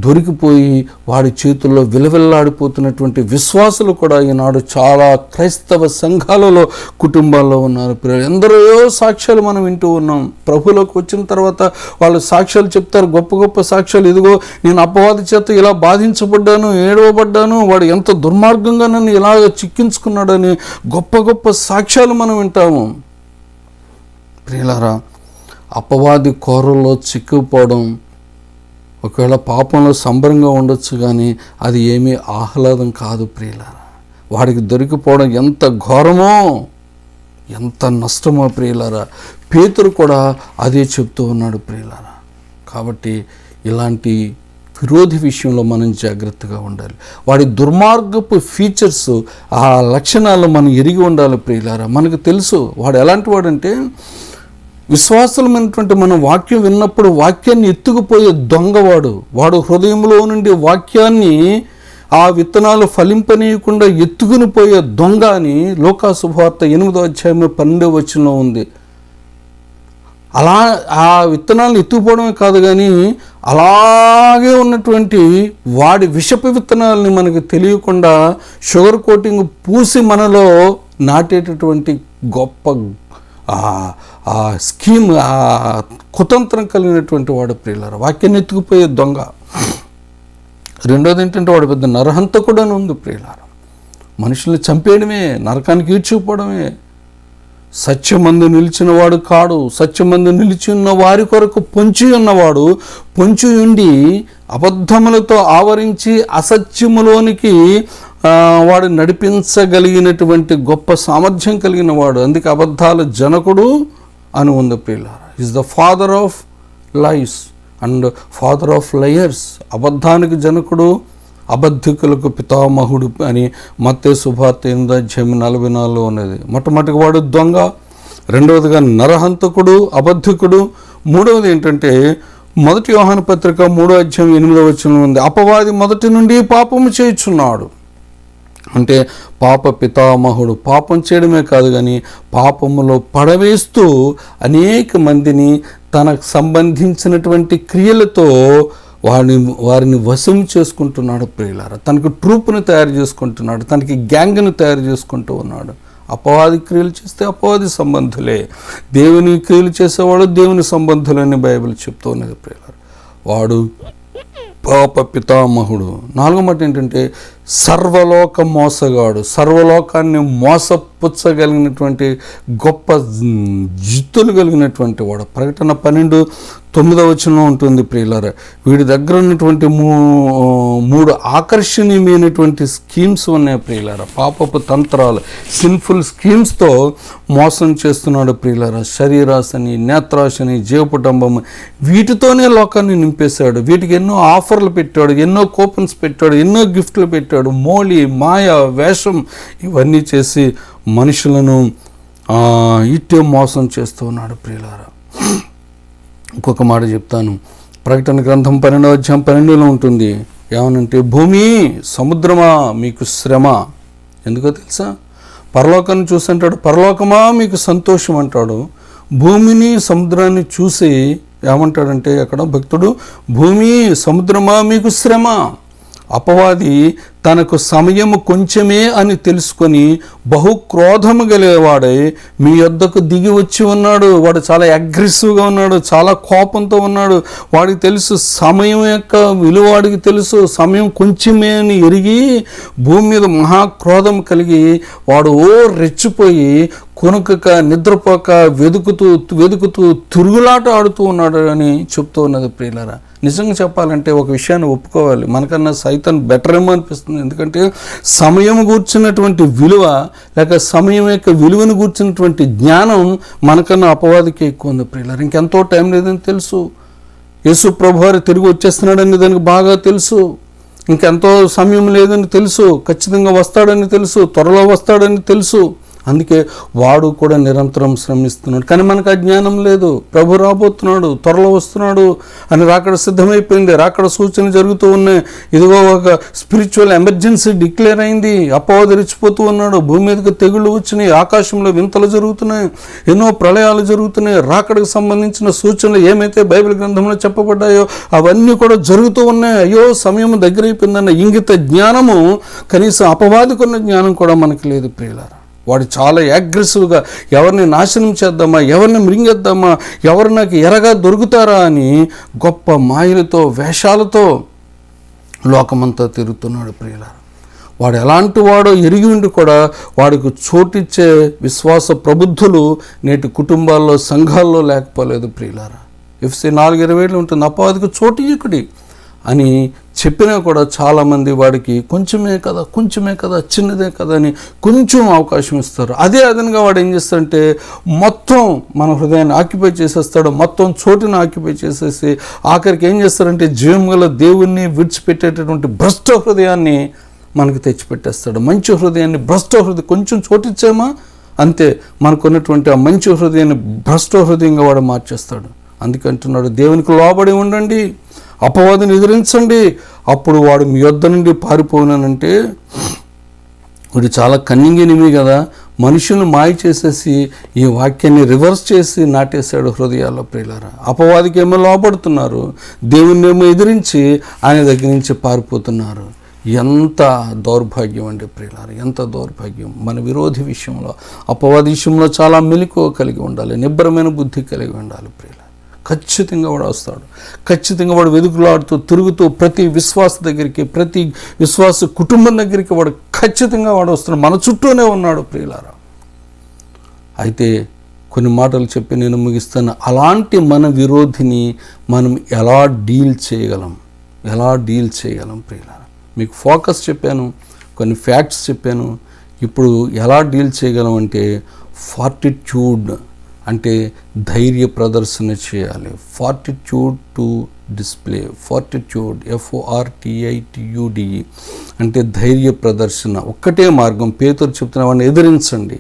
దొరికిపోయి వాడి చేతుల్లో విలవిల్లాడిపోతున్నటువంటి విశ్వాసులు కూడా ఈనాడు చాలా క్రైస్తవ సంఘాలలో, కుటుంబాల్లో ఉన్నారు. ఎందరో సాక్ష్యాలు మనం వింటూ ఉన్నాం. ప్రభువులోకి వచ్చిన తర్వాత వాళ్ళు సాక్ష్యాలు చెప్తారు, గొప్ప గొప్ప సాక్ష్యాలు. ఇదిగో నేను అపవాది చేత ఇలా బాధించబడ్డాను, ఏడవబడ్డాను, వాడు ఎంత దుర్మార్గంగా నన్ను ఇలాగ చిక్కించుకున్నాడని గొప్ప గొప్ప సాక్ష్యాలు మనం వింటాము. ప్రియులారా, అపవాది కోరల్లో చిక్కుపోవడం ఒకవేళ పాపంలో సంబరంగా ఉండొచ్చు, కానీ అది ఏమీ ఆహ్లాదం కాదు ప్రియులారా. వాడికి దొరికిపోవడం ఎంత ఘోరమో, ఎంత నష్టమో ప్రియులారా. పేతురు కూడా అదే చెప్తూ ఉన్నాడు ప్రియులారా. కాబట్టి ఇలాంటి విరోధి విషయంలో మనం జాగ్రత్తగా ఉండాలి. వాడి దుర్మార్గపు ఫీచర్స్, ఆ లక్షణాలు మనం ఎరిగి ఉండాలి ప్రియులారా. మనకు తెలుసు వాడు ఎలాంటి వాడంటే, విశ్వాసమైనటువంటి మనం వాక్యం విన్నప్పుడు వాక్యాన్ని ఎత్తుకుపోయే దొంగవాడు. వాడు హృదయంలో నుండి వాక్యాన్ని, ఆ విత్తనాలు ఫలింపనీయకుండా ఎత్తుకుని పోయే దొంగ అని లూకా శుభవార్త 8వ అధ్యాయం 12వ వచనంలో ఉంది. అలా ఆ విత్తనాలను ఎత్తుకుపోవడమే కాదు, కానీ అలాగే ఉన్నటువంటి వాడి విషపు విత్తనాలని మనకు తెలియకుండా షుగర్ కోటింగ్ పూసి మనలో నాటేటటువంటి గొప్ప ఆ స్కీమ్, ఆ కుతంత్రం కలిగినటువంటి వాడు ప్రియులారా. వాక్యాన్ని ఎత్తుకుపోయే దొంగ. రెండోది ఏంటంటే వాడు పెద్ద నరహంతకుడు అని ఉంది ప్రియులారా. మనుషుల్ని చంపేయడమే, నరకానికి ఈడ్చుకుపోవడమే. సత్యమందు నిలిచిన వాడు కాడు, సత్యమందు నిలిచి ఉన్న వారి కొరకు పొంచి ఉన్నవాడు, పొంచి ఉండి అబద్ధములతో ఆవరించి అసత్యములోనికి వాడు నడిపించగలిగినటువంటి గొప్ప సామర్థ్యం కలిగిన వాడు. అందుకే అబద్ధాల జనకుడు అని ఉంది ప్రియులారా. Is the father of lies and father of liars. అబద్ధానికి జనకుడు, అబద్ధికులకు పితామహుడు అని మత్తయి సువార్త 8వ అధ్యాయం 44 ఉన్నది. మొట్టమొదటిగా వాడు దొంగ, రెండవదిగా నరహంతకుడు, అబద్ధికుడు. మూడవది ఏంటంటే 1 యోహాను పత్రిక 3వ అధ్యాయం 8వ వచనం ఉంది, అపవాది మొదటి నుండి పాపము చేయుచున్నాడు. అంటే పాప పితామహుడు. పాపం చేయడమే కాదు, కానీ పాపములో పడవేస్తూ అనేక మందిని తనకు సంబంధించినటువంటి క్రియలతో వారిని వశం చేసుకుంటున్నాడు ప్రియులారా. తనకు ట్రూప్ను తయారు చేసుకుంటున్నాడు, తనకి గ్యాంగ్ను తయారు చేసుకుంటూ ఉన్నాడు. అపవాది క్రియలు చేస్తే అపవాది సంబంధులే, దేవుని క్రియలు చేసేవాడు దేవుని సంబంధులని బైబిల్ చెప్తూ ఉన్నది ప్రియులారా. వాడు పాప పితామహుడు. నాలుగో మాట ఏంటంటే సర్వలోక మోసగాడు. సర్వలోకాన్ని మోసపుచ్చగలిగినటువంటి గొప్ప జిత్తులు కలిగినటువంటి వాడు. ప్రకటన 12:9 వచనంలో ఉంటుంది ప్రియులారా. వీడి దగ్గర ఉన్నటువంటి 3 ఆకర్షణీయమైనటువంటి స్కీమ్స్ ఉన్నాయి ప్రియులారా. పాపపు తంత్రాలు, సిన్ఫుల్ స్కీమ్స్తో మోసం చేస్తున్నాడు ప్రియులారా. శరీరాశని, నేత్రాశని, జీవపుటంబం, వీటితోనే లోకాన్ని నింపేశాడు. వీటికి ఎన్నో ఆఫర్లు పెట్టాడు, ఎన్నో కూపన్స్ పెట్టాడు, ఎన్నో గిఫ్ట్లు పెట్టాడు. మోళి, మాయ, వేషం ఇవన్నీ చేసి మనుషులను ఇట్టే మోసం చేస్తూ ఉన్నాడు ప్రియులారా. ఇంకొక మాట చెప్తాను. ప్రకటన గ్రంథం 12వ అధ్యాయం 12లో ఉంటుంది. ఏమనంటే, భూమి సముద్రమా మీకు శ్రమ. ఎందుకో తెలుసా? పరలోకాన్ని చూసి అంటాడు, పరలోకమా మీకు సంతోషం అంటాడు. భూమిని సముద్రాన్ని చూసి ఏమంటాడంటే అక్కడ భక్తుడు, భూమి సముద్రమా మీకు శ్రమ. అపవాది తనకు సమయము కొంచెమే అని తెలుసుకొని బహుక్రోధము గలేవాడై మీ యొద్దకు దిగి వచ్చి ఉన్నాడు. వాడు చాలా అగ్రెసివ్గా ఉన్నాడు, చాలా కోపంతో ఉన్నాడు. వాడికి తెలుసు సమయం యొక్క విలువ, వాడికి తెలుసు సమయం కొంచెమే అని ఎరిగి భూమి మీద మహాక్రోధం కలిగి వాడు రెచ్చిపోయి కొనుకక నిద్రపోక వెతుకుతూ తిరుగులాట ఆడుతూ ఉన్నాడు అని చెప్తూ ఉన్నది ప్రియులారా. నిజంగా చెప్పాలంటే ఒక విషయాన్ని ఒప్పుకోవాలి, మనకన్నా సైతాన్ బెటర్ ఏమో అనిపిస్తుంది. ఎందుకంటే సమయం కూర్చున్నటువంటి విలువ, లేక సమయం యొక్క విలువను కూర్చున్నటువంటి జ్ఞానం మనకన్నా అపవాదికి ఎక్కువ ఉంది ప్రియులారా. ఇంకెంతో టైం లేదని తెలుసు. యేసు ప్రభువారు తిరిగి వచ్చేస్తున్నాడని దానికి బాగా తెలుసు. ఇంకెంతో సమయం లేదని తెలుసు. ఖచ్చితంగా వస్తాడని తెలుసు, త్వరలో వస్తాడని తెలుసు. అందుకే వాడు కూడా నిరంతరం శ్రమిస్తున్నాడు. కానీ మనకు ఆ జ్ఞానం లేదు. ప్రభు రాబోతున్నాడు, త్వరలో వస్తున్నాడు అని రాకడ సిద్ధమైపోయింది, రాకడ సూచన జరుగుతూ ఉన్నాయి. ఇదిగో ఒక స్పిరిచువల్ ఎమర్జెన్సీ డిక్లేర్ అయింది, అపవాది రెచ్చిపోతూ ఉన్నాడు, భూమి మీదకి తెగుళ్ళు వచ్చినాయి, ఆకాశంలో వింతలు జరుగుతున్నాయి, ఎన్నో ప్రళయాలు జరుగుతున్నాయి. రాకడకు సంబంధించిన సూచనలు ఏమైతే బైబిల్ గ్రంథంలో చెప్పబడ్డాయో అవన్నీ కూడా జరుగుతూ ఉన్నాయి. అయ్యో సమయం దగ్గర అయిపోయిందన్న ఇంగిత జ్ఞానము, కనీసం అపవాదికున్న జ్ఞానం కూడా మనకి లేదు ప్రియులారా. వాడు చాలా అగ్రెసివ్గా ఎవరిని నాశనం చేద్దామా, ఎవరిని మృంగేద్దామా, ఎవరు నాకు ఎరగా దొరుకుతారా అని గొప్ప మాయలతో వేషాలతో లోకమంతా తిరుగుతున్నాడు ప్రియులారా. వాడు ఎలాంటి వాడో ఎరిగి ఉండి కూడా వాడికి చోటిచ్చే విశ్వాస ప్రబుద్ధులు నేటి కుటుంబాల్లో సంఘాల్లో లేకపోలేదు ప్రియులారా. FC 4:27 ఉంటుంది, అపవాదికి చోటు ఇక్కడి అని చెప్పినా కూడా చాలామంది వాడికి కొంచెమే కదా చిన్నదే కదా అని కొంచెం అవకాశం ఇస్తారు. అదే అదనంగా వాడు ఏం చేస్తాడంటే మొత్తం మన హృదయాన్ని ఆక్యుపై చేసేస్తాడు, మొత్తం చోటుని ఆక్యుపై చేసేసి ఆఖరికి ఏం చేస్తారంటే జీవం గల దేవుణ్ణి విడిచిపెట్టేటటువంటి భ్రష్ట హృదయాన్ని మనకు తెచ్చిపెట్టేస్తాడు. మంచి హృదయాన్ని భ్రష్ట హృదయం, కొంచెం చోటిచ్చామా అంతే, మనకున్నటువంటి ఆ మంచి హృదయాన్ని భ్రష్ట హృదయంగా వాడు మార్చేస్తాడు. అందుకంటున్నాడు దేవునికి లోబడి ఉండండి, అపవాదిని ఎదిరించండి, అప్పుడు వాడు మీ యొద్ద నుండి పారిపోయినానంటే వీడు చాలా కన్నింగ్ ఎనిమి కదా, మనుషులను మాయ చేసేసి ఈ వాక్యాన్ని రివర్స్ చేసి నాటేశాడు హృదయాల్లో ప్రియులారా. అపవాదికి ఏమో లోపడుతున్నారు, దేవుణ్ణి ఏమో ఎదిరించి ఆయన దగ్గర నుంచి పారిపోతున్నారు. ఎంత దౌర్భాగ్యం అండి ప్రియులారా, ఎంత దౌర్భాగ్యం. మన విరోధి విషయంలో, అపవాది విషయంలో చాలా మెలకువ కలిగి ఉండాలి, నిబ్బరమైన బుద్ధి కలిగి ఉండాలి ప్రియులారా. ఖచ్చితంగా వాడు వస్తాడు, ఖచ్చితంగా వాడు వెతుకులాడుతూ తిరుగుతూ ప్రతి విశ్వాస దగ్గరికి, ప్రతి విశ్వాస కుటుంబం దగ్గరికి వాడు ఖచ్చితంగా వాడు వస్తున్నాడు, మన చుట్టూనే ఉన్నాడు ప్రియులారా. అయితే కొన్ని మాటలు చెప్పి నేను ముగిస్తాను. అలాంటి మన విరోధిని మనం ఎలా డీల్ చేయగలం ప్రియులారా. మీకు ఫోకస్ చెప్పాను, కొన్ని ఫ్యాక్ట్స్ చెప్పాను. ఇప్పుడు ఎలా డీల్ చేయగలం అంటే ఫార్టిట్యూడ్ అంటే ధైర్య ప్రదర్శన చేయాలి. Fortitude to display, fortitude FORTITUD అంటే ధైర్య ప్రదర్శన. ఒక్కటే మార్గం, పేతురు చెప్తున్న వాడిని ఎదిరించండి,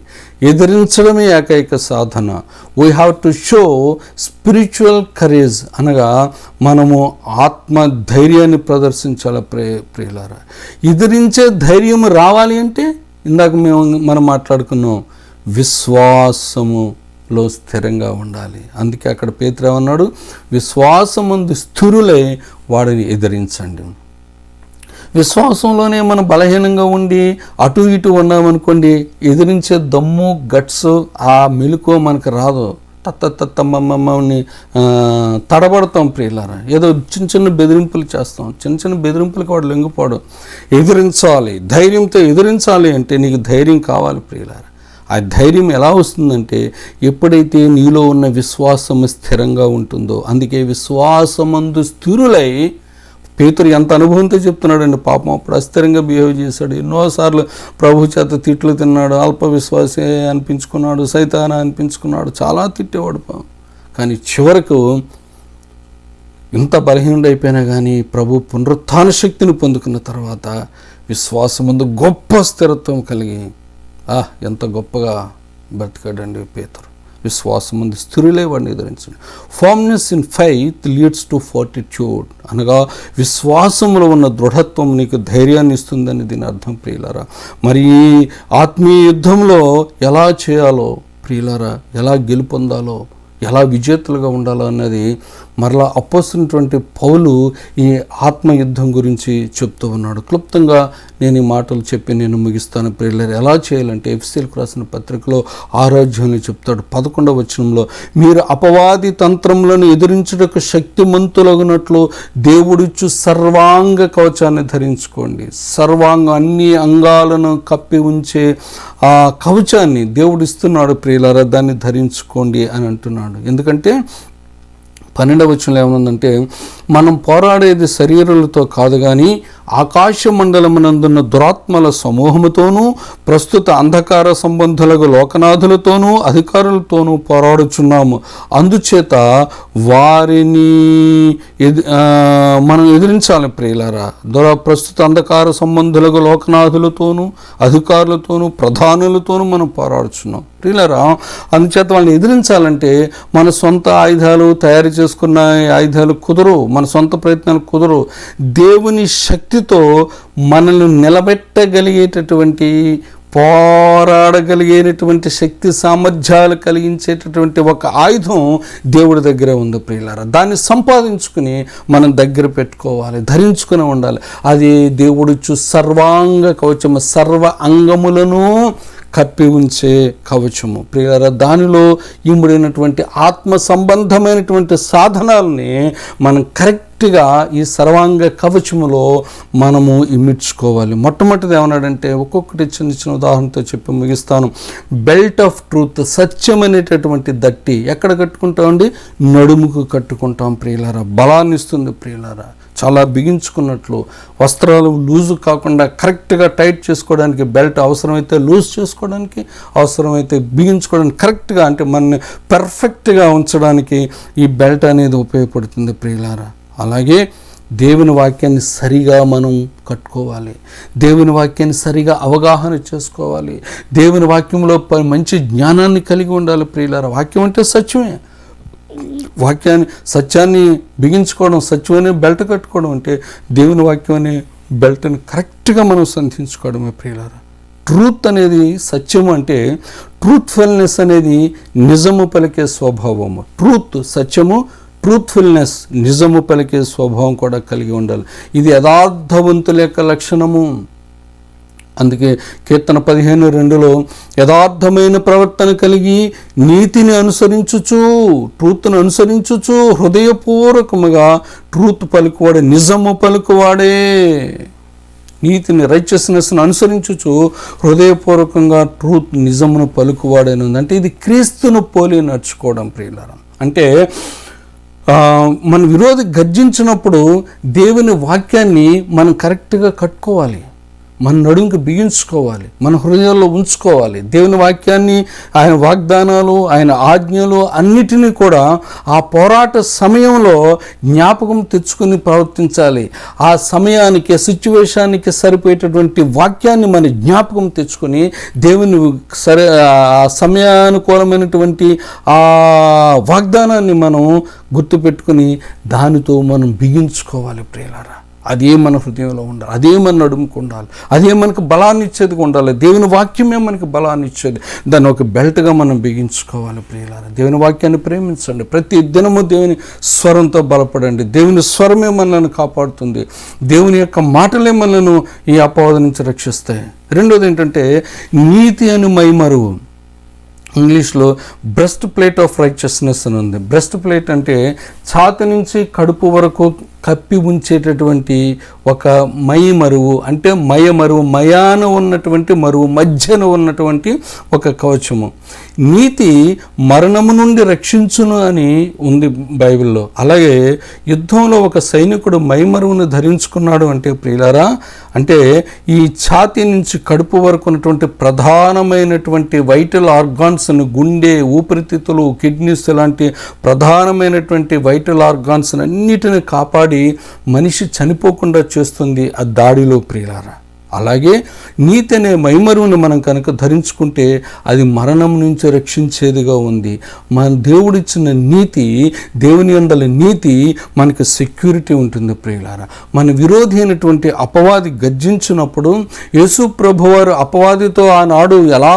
ఎదిరించడమే ఏకైక సాధన. We have to show spiritual courage, అనగా మనము ఆత్మ ధైర్యాన్ని ప్రదర్శించాలి ప్రియులారా. ఎదిరించే ధైర్యం రావాలి అంటే ఇందాక మనం మాట్లాడుకున్నాం, విశ్వాసములో స్థిరంగా ఉండాలి. అందుకే అక్కడ పేతురు ఏమన్నాడు, విశ్వాసమందు స్థిరులై వాడిని ఎదిరించండి. విశ్వాసంలోనే మనం బలహీనంగా ఉండి అటు ఇటు ఉన్నామనుకోండి, ఎదిరించే దమ్ము గట్స్ ఆ మెలకువ మనకు రాదు. మమ్మల్ని తడబడతాం ప్రియులారా. ఏదో చిన్న చిన్న బెదిరింపులు చేస్తాం, చిన్న చిన్న బెదిరింపులకి వాడు లొంగిపోవడం. ఎదిరించాలి, ధైర్యంతో ఎదిరించాలి అంటే నీకు ధైర్యం కావాలి ప్రియులారా. ఆ ధైర్యం ఎలా వస్తుందంటే ఎప్పుడైతే నీలో ఉన్న విశ్వాసం స్థిరంగా ఉంటుందో. అందుకే విశ్వాసమందు స్థిరులై, పేతురు ఎంత అనుభవంతో చెప్తున్నాడండి. పాపం అప్పుడు అస్థిరంగా బిహేవ్ చేశాడు, ఎన్నోసార్లు ప్రభు చేత తిట్లు తిన్నాడు, అల్ప విశ్వాసే అనిపించుకున్నాడు, సైతాన అనిపించుకున్నాడు, చాలా తిట్టేవాడు. కానీ చివరకు ఇంత బలహీనుడు అయిపోయినా కానీ ప్రభు పునరుత్థాన శక్తిని పొందుకున్న తర్వాత విశ్వాసమందు గొప్ప స్థిరత్వం కలిగి ఎంత గొప్పగా బ్రతికాడండి పేతురు. విశ్వాసమందు స్థిరులై వాడిని ఎదిరించండి. Firmness in faith leads to fortitude, అనగా విశ్వాసంలో ఉన్న దృఢత్వం నీకు ధైర్యాన్ని ఇస్తుందని దీని అర్థం ప్రియులారా. మరి ఈ ఆత్మీయ యుద్ధంలో ఎలా చేయాలో ప్రియులారా, ఎలా గెలుపొందాలో, ఎలా విజేతలుగా ఉండాలో అన్నది మరలా అపోస్తున్నటువంటి పౌలు ఈ ఆత్మయుద్ధం గురించి చెప్తూ ఉన్నాడు. క్లుప్తంగా నేను ఈ మాటలు చెప్పి నేను ముగిస్తాను ప్రియులారా. ఎలా చేయాలంటే ఎఫెసీయులకు రాసిన పత్రికలో 6వ అధ్యాయంలో చెప్తాడు 11వ వచనంలో, మీరు అపవాది తంత్రములను ఎదిరించుటకు శక్తిమంతులగునట్లు దేవుడిచ్చు సర్వాంగ కవచాన్ని ధరించుకోండి. సర్వాంగ అన్ని అంగాలను కప్పి ఉంచే ఆ కవచాన్ని దేవుడు ఇస్తున్నాడు ప్రియులారా, దాన్ని ధరించుకోండి అని అంటున్నాడు. ఎందుకంటే 12వ వచనంలో ఏమనుందంటే, మనం పోరాడేది శరీరాలతో కాదు కానీ ఆకాశ మండలమునందున్న దురాత్మల సమూహముతోనూ ప్రస్తుత అంధకార సంబంధులకు లోకనాథులతోనూ అధికారులతోనూ పోరాడుచున్నాము. అందుచేత వారిని మనం ఎదిరించాలి ప్రియులారా. ప్రస్తుత అంధకార సంబంధులకు లోకనాథులతోనూ అధికారులతోనూ ప్రధానులతోనూ మనం పోరాడుచున్నాం ప్రియులారా. అందుచేత వాళ్ళని ఎదిరించాలంటే మన సొంత ఆయుధాలు తయారు చేసుకున్న ఆయుధాలు కుదరు, మన సొంత ప్రయత్నాలు కుదరు. దేవుని శక్తితో మనల్ని నిలబెట్టగలిగేటటువంటి పోరాడగలిగేటటువంటి శక్తి సామర్థ్యాలు కలిగించేటటువంటి ఒక ఆయుధం దేవుడి దగ్గర ఉంది ప్రియులారా. దాన్ని సంపాదించుకుని మనం దగ్గర పెట్టుకోవాలి, ధరించుకుని ఉండాలి. అది దేవుడిచ్చు సర్వాంగ కవచము, సర్వ అంగములను కప్పి ఉంచే కవచము ప్రియులారా. దానిలో ఇముడైనటువంటి ఆత్మ సంబంధమైనటువంటి సాధనాలని మనం కరెక్ట్గా ఈ సర్వాంగ కవచములో మనము ఇమిడ్చుకోవాలి. మొట్టమొదటిది ఏమన్నాడంటే, ఒక్కొక్కటి చిన్న చిన్న ఉదాహరణతో చెప్పి ముగిస్తాను. బెల్ట్ ఆఫ్ ట్రూత్, సత్యం అనేటటువంటి దట్టి ఎక్కడ కట్టుకుంటామండి? నడుముకు కట్టుకుంటాం ప్రియులారా. బలాన్ని ఇస్తుంది ప్రియులారా. చాలా బిగించుకున్నట్లు, వస్త్రాలు లూజు కాకుండా కరెక్ట్గా టైట్ చేసుకోవడానికి బెల్ట్, అవసరమైతే లూజ్ చేసుకోవడానికి, అవసరమైతే బిగించుకోవడానికి, కరెక్ట్గా అంటే మనని పర్ఫెక్ట్గా ఉంచడానికి ఈ బెల్ట్ అనేది ఉపయోగపడుతుంది ప్రియులారా. అలాగే దేవుని వాక్యాన్ని సరిగా మనం కట్టుకోవాలి, దేవుని వాక్యాన్ని సరిగా అవగాహన చేసుకోవాలి, దేవుని వాక్యంలో మంచి జ్ఞానాన్ని కలిగి ఉండాలి ప్రియులారా. వాక్యం అంటే సత్యమే. సత్యాన్ని బిగించుకోవడం, సత్యమనే బెల్ట్ కట్టుకోవడం అంటే దేవుని వాక్యం అనే బెల్ట్ని కరెక్ట్గా మనం సంధించుకోవడమే ప్రియులారా. ట్రూత్ అనేది సత్యము అంటే ట్రూత్ఫుల్నెస్ అనేది నిజము పలికే స్వభావము. ట్రూత్ సత్యము, ట్రూత్ఫుల్నెస్ నిజము పలికే స్వభావం కూడా కలిగి ఉండాలి. ఇది యథార్థవంతుల యొక్క లక్షణము. అందుకే కీర్తన 15:2లో యథార్థమైన ప్రవర్తన కలిగి నీతిని అనుసరించుచు, ట్రూత్ను అనుసరించుచు హృదయపూర్వకముగా ట్రూత్ పలుకువాడే, నిజము పలుకువాడే. నీతిని, రైచియస్నెస్ను అనుసరించుచు హృదయపూర్వకంగా ట్రూత్, నిజమును పలుకువాడని ఉంది. అంటే ఇది క్రీస్తును పోలి నడుచుకోవడం ప్రియులారా. అంటే మన విరోధి గర్జించినప్పుడు దేవుని వాక్యాన్ని మనం కరెక్ట్గా కట్టుకోవాలి, మన నడుముకి బిగించుకోవాలి, మన హృదయాల్లో ఉంచుకోవాలి. దేవుని వాక్యాన్ని, ఆయన వాగ్దానాలు, ఆయన ఆజ్ఞలు అన్నిటినీ కూడా ఆ పోరాట సమయంలో జ్ఞాపకం తెచ్చుకుని ప్రవర్తించాలి. ఆ సమయానికి, సిచ్యువేషన్కి సరిపోయేటటువంటి వాక్యాన్ని మన జ్ఞాపకం తెచ్చుకొని దేవుని ఆ సమయానుకూలమైనటువంటి ఆ వాగ్దానాన్ని మనం గుర్తుపెట్టుకుని దానితో మనం బిగించుకోవాలి ప్రియులారా. అదే మన హృదయంలో ఉండాలి, అదే మన నడుముకు ఉండాలి, అదే మనకు బలాన్ని ఇచ్చేది ఉండాలి. దేవుని వాక్యమే మనకు బలాన్ని ఇచ్చేది. దాన్ని ఒక బెల్ట్గా మనం బిగించుకోవాలి ప్రియులారా. దేవుని వాక్యాన్ని ప్రేమించండి, ప్రతి దినము దేవుని స్వరంతో బలపడండి. దేవుని స్వరమే మనల్ని కాపాడుతుంది, దేవుని యొక్క మాటలే మనల్ని ఈ అపవాదం నుంచి రక్షిస్తాయి. రెండోది ఏంటంటే నీతి అని మైమరువు. ఇంగ్లీష్లో బ్రెస్ట్ ప్లేట్ ఆఫ్ రైచియస్నెస్ అని ఉంది. బ్రెస్ట్ ప్లేట్ అంటే ఛాతి నుంచి కడుపు వరకు కప్పి ఉంచేటటువంటి ఒక మరువు, అంటే మరువు, మయాన ఉన్నటువంటి మరువు, మధ్యన ఉన్నటువంటి ఒక కవచము. నీతి మరణము నుండి రక్షించును అని ఉంది బైబిల్లో. అలాగే యుద్ధంలో ఒక సైనికుడు మైమరువును ధరించుకున్నాడు అంటే ప్రియులారా, అంటే ఈ ఛాతీ నుంచి కడుపు వరకు ఉన్నటువంటి ప్రధానమైనటువంటి వైటల్ ఆర్గాన్స్ని, గుండె, ఊపిరితిత్తులు, కిడ్నీస్ లాంటి ప్రధానమైనటువంటి వైటల్ ఆర్గాన్స్ అన్నిటిని కాపాడి మనిషి చనిపోకుండా చేస్తుంది ఆ దాడిలో ప్రియులారా. అలాగే నీతి అనే మైమరువుని మనం కనుక ధరించుకుంటే అది మరణం నుంచి రక్షించేదిగా ఉంది. మన దేవుడిచ్చిన నీతి, దేవుని యందలి నీతి మనకు సెక్యూరిటీ ఉంటుంది ప్రియులారా. మన విరోధి అయినటువంటి అపవాది గర్జించినప్పుడు యేసు ప్రభువారు అపవాదితో ఆనాడు ఎలా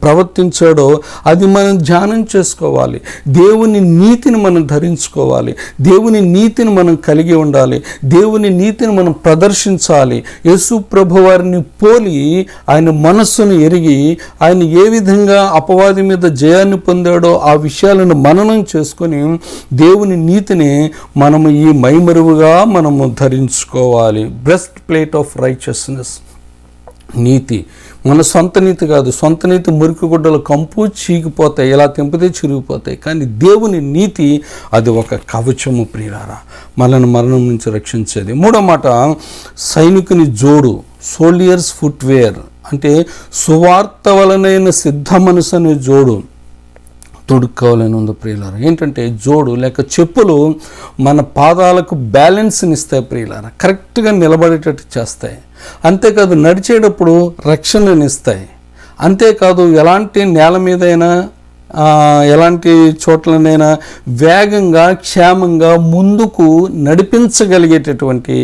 ప్రవర్తించాడో అది మనం ధ్యానం చేసుకోవాలి. దేవుని నీతిని మనం ధరించుకోవాలి, దేవుని నీతిని మనం కలిగి ఉండాలి, దేవుని నీతిని మనం ప్రదర్శించాలి. యేసు ప్రభువారిని పోలి ఆయన మనస్సును ఎరిగి ఆయన ఏ విధంగా అపవాది మీద జయాన్ని పొందాడో ఆ విషయాలను మననం చేసుకొని దేవుని నీతిని మనము ఈ మైమరువుగా మనము ధరించుకోవాలి. Breastplate of righteousness. నీతి మన సొంత నీతి కాదు. సొంత నీతి మురికి గుడ్డలు కంపు చీకిపోతాయి, ఇలా తెంపితే చిరిగిపోతాయి. కానీ దేవుని నీతి అది ఒక కవచము ప్రియులారా, మనల్ని మరణం నుంచి రక్షించేది. మూడో మాట, సైనికుని జోడు, సోల్డియర్స్ ఫుట్వేర్, అంటే సువార్త వలనైన సిద్ధ మనసు అనే జోడు తొడుక్కోవాలని ఉంది ప్రియులారా. ఏంటంటే జోడు లేక చెప్పులు మన పాదాలకు బ్యాలెన్స్ని ఇస్తాయి ప్రియులారా, కరెక్ట్గా నిలబడేటట్టు చేస్తాయి. అంతేకాదు నడిచేటప్పుడు రక్షణనిస్తాయి. అంతేకాదు ఎలాంటి నేల మీదైనా ఎలాంటి చోట్లనైనా వేగంగా క్షేమంగా ముందుకు నడిపించగలిగేటటువంటి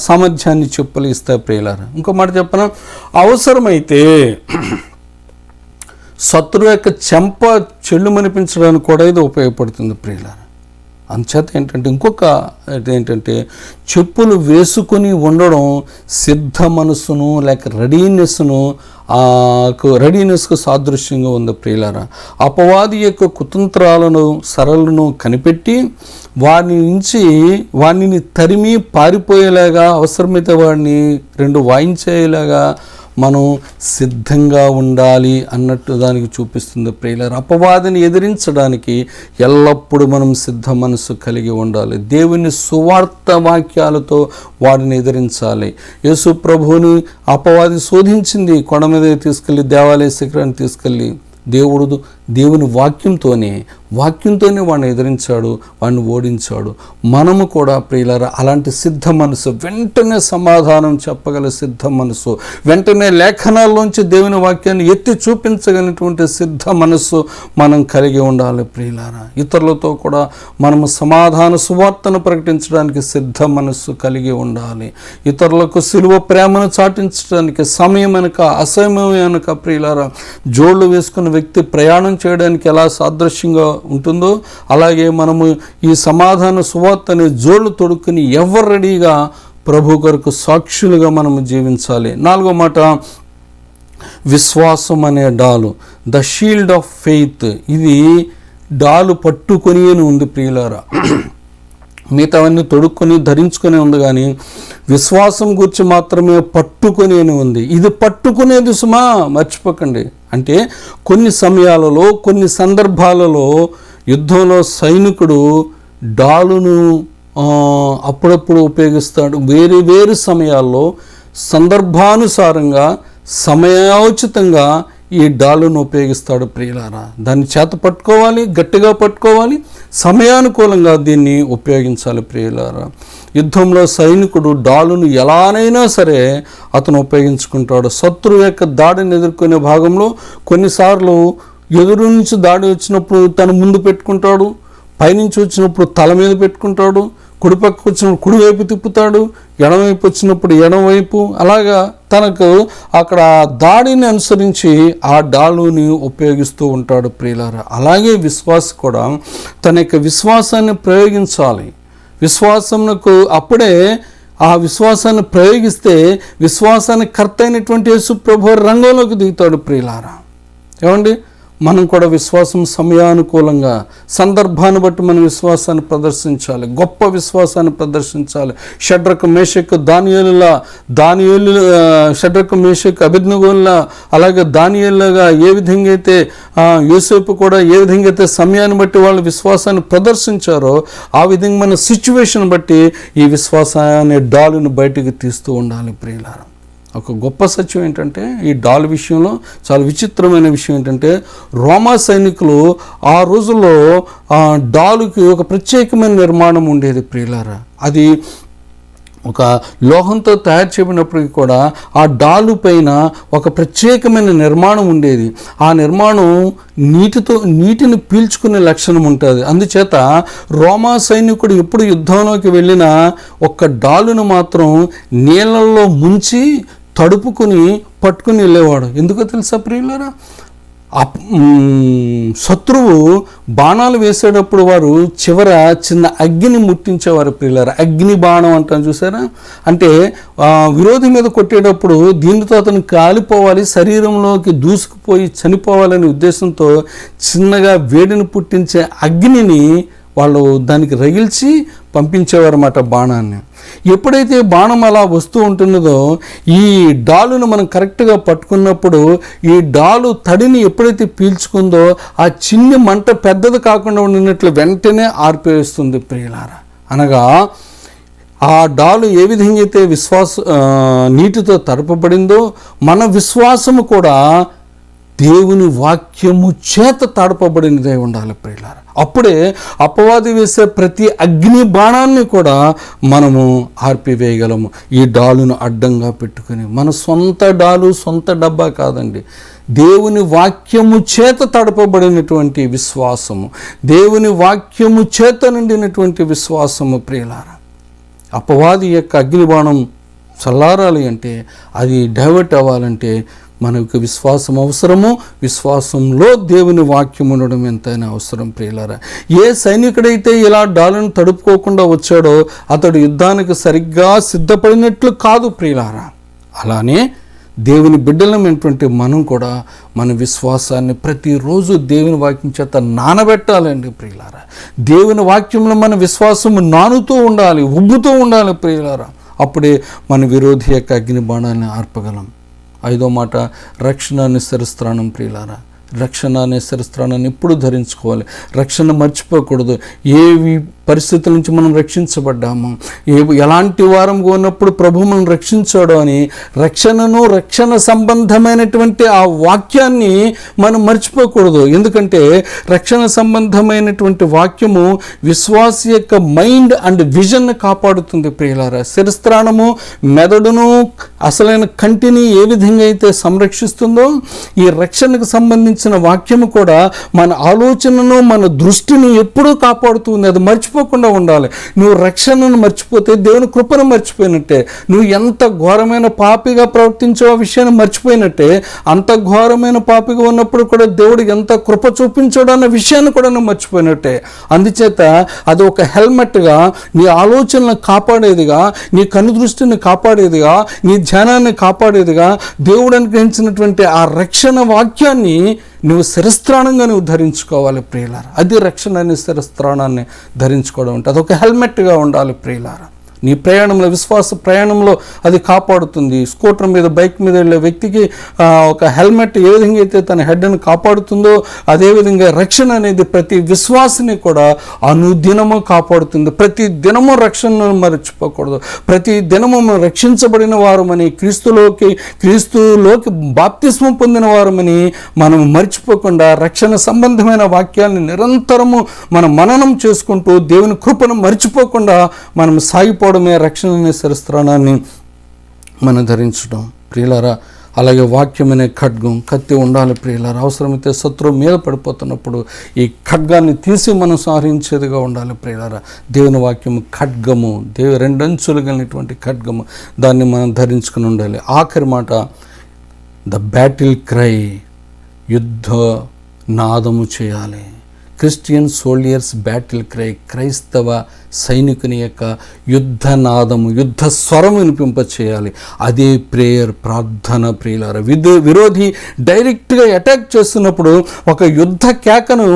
సామర్థ్యాన్ని చెప్పులు ఇస్తాయి ప్రియులారా. ఇంకో మాట చెప్పనా, అవసరమైతే శత్రువు యొక్క చెంప చెల్లుమనిపించడానికి కూడా ఇది ఉపయోగపడుతుంది ప్రియులారా. అందుచేత ఇంకొక ఏంటంటే చెప్పులు వేసుకొని ఉండడం సిద్ధ మనసును లేక రెడీనెస్కు సాదృశ్యంగా ఉంది ప్రియులారా. అపవాది యొక్క కుతంత్రాలను సరళను కనిపెట్టి వాడిని తరిమి పారిపోయేలాగా, అవసరమైతే వాడిని రెండు వాయించేలాగా మనం సిద్ధంగా ఉండాలి అన్నట్టు దానికి చూపిస్తుంది ప్రియులారా. అపవాదిని ఎదిరించడానికి ఎల్లప్పుడూ మనం సిద్ధ మనసు కలిగి ఉండాలి. దేవుని సువార్త వాక్యాలతో వాడిని ఎదిరించాలి. యేసు ప్రభువుని అపవాది శోధించింది, కొండ మీద తీసుకెళ్ళి దేవాలయ శిఖరాన్ని తీసుకెళ్ళి దేవుని వాక్యంతోనే వాడిని ఎదిరించాడు, వాడిని ఓడించాడు. మనము కూడా ప్రియులారా అలాంటి సిద్ధ మనసు, వెంటనే సమాధానం చెప్పగల సిద్ధ మనసు, వెంటనే లేఖనాల్లోంచి దేవుని వాక్యాన్ని ఎత్తి చూపించగలిగినటువంటి సిద్ధ మనస్సు మనం కలిగి ఉండాలి ప్రియులారా. ఇతరులతో కూడా మనము సమాధాన సువార్తను ప్రకటించడానికి సిద్ధ మనస్సు కలిగి ఉండాలి. ఇతరులకు సిలువ ప్రేమను చాటించడానికి సమయం వెనుక అసమయం వెనుక ప్రియులారా, జోళ్లు వేసుకున్న వ్యక్తి ప్రయాణం చేయడానికి ఎలా సాదృశ్యంగా ఉంటుందో అలాగే మనము ఈ సమాధాన సువార్తని జోళ్లు తొడుక్కుని ఎవరు రెడీగా ప్రభు కొరకు సాక్షులుగా మనము జీవించాలి. నాలుగో మాట, విశ్వాసం అనే డాలు, ద షీల్డ్ ఆఫ్ ఫెయిత్. ఇది డాలు పట్టుకొని అని ఉంది ప్రియులారా. మిగతావన్నీ తొడుక్కొని ధరించుకొని ఉంది, కానీ విశ్వాసం గురించి మాత్రమే పట్టుకొని అని ఉంది. ఇది పట్టుకునేది సుమా, మర్చిపోకండి. అంటే కొన్ని సమయాలలో కొన్ని సందర్భాలలో యుద్ధంలో సైనికుడు డాలును అప్పుడప్పుడు ఉపయోగిస్తాడు. వేరు సమయాల్లో సందర్భానుసారంగా సమయోచితంగా ఈ డాలును ఉపయోగిస్తాడు ప్రియులారా. దాన్ని చేత పట్టుకోవాలి, గట్టిగా పట్టుకోవాలి, సమయానుకూలంగా దీన్ని ఉపయోగించాలి ప్రియులారా. యుద్ధంలో సైనికుడు డాలును ఎలానైనా సరే అతను ఉపయోగించుకుంటాడు. శత్రువు యొక్క దాడిని ఎదుర్కొనే భాగంలో కొన్నిసార్లు ఎదురు నుంచి దాడి వచ్చినప్పుడు తను ముందు పెట్టుకుంటాడు, పైనుంచి వచ్చినప్పుడు తల మీద పెట్టుకుంటాడు, కుడిపక్క వచ్చినప్పుడు కుడివైపు తిప్పుతాడు, ఎడమవైపు వచ్చినప్పుడు ఎడమవైపు, అలాగా తనకు అక్కడ దాడిని అనుసరించి ఆ డాలుని ఉపయోగిస్తూ ఉంటాడు ప్రియులారా. అలాగే విశ్వాసం కూడా తన యొక్క విశ్వాసాన్ని ప్రయోగించాలి. విశ్వాసమునకు అప్పుడే ఆ విశ్వాసాన్ని ప్రయోగిస్తే విశ్వాసానికి కర్త అయినటువంటి యేసు ప్రభువు రంగంలోకి దిగుతాడు ప్రియులారా. ఏమండి, మనం కూడా విశ్వాసం సమయానుకూలంగా సందర్భాన్ని బట్టి మనం విశ్వాసాన్ని ప్రదర్శించాలి, గొప్ప విశ్వాసాన్ని ప్రదర్శించాలి. షడ్రకు మేషకు షడ్రకు మేషకు అబేద్నెగోలా, అలాగే దానియేలుగా ఏ విధంగా అయితే యోసేపు కూడా ఏ విధంగా అయితే సమయాన్ని బట్టి వాళ్ళు విశ్వాసాన్ని ప్రదర్శించారో ఆ విధంగా మన సిచ్యువేషన్ బట్టి ఈ విశ్వాసాన్ని డాలుని బయటికి తీస్తూ ఉండాలి ప్రియులారా. ఒక గొప్ప సత్యం ఏంటంటే ఈ డాల్ విషయంలో చాలా విచిత్రమైన విషయం ఏంటంటే రోమా సైనికులు ఆ రోజుల్లో డాలుకి ఒక ప్రత్యేకమైన నిర్మాణం ఉండేది ప్రియులారా. అది ఒక లోహంతో తయారు చేయబడినప్పటికీ కూడా ఆ డాలు పైన ఒక ప్రత్యేకమైన నిర్మాణం ఉండేది. ఆ నిర్మాణం నీటిని పీల్చుకునే లక్షణం ఉంటుంది. అందుచేత రోమా సైనికుడు ఎప్పుడు యుద్ధంలోకి వెళ్ళినా ఒక్క డాలును మాత్రం నీళ్ళల్లో ముంచి తడుపుకుని పట్టుకుని వెళ్ళేవాడు. ఎందుకో తెలుసా ప్రియులారా, శత్రువు బాణాలు వేసేటప్పుడు వారు చివర చిన్న అగ్గిని ముట్టించేవారు ప్రియులారా. అగ్ని బాణం అంటాను చూసారా, అంటే విరోధి మీద కొట్టేటప్పుడు దీనితో అతను కాలిపోవాలి, శరీరంలోకి దూసుకుపోయి చనిపోవాలనే ఉద్దేశంతో చిన్నగా వేడిని పుట్టించే అగ్నిని వాళ్ళు దానికి రగిల్చి పంపించేవారన్నమాట బాణాన్ని. ఎప్పుడైతే బాణం అలా వస్తూ ఉంటున్నదో ఈ డాలును మనం కరెక్ట్గా పట్టుకున్నప్పుడు ఈ డాలు తడిని ఎప్పుడైతే పీల్చుకుందో ఆ చిన్ని మంట పెద్దది కాకుండా ఉండినట్లు వెంటనే ఆర్పేస్తుంది ప్రియులారా. అనగా ఆ డాలు ఏ విధంగా అయితే నీటితో తడపబడిందో మన విశ్వాసము కూడా దేవుని వాక్యము చేత తడపబడినదై ఉండాలి ప్రియులారా. అప్పుడే అపవాది వేసే ప్రతి అగ్ని బాణాన్ని కూడా మనము ఆర్పివేయగలము. ఈ డాలును అడ్డంగా పెట్టుకుని, మన సొంత డాలు సొంత డబ్బా కాదండి, దేవుని వాక్యము చేత తడపబడినటువంటి విశ్వాసము, దేవుని వాక్యము చేత నిండినటువంటి విశ్వాసము ప్రియులారా. అపవాది యొక్క అగ్నిబాణం చల్లారాలి అంటే, అది డైవర్ట్ అవ్వాలంటే మనకు విశ్వాసం అవసరము. విశ్వాసంలో దేవుని వాక్యం ఉండడం ఎంతైనా అవసరం ప్రియులారా. ఏ సైనికుడైతే ఇలా డాలును తడుపుకోకుండా వచ్చాడో అతడు యుద్ధానికి సరిగ్గా సిద్ధపడినట్లు కాదు ప్రియులారా. అలానే దేవుని బిడ్డలమైనటువంటి మనం కూడా మన విశ్వాసాన్ని ప్రతిరోజు దేవుని వాక్యం చేత నానబెట్టాలండి ప్రియులారా. దేవుని వాక్యంలో మన విశ్వాసము నానుతూ ఉండాలి, ఉబ్బుతూ ఉండాలి ప్రియులారా. అప్పుడే మన విరోధి యొక్క అగ్ని బాణాన్ని ఆర్పగలం. 5వ మాట, రక్షణ అనే శిరస్త్రాణం ప్రియులారా. రక్షణ అనే శిరస్త్రాణాన్ని ఎప్పుడు ధరించుకోవాలి. రక్షణ మర్చిపోకూడదు. ఏవి పరిస్థితుల నుంచి మనం రక్షించబడ్డాము, ఎలాంటి వారంగా ఉన్నప్పుడు ప్రభు మనం రక్షించాడు అని రక్షణను, రక్షణ సంబంధమైనటువంటి ఆ వాక్యాన్ని మనం మర్చిపోకూడదు. ఎందుకంటే రక్షణ సంబంధమైనటువంటి వాక్యము విశ్వాసి యొక్క మైండ్ అండ్ విజన్ కాపాడుతుంది ప్రియులారా. శిరస్త్రాణము మెదడును, అసలైన కంటిని ఏ విధంగా అయితే సంరక్షిస్తుందో ఈ రక్షణకు సంబంధించిన వాక్యము కూడా మన ఆలోచనను, మన దృష్టిని ఎప్పుడూ కాపాడుతుంది. అది మర్చిపోకుండా ఉండాలి. నువ్వు రక్షణను మర్చిపోతే దేవుని కృపను మర్చిపోయినట్టే. నువ్వు ఎంత ఘోరమైన పాపిగా ప్రవర్తించావు ఆ విషయాన్ని మర్చిపోయినట్టే. అంత ఘోరమైన పాపిగా ఉన్నప్పుడు కూడా దేవుడు ఎంత కృప చూపించాడు అన్న విషయాన్ని కూడా నువ్వు మర్చిపోయినట్టే. అందుచేత అది ఒక హెల్మెట్గా, నీ ఆలోచనలను కాపాడేదిగా, నీ కనుదృష్టిని కాపాడేదిగా, నీ ధ్యానాన్ని కాపాడేదిగా దేవుడు అనుగ్రహించినటువంటి ఆ రక్షణ వాక్యాన్ని నువ్వు శిరస్త్రాణంగా నువ్వు ధరించుకోవాలి ప్రియులారా. అది రక్షణ అనే శిరస్త్రాణాన్ని ధరించుకోవడం అంటే అదొక హెల్మెట్గా ఉండాలి ప్రియులారా. నీ ప్రయాణంలో, విశ్వాస ప్రయాణంలో అది కాపాడుతుంది. స్కూటర్ మీద, బైక్ మీద వెళ్ళే వ్యక్తికి ఒక హెల్మెట్ ఏ విధంగా అయితే తన హెడ్ని కాపాడుతుందో అదేవిధంగా రక్షణ అనేది ప్రతి విశ్వాసిని కూడా అనుదినము కాపాడుతుంది. ప్రతి దినము రక్షణను మర్చిపోకూడదు. ప్రతి దినము మనం రక్షించబడిన వారమని, క్రీస్తులోకి బాప్తిస్మం పొందిన వారమని మనం మర్చిపోకుండా రక్షణ సంబంధమైన వాక్యాన్ని నిరంతరము మనం మననం చేసుకుంటూ దేవుని కృపను మర్చిపోకుండా మనం సాగిపోవడమే రక్షణ అనే శిరస్త్రాణాన్ని మనం ధరించడం ప్రియులారా. అలాగే వాక్యం అనే ఖడ్గం, కత్తి ఉండాలి ప్రియులారా. అవసరమైతే శత్రువు మీద పడిపోతున్నప్పుడు ఈ ఖడ్గాన్ని తీసి మనం సంహరించేదిగా ఉండాలి ప్రియులారా. దేవుని వాక్యము ఖడ్గము, రెండంచులు కలిగినటువంటి ఖడ్గము, దాన్ని మనం ధరించుకుని ఉండాలి. ఆఖరి మాట, ద బ్యాటిల్ క్రై, యుద్ధ నాదము చేయాలి. క్రిస్టియన్ సోల్జర్స్ బ్యాటిల్ క్రై, క్రైస్తవ సైనికుని యొక్క యుద్ధనాదము, యుద్ధ స్వరం వినిపింప చేయాలి. అదే ప్రేయర్, ప్రార్థన ప్రియులారా. విరోధి డైరెక్ట్గా అటాక్ చేస్తున్నప్పుడు ఒక యుద్ధ కేకను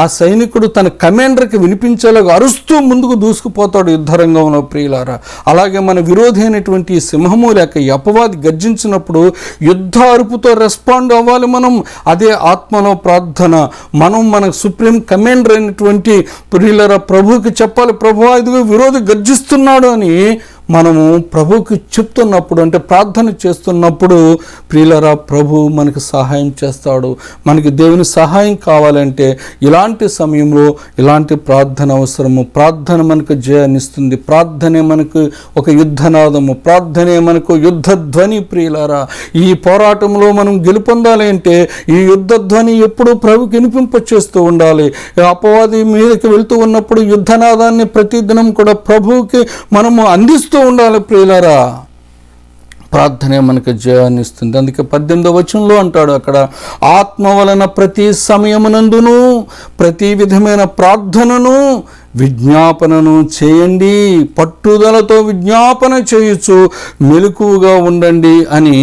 ఆ సైనికుడు తన కమాండర్కి వినిపించేలాగా అరుస్తూ ముందుకు దూసుకుపోతాడు యుద్ధరంగంలో ప్రియులారా. అలాగే మన విరోధి అయినటువంటి సింహము లేక ఈ అపవాది గర్జించినప్పుడు యుద్ధ అరుపుతో రెస్పాండ్ అవ్వాలి మనం. అదే ఆత్మలో ప్రార్థన. మనం మన సుప్రీం కమాండర్ అయినటువంటి ప్రియులారా ప్రభువుకి చెప్పాలి, ప్రభు ఇదిగో విరోధి గర్జిస్తున్నాడు అని మనము ప్రభువుకి చెప్తున్నప్పుడు, అంటే ప్రార్థన చేస్తున్నప్పుడు ప్రియులారా ప్రభు మనకు సహాయం చేస్తాడు. మనకి దేవుని సహాయం కావాలంటే ఇలాంటి సమయంలో ఇలాంటి ప్రార్థన అవసరము. ప్రార్థన మనకు జయాన్నిస్తుంది. ప్రార్థనే మనకు ఒక యుద్ధనాదము, ప్రార్థనే మనకు యుద్ధ ధ్వని ప్రియులారా. ఈ పోరాటంలో మనం గెలుపొందాలి అంటే ఈ యుద్ధ ధ్వని ఎప్పుడూ ప్రభుకి వినిపింప చేస్తూ ఉండాలి. అపవాది మీదకి వెళ్తూ ఉన్నప్పుడు యుద్ధనాదాన్ని ప్రతిదినం కూడా ప్రభువుకి మనము అందిస్తూ ఉండాలి ప్రియులారా. ప్రార్థనే మనకు జయాన్ని ఇస్తుంది. అందుకే 18వ వచనంలో అంటాడు అక్కడ, ఆత్మ వలన ప్రతి సమయమునందును ప్రతి విధమైన ప్రార్థనను విజ్ఞాపనను చేయండి, పట్టుదలతో విజ్ఞాపన చేయొచ్చు, మెలకువగా ఉండండి అని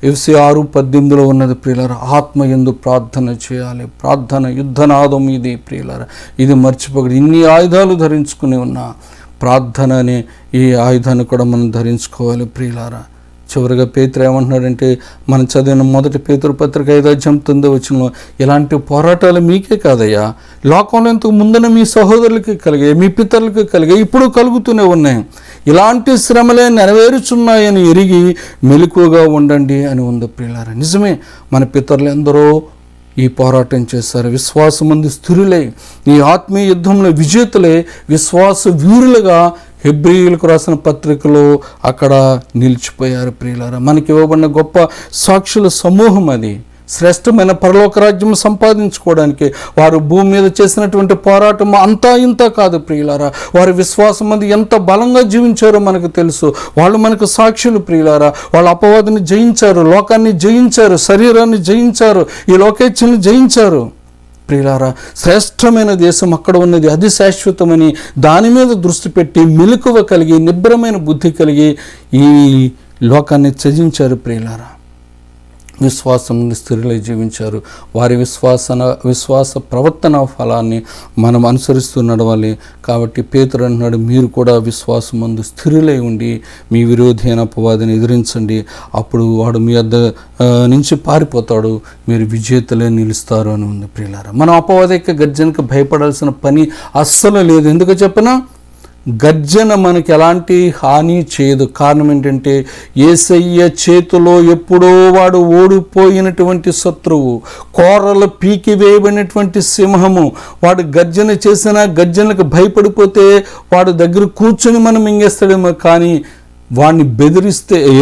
ఎఫెసీ 6:18 ఉన్నది ప్రియులారా. ఆత్మ యందు ప్రార్థన చేయాలి. ప్రార్థన యుద్ధనాదం ఇది ప్రియులారా. ఇది మర్చిపోకూడదు. ఇన్ని ఆయుధాలు ధరించుకుని ఉన్నా ప్రార్థన అనే ఈ ఆయుధాన్ని కూడా మనం ధరించుకోవాలి ప్రియులారా. చివరిగా పేతురు ఏమంటున్నాడంటే, మనం చదివిన మొదటి పేతురు పత్రిక 5:9 ఇలాంటి పోరాటాలు మీకే కాదయ్యా, లోకంలో ఇంతకు ముందున మీ సహోదరులకి కలిగాయి, మీ పితరులకి కలిగాయి, ఇప్పుడు కలుగుతూనే ఉన్నాయి. ఇలాంటి శ్రమలే నెరవేరుచున్నాయని ఎరిగి మెలకువగా ఉండండి అని ఉంది ప్రియులారా. నిజమే, మన పితరులు ఎందరో ఈ పోరాటం చేశారు. విశ్వాసమందు స్థిరులై ఈ ఆత్మీయ యుద్ధంలో విజేతలే విశ్వాస వీరులుగా హెబ్రీయులకు రాసిన పత్రికలో అక్కడ నిలిచిపోయారు ప్రియులారా. మనకి ఇవ్వబడిన గొప్ప సాక్షుల సమూహం అది. శ్రేష్టమైన పరలోక రాజ్యం సంపాదించుకోవడానికి వారు భూమి మీద చేసినటువంటి పోరాటం అంతా ఇంత కాదు ప్రియులారా. వారి విశ్వాసం అది ఎంత బలంగా జీవించారో మనకు తెలుసు. వాళ్ళు మనకు సాక్షులు ప్రియులారా. వాళ్ళు అపవాదిని జయించారు, లోకాన్ని జయించారు, శరీరాన్ని జయించారు, ఈ లోకేచ్ఛని జయించారు ప్రియులారా. శ్రేష్టమైన దేశం అక్కడ ఉన్నది, అది శాశ్వతమని దాని మీద దృష్టి పెట్టి మెలకువ కలిగి నిబ్బరమైన బుద్ధి కలిగి ఈ లోకాన్ని త్యజించారు ప్రియులారా. విశ్వాసం స్థిరులై జీవించారు. వారి విశ్వాస ప్రవర్తన ఫలాన్ని మనం అనుసరిస్తూ నడవాలి. కాబట్టి పేతురు అంటున్నాడు, మీరు కూడా విశ్వాసమందు స్థిరులై ఉండి మీ విరోధి అయిన అపవాదిని ఎదిరించండి, అప్పుడు వాడు మీ వద్ద నుంచి పారిపోతాడు, మీరు విజేతలే నిలుస్తారు అని ఉంది ప్రియులారా. మనం అపవాదిక గర్జనకు భయపడాల్సిన పని అస్సలు లేదు. ఎందుకు చెప్పనా, గర్జన మనకి ఎలాంటి హాని చేయదు. కారణం ఏంటంటే, యేసయ్య చేతిలో ఎప్పుడో వాడు ఓడిపోయినటువంటి శత్రువు, కోరలు పీకి వేయబడినటువంటి సింహము. వాడు గర్జన చేసిన గర్జనలకు భయపడిపోతే వాడు దగ్గర కూర్చొని మనం మింగేస్తాడేమో, కానీ వాడిని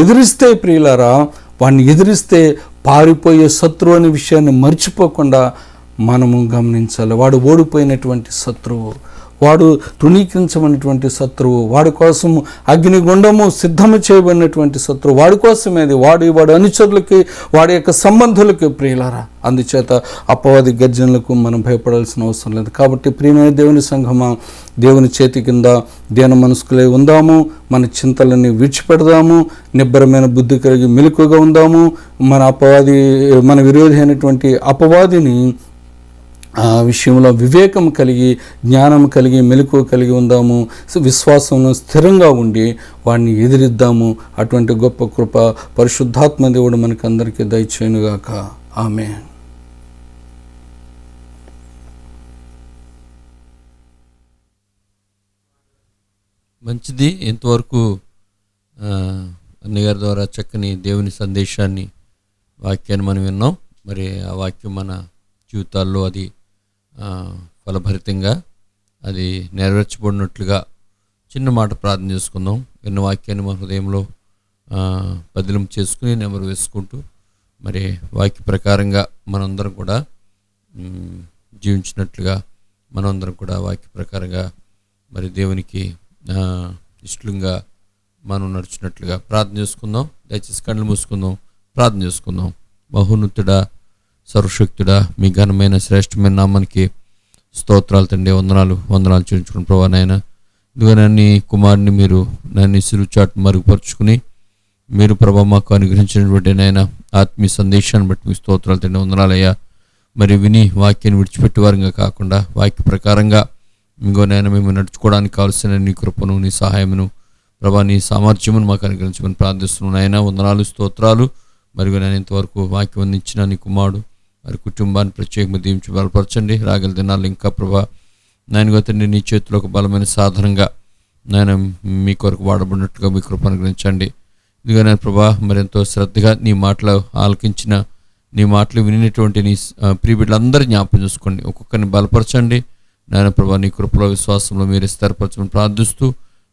ఎదిరిస్తే ప్రియులారా, వాడిని ఎదిరిస్తే పారిపోయే శత్రువు అనే విషయాన్ని మర్చిపోకుండా మనము గమనించాలి. వాడు ఓడిపోయినటువంటి శత్రువు, వాడు తృణీకరించబడినటువంటి శత్రువు, వాడి కోసం అగ్నిగుండము సిద్ధము చేయబడినటువంటి శత్రువు, వాడి కోసమే అది. వాడి అనుచరులకి, వాడి యొక్క సంబంధులకి ప్రియులారా. అందుచేత అపవాది గర్జనలకు మనం భయపడాల్సిన అవసరం లేదు. కాబట్టి ప్రియమైన దేవుని సంఘమా, దేవుని చేతి కింద దీన మనస్కులై ఉందాము, మన చింతలన్నీ విడిచిపెడదాము, నిబ్బరమైన బుద్ధి కలిగి మెలకుగా ఉందాము. మన విరోధి అయినటువంటి అపవాదిని ఆ విషయంలో వివేకం కలిగి, జ్ఞానం కలిగి, మెలకువ కలిగి ఉందాము. విశ్వాసంలో స్థిరంగా ఉండి వాడిని ఎదిరిద్దాము. అటువంటి గొప్ప కృప పరిశుద్ధాత్మ దేవుడు మనకి అందరికీ దయచేయునుగాక. ఆమేన్. మంచిది. ఇంతవరకు అన్నగారి ద్వారా చక్కని దేవుని సందేశాన్ని, వాక్యాన్ని మనం విన్నాం. మరి ఆ వాక్యం మన జీవితాల్లో అది ఫలభరితంగా అది నెరవేర్చబడినట్లుగా చిన్న మాట ప్రార్థన చేసుకుందాం. విన్న వాక్యాన్ని మన హృదయంలో బదిలం చేసుకుని నెమరు వేసుకుంటూ మరి వాక్య ప్రకారంగా మనందరం కూడా జీవించినట్లుగా, మనందరం కూడా వాక్య ప్రకారంగా మరి దేవునికి ఇష్టంగా మనం నడిచినట్లుగా ప్రార్థన చేసుకుందాం. దయచేసి కళ్ళు మూసుకుందాం, ప్రార్థన చేసుకుందాం. మహోన్నతుడా, సర్వశక్తుడా, మీ ఘనమైన శ్రేష్టమైన నామానికి స్తోత్రాలు తండ్రి. వందనాలు చేయించుకుని ప్రభా నాయన, ఇదిగో నన్ను కుమారుని మీరు నన్ను సిరుచాటు మరుగుపరుచుకుని మీరు ప్రభా మాకు అనుగ్రహించినటువంటి నాయన ఆత్మీయ సందేశాన్ని బట్టి మీ స్తోత్రాలు తండ్రి. వందనాలయ్యా. మరి విని వాక్యాన్ని విడిచిపెట్టే వారంగా కాకుండా వాక్య ప్రకారంగా ఇంకో నాయన మేము నడుచుకోవడానికి కావాల్సిన నీ కృపను, నీ సహాయమును ప్రభా, నీ సామర్థ్యమును మాకు అనుగ్రహించమని ప్రార్థిస్తున్నాను నాయన. వందనాలు, స్తోత్రాలు. మరియు నేను ఇంతవరకు వాక్యం అందించిన నీ కుమారుడు వారి కుటుంబాన్ని ప్రత్యేకంగా దీవించి బలపరచండి. రాగల దినాలు ఇంకా ప్రభా నాయన తండ్రి నీ చేతిలో ఒక బలమైన సాధనంగా నేను మీ కొరకు వాడబడినట్లుగా మీ కృప అనుగ్రహించండి. ఇదిగా నేను ప్రభా మరెంతో శ్రద్ధగా నీ మాటలు ఆలకించిన, నీ మాటలు వినినటువంటి నీ ప్రియ బిడ్డలందరూ జ్ఞాపకం చూసుకోండి. ఒక్కొక్కరిని బలపరచండి నాయన ప్రభా. నీ కృపలో విశ్వాసంలో మీరు స్థిరపరచమని ప్రార్థిస్తూ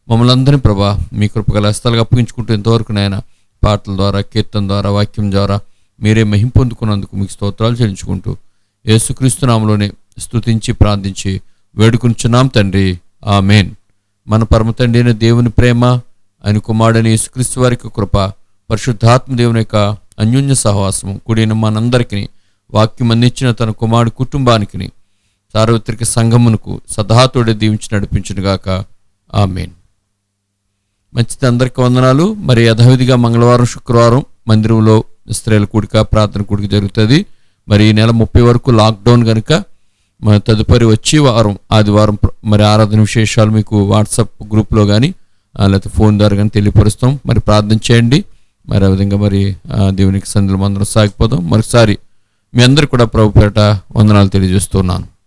మమ్మల్ని అందరినీ ప్రభా మీ కృపగల హస్తాలుగా అప్పగించుకుంటూ ఇంతవరకు నాయన పాటల ద్వారా, కీర్తన ద్వారా, వాక్యం ద్వారా మీరే మహిమ పొందుకున్నందుకు మీకు స్తోత్రాలు చెల్లించుకుంటూ యేసుక్రీస్తు నామములోనే స్తుతించి ప్రార్థించి వేడుకుంటున్నాం తండ్రి. ఆమేన్. మన పరమ తండ్రి అయిన దేవుని ప్రేమ, ఆయన కుమారుడైన యేసుక్రీస్తు వారికి కృప, పరిశుద్ధాత్మ దేవుని యొక్క అన్యోన్య సహవాసము కూడిన మనందరికీ, వాక్యం అందించిన తన కుమారుడి కుటుంబానికి, సార్వత్రిక సంఘమునకు సదాతోడే దీవించి నడిపించునుగాక. ఆమేన్. మంచిది. అందరికీ వందనాలు. మరి యథావిధిగా మంగళవారం, శుక్రవారం మందిరంలో స్త్రీల కూడిక, ప్రార్థన కూడిక జరుగుతుంది. మరి ఈ నెల 30 వరకు లాక్డౌన్ కనుక మరి తదుపరి వచ్చే వారం ఆదివారం మరి ఆరాధన విశేషాలు మీకు వాట్సాప్ గ్రూప్లో కానీ లేకపోతే ఫోన్ ద్వారా కానీ తెలియపరుస్తాం. మరి ప్రార్థన చేయండి. మరి ఆ విధంగా మరి దేవునికి సన్నిధిలో అందరం సాగిపోదాం. మరోసారి మీ అందరికీ కూడా ప్రభు పేరట వందనాలు తెలియజేస్తున్నాను.